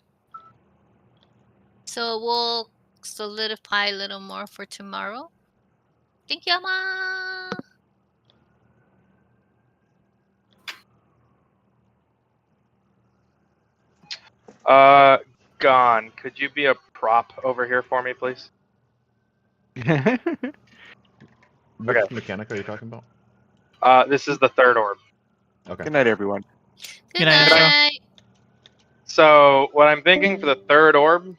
So we'll solidify a little more for tomorrow. Thank you, Ma. Gone. Could you be a prop over here for me, please? Which Okay. mechanic are you talking about? This is the third orb. Okay. Good night, everyone. Good night, Astro. night. So what I'm thinking for the third orb,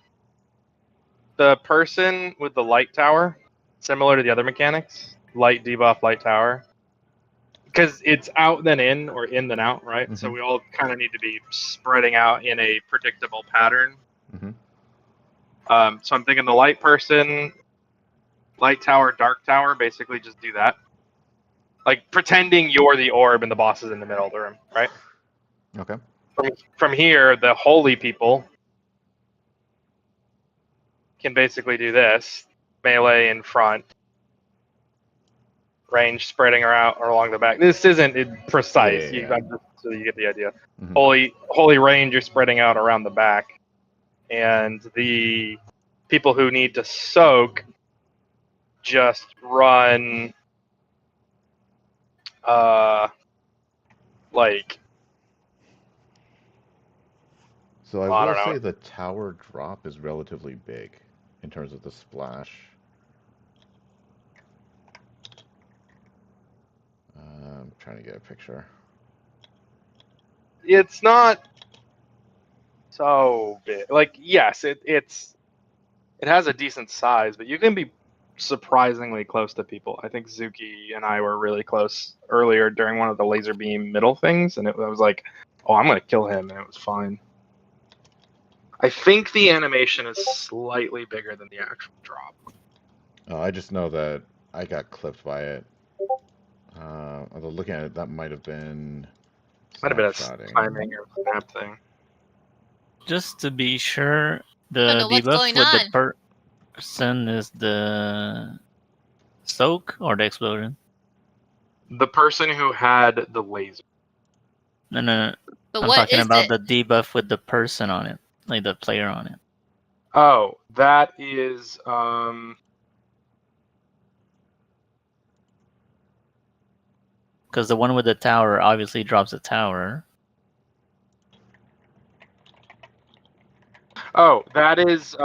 the person with the light tower, similar to the other mechanics, light debuff, light tower, because it's out then in or in then out, right? So Mhm. we all kind of need to be spreading out in a predictable pattern. Mhm. So I'm thinking the light person, light tower, dark tower, basically just do that. Like pretending you're the orb and the boss is in the middle of the room, right? Okay. From here, the holy people can basically do this: melee in front, range spreading out along the back. This isn't precise. Yeah. So you get the idea. Mhm. Holy range, you're spreading out around the back, and the people who need to soak just run like So I I will don't know. say the tower drop is relatively big in terms of the splash. I'm trying to get a picture. It's not so big. Like yes, it has a decent size, but you can be surprisingly close to people. I think Zuki and I were really close earlier during one of the laser beam middle things, and I was like, "Oh, I'm gonna kill him," and it was fine. I think the animation is slightly bigger than the actual drop. I just know that I got clipped by it. Although looking at it, that might have been Might have been a snapshotting. timing or snap thing. Just to be sure, I don't the know what's debuff going with the on. person is the soak or the explosion? The person who had the laser. No. But I'm what talking is about it? the debuff with the person on it, like the player on it. Oh, that is Because the one with the tower obviously drops the tower. Oh, that is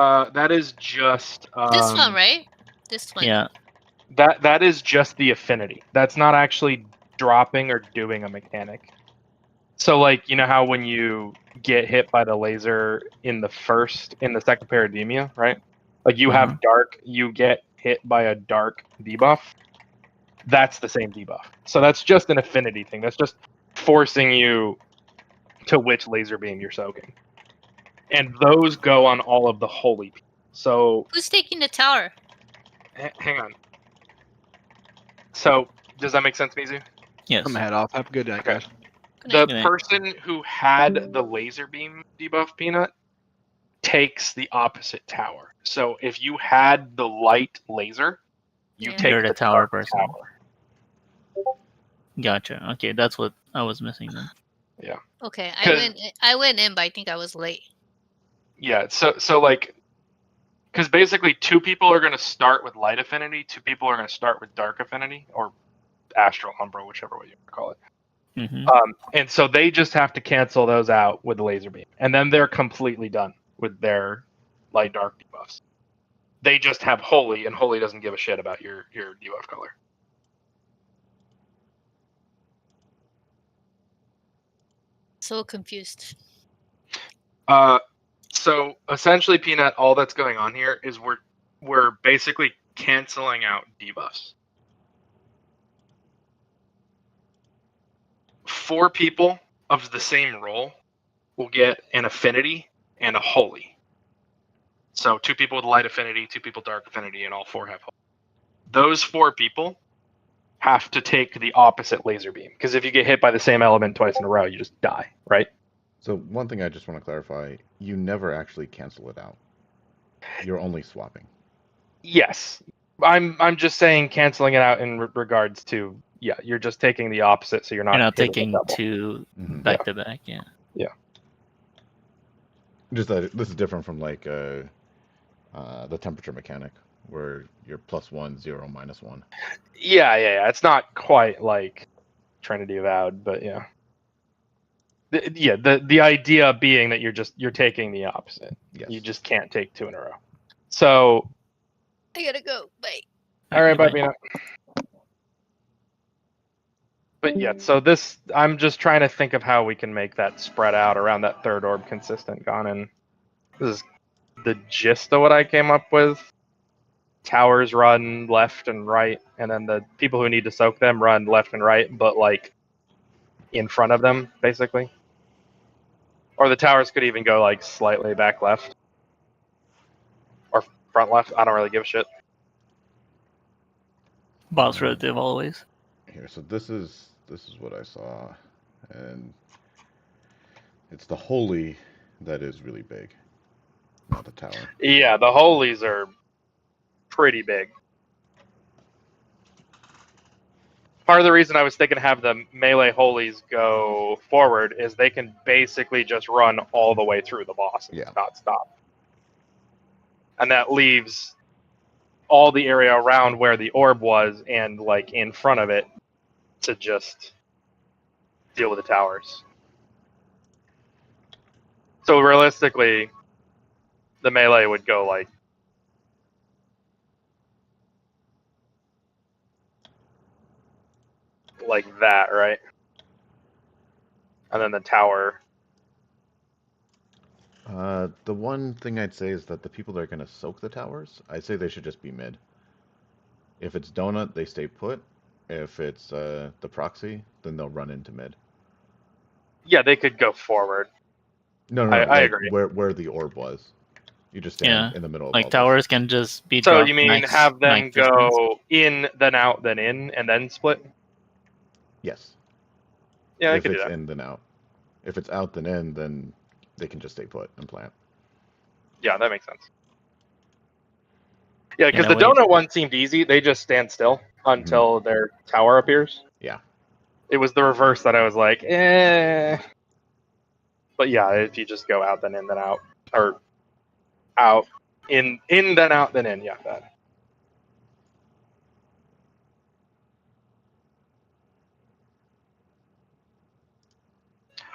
just This one, right? This one. Yeah. that is just the affinity. That's not actually dropping or doing a mechanic. So like, you know how when you get hit by the laser in the second parademia, right? Like you have dark, you get hit by a dark debuff. That's the same debuff. So that's just an affinity thing. That's just forcing you to which laser beam you're soaking. And those go on all of the holy people. So Who's taking the tower? hang on. So does that make sense, Mizu? Yes. I'm head off. Have a good night, Okay. guys. Good The night. Good night. person who had the laser beam debuff, Peanut, takes the opposite tower. So if you had the light laser, you Yeah. take You're the the tower dark person. tower. Gotcha. Okay, that's what I was missing then. Yeah. Okay, 'Cause- I went in, but I think I was late. Yeah. So like, because basically two people are going to start with light affinity, two people are going to start with dark affinity, or astral umbra, whichever way you want to call it. And so they just have to cancel those out with the laser beam, and then they're completely done with their light dark debuffs. They just have holy, and holy doesn't give a shit about your debuff color. So confused. So essentially, Peanut, all that's going on here is we're basically canceling out debuffs. 4 people of the same role will get an affinity and a holy. So 2 people with light affinity, 2 people dark affinity, and all 4 have holy. Those 4 people have to take the opposite laser beam, because if you get hit by the same element twice in a row, you just die, right? So one thing I just want to clarify: you never actually cancel it out. You're only swapping. Yes. I'm just saying canceling it out in regards to, yeah, you're just taking the opposite, so you're not You're not hitting taking the double. two Mhm. back to back, yeah. Just that this is different from like the temperature mechanic, where you're +1, 0, -1. Yeah. It's not quite like Trinity Avowed, but yeah. The idea being that you're taking the opposite. Yes. You just can't take 2 in a row. So, I gotta go. Bye. all right, bye, Goodbye. Peanut. But yeah, so this, I'm just trying to think of how we can make that spread out around that third orb consistent, Gone. This is the gist of what I came up with. Towers run left and right, and then the people who need to soak them run left and right, but like in front of them, basically. Or the towers could even go like slightly back left. Or front left. I don't really give a shit. Boss relative always. Here, so this is what I saw, and it's the holy that is really big, not the tower. Yeah, the holies are pretty big. Part of the reason I was thinking to have the melee holies go forward is they can basically just run all the way through the boss and Yeah. not stop. And that leaves all the area around where the orb was and like in front of it to just deal with the towers. So realistically, the melee would go like that, right? And then the tower. The one thing I'd say is that the people that are going to soak the towers, I'd say they should just be mid. If it's donut, they stay put. If it's the proxy, then they'll run into mid. Yeah, they could go forward. No, I like agree. where the orb was. You just stand in the middle of all Like towers can just be So dropped you mean max, have them max distance? go in, then out, then in, and then split? this. Yes. Yeah, they If could do it's that. in, then out. If it's out, then in, then they can just stay put and plant. Yeah, that makes sense. Yeah, because Yeah, the that way- donut one seemed easy. They just stand still until their tower appears. Yeah. It was the reverse that I was like, eh. But yeah, if you just go out, then in, then out, or out, in, then out, then in. Yeah, that.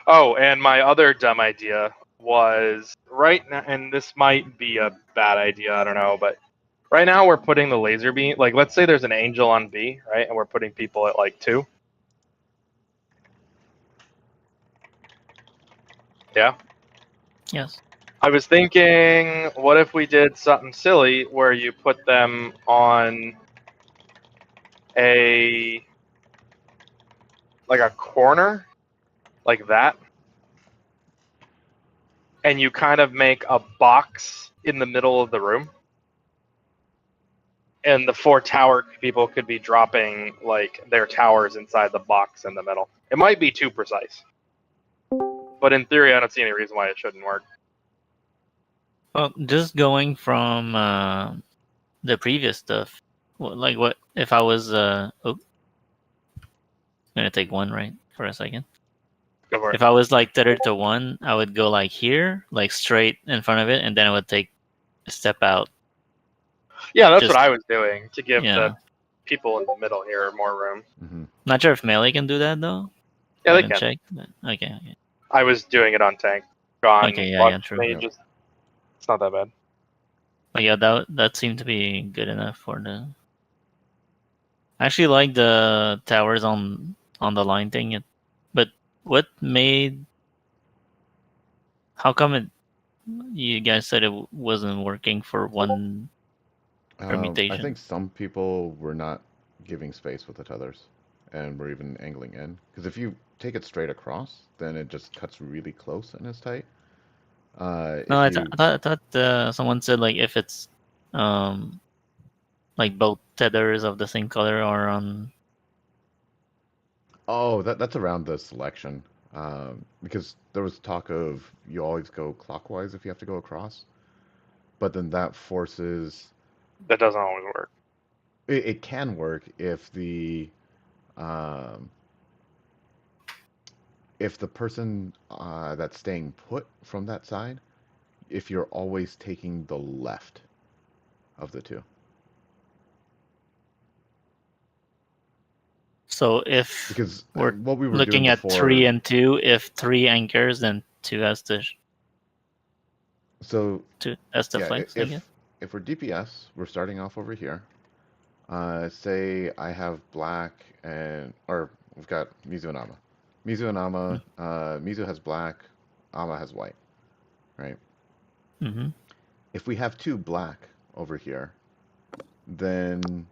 Oh, and my other dumb idea was right now, and this might be a bad idea, I don't know, but right now we're putting the laser beam, like let's say there's an angel on B, right, and we're putting people at like 2. Yeah? Yes. I was thinking, what if we did something silly where you put them on a, like a corner, like that, and you kind of make a box in the middle of the room, and the 4 tower people could be dropping like their towers inside the box in the middle. It might be too precise, but in theory, I don't see any reason why it shouldn't work. Well, just going from the previous stuff, like what if I was I'm gonna take one right for a second. Go for it. If I was like tethered to one, I would go like here, like straight in front of it, and then I would take a step out. Yeah, that's just- what I was doing to give Yeah. the people in the middle here more room. Mm-hmm. Not sure if melee can do that though. Yeah, I they haven't can. checked, but okay. I was doing it on tank. Gone. Okay, yeah, true. They Yep. just, it's not that bad. But yeah, that seemed to be good enough for the. I actually like the towers on the line thing, but what made? How come it? You guys said it wasn't working for one I permutation. think some people were not giving space with the tethers, and were even angling in. Because if you take it straight across, then it just cuts really close and is tight. No, If I you, thought someone said like if it's like both tethers of the same color are on. oh, that's around the selection. Because there was talk of you always go clockwise if you have to go across, but then that forces. That doesn't always work. It can work um, if the person that's staying put from that side, if you're always taking the left of the two. So if Because we're what we were looking doing at before, 3 and 2, if 3 anchors, then 2 has to so that's the yeah, flex, I guess. if we're DPS, we're starting off over here. Say I have black and or we've got Mizu and Ama. Mizu and Ama. Mizu has black. Ama has white. Right. Mm-hmm. If we have 2 black over here, then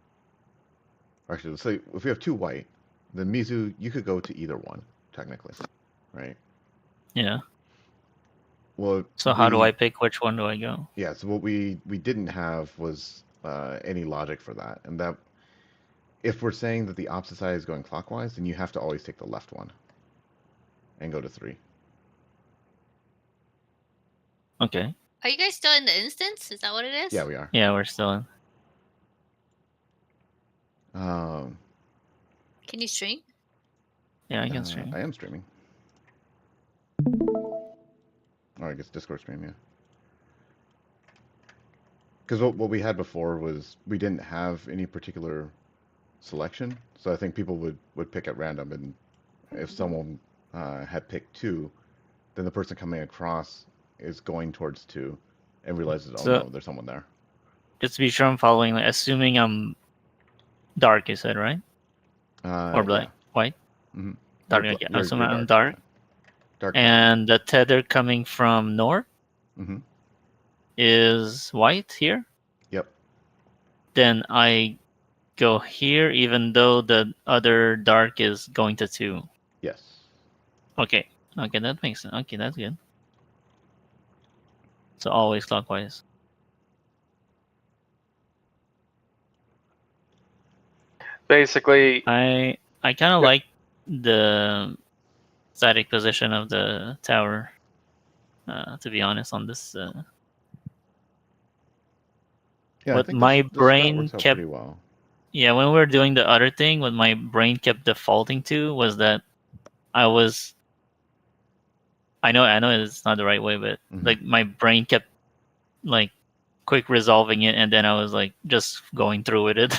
actually, let's say if we have 2 white, then Mizu, you could go to either one technically, right? Yeah. Well, So how do I pick which one do I go? Yeah, so what we didn't have was any logic for that, and that if we're saying that the opposite side is going clockwise, then you have to always take the left one and go to 3. Okay. Are you guys still in the instance? Is that what it is? Yeah, we are. Yeah, we're still in. Can you stream? Yeah, I can stream. I am streaming. Or I guess Discord stream, yeah. Because what we had before was we didn't have any particular selection, so I think people would pick at random, and if someone had picked 2, then the person coming across is going towards 2 and realizes, oh So- no, there's someone there. Just to be sure I'm following, like, assuming I'm dark, you said, right? Or black? Yeah. White? Mm-hmm. Dark, okay. Assuming I'm dark. Yeah. Dark. And the tether coming from north Mm-hmm. is white here. Yep. Then I go here, even though the other dark is going to 2. Yes. Okay. Okay, that makes sense. Okay, that's good. So always clockwise. Basically, I kind of like the static position of the tower. To be honest, on this. Yeah, What I think my this brain works out kept. pretty well. Yeah, when we were doing the other thing, what my brain kept defaulting to was that I was. I know it's not the right way, but like my brain kept like quick resolving it, and then I was like just going through with it.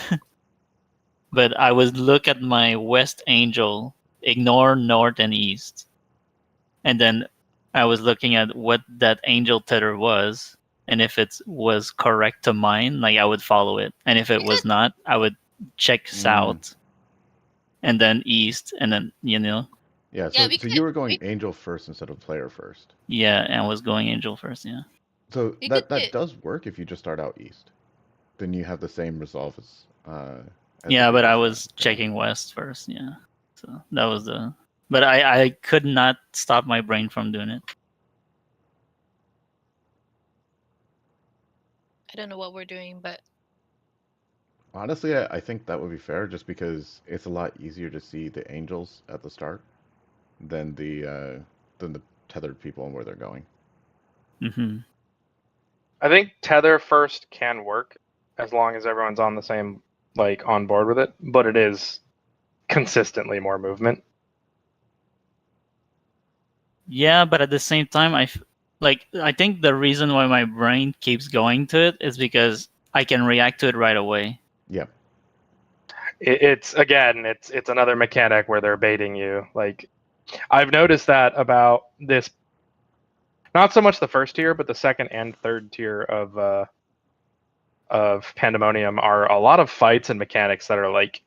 But I would look at my west angel, ignore north and east, and then I was looking at what that angel tether was, and if it was correct to mine, like I would follow it, and if it was not, I would check south, and then east, and then Yeah, so, Yeah, we so could- you were going angel first instead of player first. yeah, and I was going angel first, yeah. So You that could do- does work if you just start out east. Then you have the same resolve as Yeah, the but I previous was round. checking west first, yeah. So that was the. But I could not stop my brain from doing it. I don't know what we're doing, but Honestly, I think that would be fair, just because it's a lot easier to see the angels at the start than the tethered people and where they're going. Mm-hmm. I think tether first can work as long as everyone's on the same, like, on board with it, but it is consistently more movement. Yeah, but at the same time, I think the reason why my brain keeps going to it is because I can react to it right away. Yeah. It's another mechanic where they're baiting you. Like, I've noticed that about this, not so much the first tier, but the second and third tier of Pandemonium are a lot of fights and mechanics that are like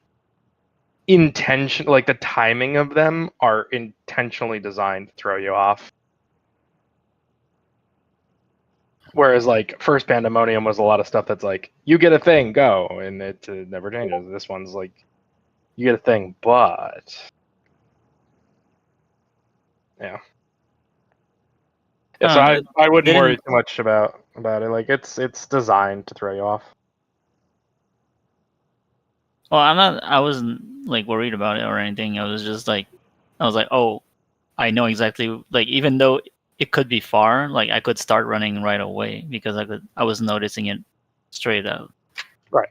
like the timing of them are intentionally designed to throw you off. Whereas like first Pandemonium was a lot of stuff that's like, you get a thing, go, and it never changes. This one's like, you get a thing, but yeah. Yeah, so I wouldn't worry too much about it. Like it's designed to throw you off. Well, I wasn't like worried about it or anything. I was just like, oh, I know exactly. Like, even though it could be far, like I could start running right away because I was noticing it straight out. Right,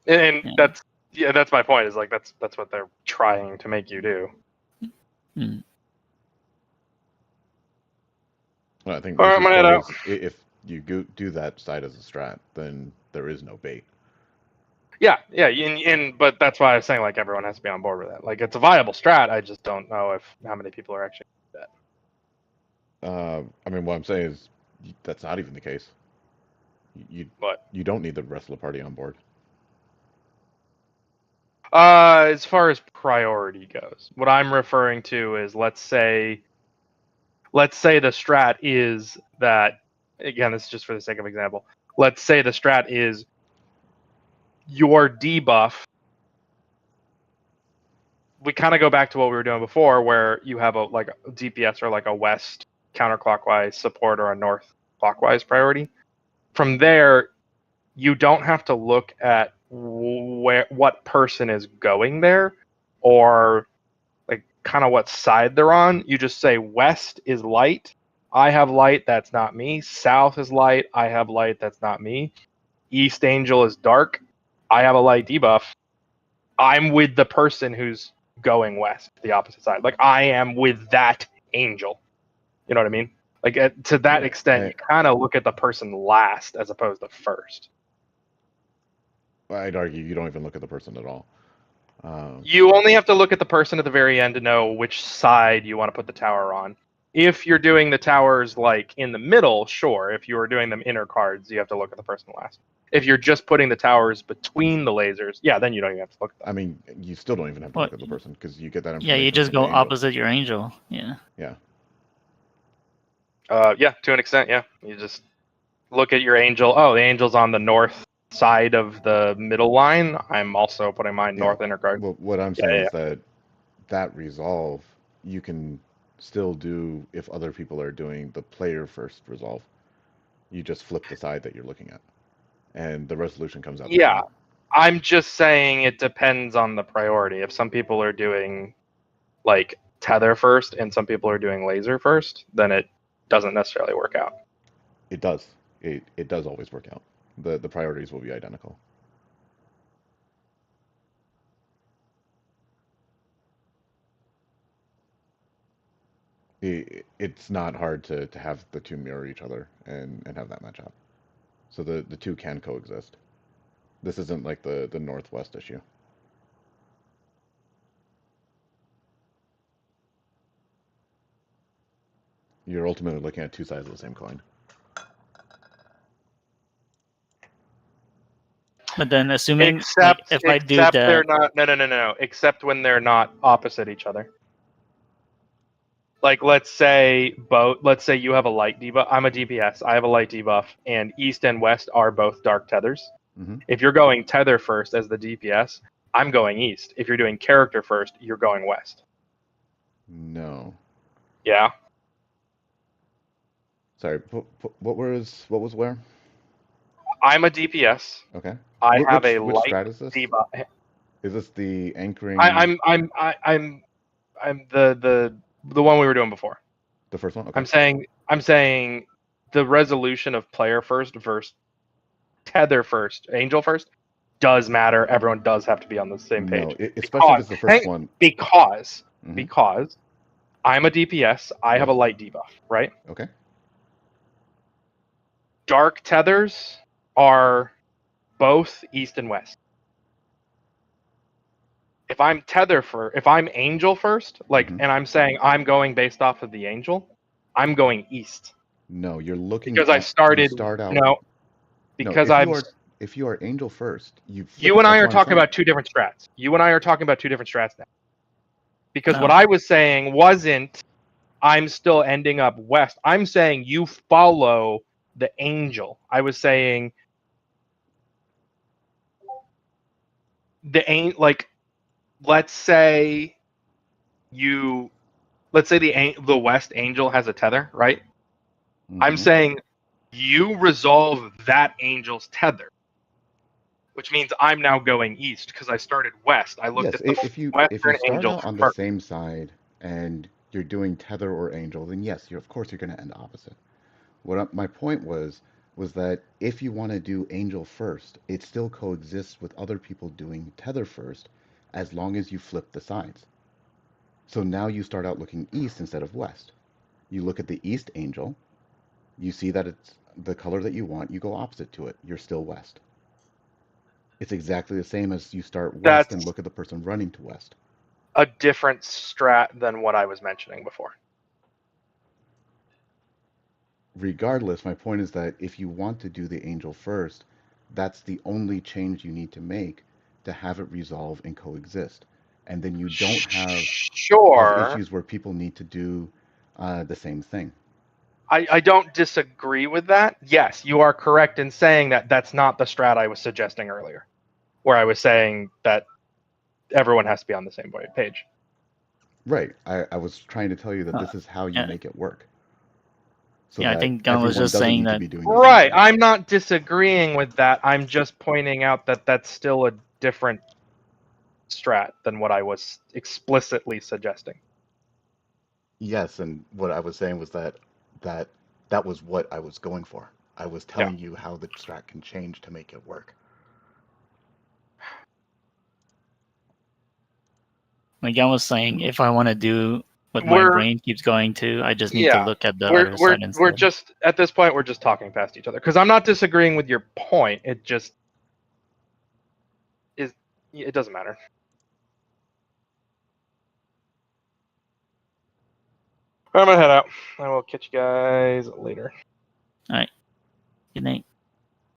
and that's my point. Is like that's what they're trying to make you do. Hmm. Well, I think All right, I'm gonna head out. if you do that side as a strat, then there is no bait. Yeah, but that's why I was saying like everyone has to be on board with that. Like it's a viable strat. I just don't know how many people are actually that. I mean, what I'm saying is that's not even the case. You don't need the rest of the party on board. As far as priority goes, what I'm referring to is let's say the strat is that, again, this is just for the sake of example. Let's say the strat is your debuff. We kind of go back to what we were doing before, where you have a DPS or like a west counterclockwise support or a north clockwise priority. From there, you don't have to look at what person is going there or like kind of what side they're on. You just say west is light. I have light, that's not me. South is light. I have light, that's not me. East Angel is dark. I have a light debuff. I'm with the person who's going west, the opposite side. Like I am with that angel. You know what I mean? Like to that extent, you kind of look at the person last as opposed to first. I'd argue you don't even look at the person at all. You only have to look at the person at the very end to know which side you want to put the tower on. If you're doing the towers like in the middle, sure. If you are doing them inner cards, you have to look at the person last. If you're just putting the towers between the lasers, yeah, then you don't even have to look at them. I mean, you still don't even have to What? look at the person because you get that Yeah, information. you just from go the angel. opposite your angel. Yeah. Yeah. Yeah, to an extent, yeah. You just look at your angel. Oh, the angel's on the north side of the middle line. I'm also putting mine north inner card. Well, what I'm saying is that resolve you can still do if other people are doing the player first resolve. You just flip the side that you're looking at, and the resolution comes out. Yeah, I'm just saying it depends on the priority. If some people are doing like tether first and some people are doing laser first, then it doesn't necessarily work out. It does. It does always work out. The priorities will be identical. It's not hard to have the two mirror each other and have that match up. So the two can coexist. This isn't like the Northwest issue. You're ultimately looking at two sides of the same coin. But then assuming Except if I do they're that, not no. Except when they're not opposite each other. Like let's say you have a light debuff. I'm a DPS. I have a light debuff, and east and west are both dark tethers. Mm-hmm. If you're going tether first as the DPS, I'm going east. If you're doing character first, you're going west. No. Yeah. Sorry. What was where? I'm a DPS. Okay. I have which a light strat is this? debuff. Is this the anchoring? I'm the one we were doing before. The first one. Okay. I'm saying the resolution of player first versus tether first, angel first does matter. Everyone does have to be on the same page. No, especially if it's the first one. Because Mhm. I'm a DPS, I have a Yes. light debuff, right? Okay. Dark tethers are both east and west. If I'm angel first, Mhm. and I'm saying I'm going based off of the angel, I'm going east. No, you're looking Because at, I started you start out. no, because if you are angel first, you and I are talking about two different strats. You and I are talking about two different strats now. Because what No. I was saying wasn't I'm still ending up west. I'm saying you follow the angel. I was saying let's say the west angel has a tether, right? I'm Mhm. saying you resolve that angel's tether, which means I'm now going east because I started west. I looked Yes, at the if you western start angel out on the first. same side and you're doing tether or angel, then yes, of course you're going to end opposite. My point was that if you want to do angel first, it still coexists with other people doing tether first, as long as you flip the sides. So now you start out looking east instead of west. You look at the east angel, you see that it's the color that you want, you go opposite to it. You're still west. It's exactly the same as you start west and That's look at the person running to west. a different strat than what I was mentioning before. Regardless, my point is that if you want to do the angel first, that's the only change you need to make to have it resolve and coexist. And then you don't have these Sure. issues where people need to do the same thing. I don't disagree with that. Yes, you are correct in saying that that's not the strat I was suggesting earlier, where I was saying that everyone has to be on the same page. Right. I was trying to tell you that this is how you yeah. make it work. So Yeah, I that think Gunn was everyone just doesn't saying need to that. be doing the same Right. thing. I'm not disagreeing with that. I'm just pointing out that that's still a different strat than what I was explicitly suggesting. Yes, and what I was saying was that that was what I was going for. I was telling you how the strat can change to make it work. Like Gunn was saying, if I want to do what my We're brain keeps going to, I just need to yeah. look at the We're other we're side instead. we're just at this point we're just talking past each other because I'm not disagreeing with your point. It just is. It doesn't matter. I'm gonna head out. I will catch you guys later. All right. Good night.